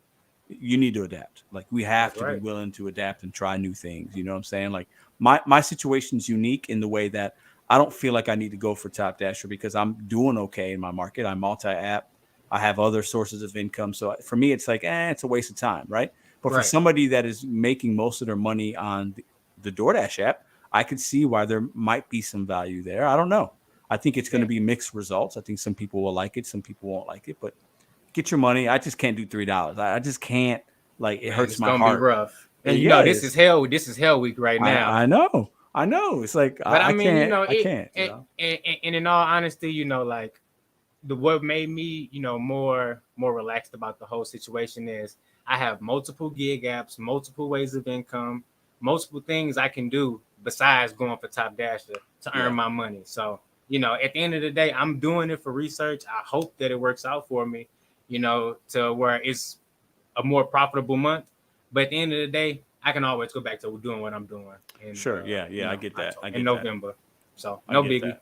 A: you need to adapt. Like, we have to be willing to adapt and try new things. You know what I'm saying? Like, my situation's unique in the way that I don't feel like I need to go for Top Dasher, because I'm doing okay in my market. I'm multi-app. I have other sources of income. So for me, it's like, it's a waste of time, right? But for somebody that is making most of their money on the Doordash app, I could see why there might be some value there. I don't know. I think it's going to be mixed results. I think some people will like it, some people won't like it. But get your money. I just can't do $3. I just can't. Like, it hurts my heart.
K: It's gonna be rough. And you know, this is hell. This is hell week right now.
A: I know. It's like,
K: but I mean,
A: can't,
K: you know,
A: I can't.
K: And in all honesty, you know, like, what made me, you know, more relaxed about the whole situation is I have multiple gig apps, multiple ways of income, multiple things I can do besides going for Top Dasher to earn my money. So, you know, at the end of the day, I'm doing it for research. I hope that it works out for me, you know, to where it's a more profitable month. But at the end of the day, I can always go back to doing what I'm doing. And,
A: I get that.
K: In November. So no biggie.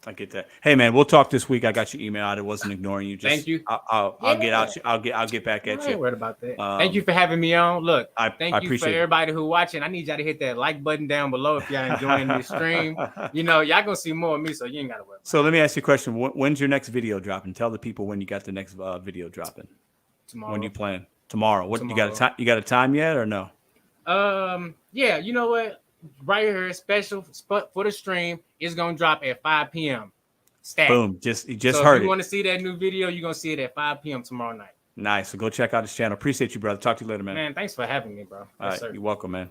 A: I get that. Hey man, we'll talk this week. I got your email out. It wasn't ignoring you.
K: Thank you.
A: I'll get out. I'll get back at you.
K: I ain't worried about that. Thank you for having me on. Look, thank you for everybody who watching. I need y'all to hit that like button down below if y'all enjoying this stream. You know, y'all gonna see more of me, so you ain't gotta worry.
A: So let me ask you a question. When's your next video dropping? Tell the people when you got the next video dropping.
K: Tomorrow.
A: When you plan? Tomorrow. What
K: tomorrow.
A: You got a time yet or no?
K: Yeah. You know what? Right here, special spot for the stream is gonna drop at 5 p.m. Stat.
A: Boom. You just
K: so
A: heard
K: if you
A: it.
K: want to see that new video, you're going to see it at 5 p.m. tomorrow night.
A: Nice. So go check out his channel. Appreciate you, brother. Talk to you later, man.
K: Man, thanks for having me, bro.
A: All right. You're welcome, man.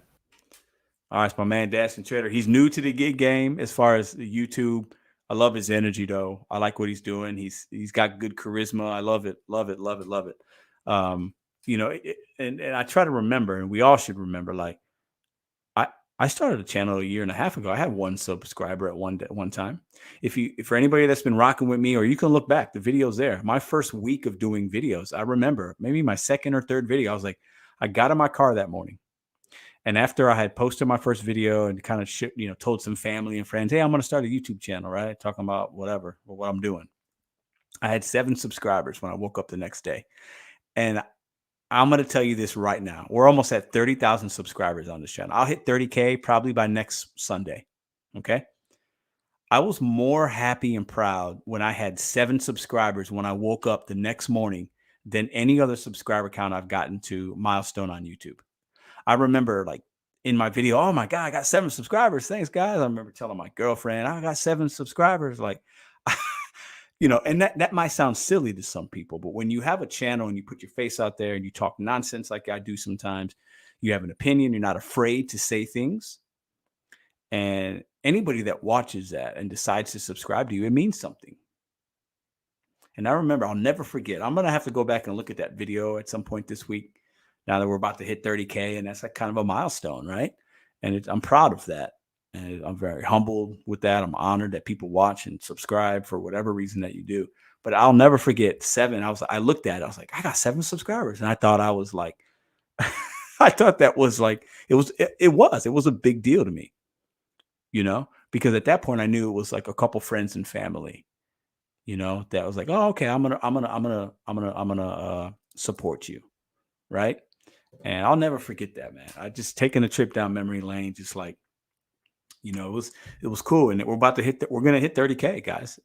A: All right. It's my man, Dash and Trader. He's new to the gig game as far as the YouTube. I love his energy, though. I like what he's doing. He's got good charisma. I love it. Love it. Love it. Love it. You know, and I try to remember, and we all should remember, like, I started a channel 1.5 years ago. I had 1 subscriber at one time. For anybody that's been rocking with me, or you can look back, the video's there. My first week of doing videos, I remember maybe my second or third video, I was like, I got in my car that morning. And after I had posted my first video and kind of told some family and friends, hey, I'm going to start a YouTube channel, right? Talking about whatever, or what I'm doing. I had 7 subscribers when I woke up the next day. And I'm going to tell you this right now. We're almost at 30,000 subscribers on this channel. I'll hit 30K probably by next Sunday. Okay. I was more happy and proud when I had 7 subscribers when I woke up the next morning than any other subscriber count I've gotten to milestone on YouTube. I remember like in my video, oh my God, I got 7 subscribers. Thanks, guys. I remember telling my girlfriend, I got 7 subscribers. Like, and that might sound silly to some people, but when you have a channel and you put your face out there and you talk nonsense like I do sometimes, you have an opinion, you're not afraid to say things. And anybody that watches that and decides to subscribe to you, it means something. And I remember, I'll never forget, I'm going to have to go back and look at that video at some point this week, now that we're about to hit 30K, and that's like kind of a milestone, right? And I'm proud of that. And I'm very humbled with that. I'm honored that people watch and subscribe for whatever reason that you do. But I'll never forget 7. I looked at it. I was like, I got 7 subscribers. And I thought I was like, I thought that was like, it was a big deal to me, because at that point I knew it was like a couple friends and family, that was like, oh, okay, I'm gonna support you. Right. And I'll never forget that, man. I just taking a trip down memory lane, just like, it was cool. And we're going to hit 30K, guys.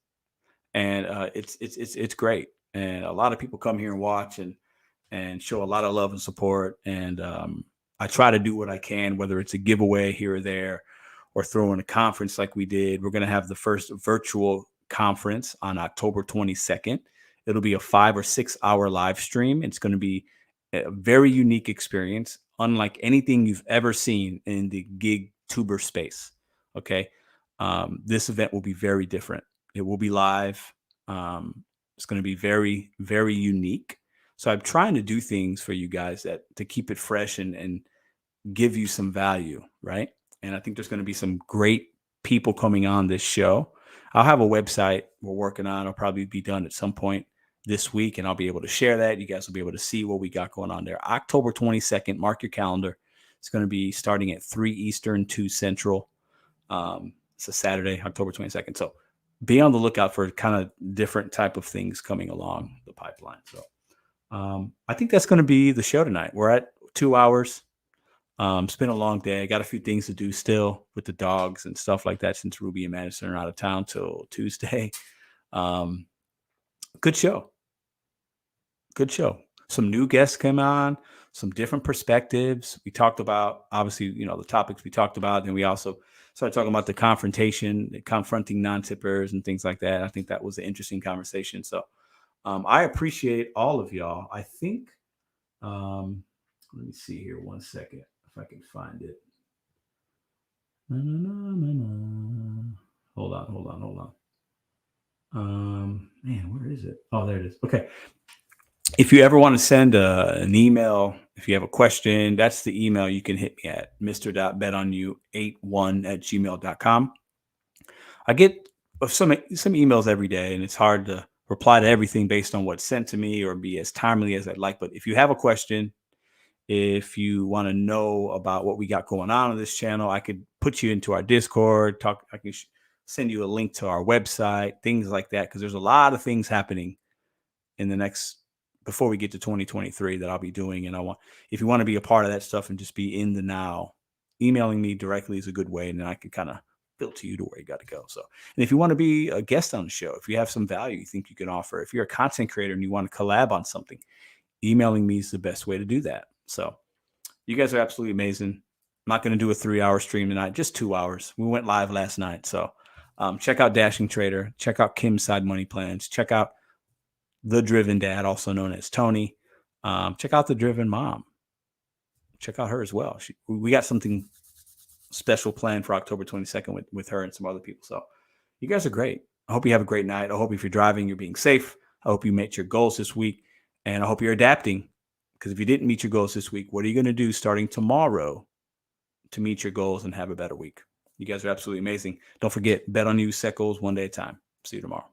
A: And it's great. And a lot of people come here and watch and show a lot of love and support. And I try to do what I can, whether it's a giveaway here or there, or throw in a conference like we did. We're going to have the first virtual conference on October 22nd. It'll be a 5 or 6 hour live stream. It's going to be a very unique experience, unlike anything you've ever seen in the gig tuber space. Okay. This event will be very different. It will be live. It's going to be very, very unique. So I'm trying to do things for you guys to keep it fresh and give you some value. Right. And I think there's going to be some great people coming on this show. I'll have a website we're working on. It'll probably be done at some point this week, and I'll be able to share that. You guys will be able to see what we got going on there. October 22nd, mark your calendar. It's going to be starting at 3 Eastern, 2 Central. It's a Saturday, October 22nd. So be on the lookout for kind of different type of things coming along the pipeline. So I think that's going to be the show tonight. We're at 2 hours. It's been a long day. I got a few things to do still with the dogs and stuff like that since Ruby and Madison are out of town till Tuesday. Good show. Good show. Some new guests came on, some different perspectives. We talked about, obviously, the topics we talked about. Then we also started talking about the confronting non-tippers and things like that. I think that was an interesting conversation. So I appreciate all of y'all. I think, let me see here 1 second if I can find it. Hold on. Man, where is it? Oh, there it is. Okay. If you ever want to send an email, if you have a question, that's the email you can hit me at Mr.BetonYou81@gmail.com. I get some emails every day, and it's hard to reply to everything based on what's sent to me or be as timely as I'd like. But if you have a question, if you want to know about what we got going on this channel, I could put you into our Discord, I can send you a link to our website, things like that, because there's a lot of things happening in the before we get to 2023 that I'll be doing. And if you want to be a part of that stuff and just be in the now, emailing me directly is a good way. And then I can kind of filter you to where you got to go. So, and if you want to be a guest on the show, if you have some value you think you can offer, if you're a content creator and you want to collab on something, emailing me is the best way to do that. So you guys are absolutely amazing. I'm not going to do a 3-hour stream tonight, just 2 hours. We went live last night. So check out Dashing Trader. Check out Kimssidemoneyplans. Check out The Driven Dad, also known as Tony. Check out The Driven Mom. Check out her as well. We got something special planned for October 22nd with her and some other people. So you guys are great. I hope you have a great night. I hope if you're driving, you're being safe. I hope you met your goals this week. And I hope you're adapting, because if you didn't meet your goals this week, what are you going to do starting tomorrow to meet your goals and have a better week. You guys are absolutely amazing. Don't forget, bet on you, set goals one day at a time. See you tomorrow.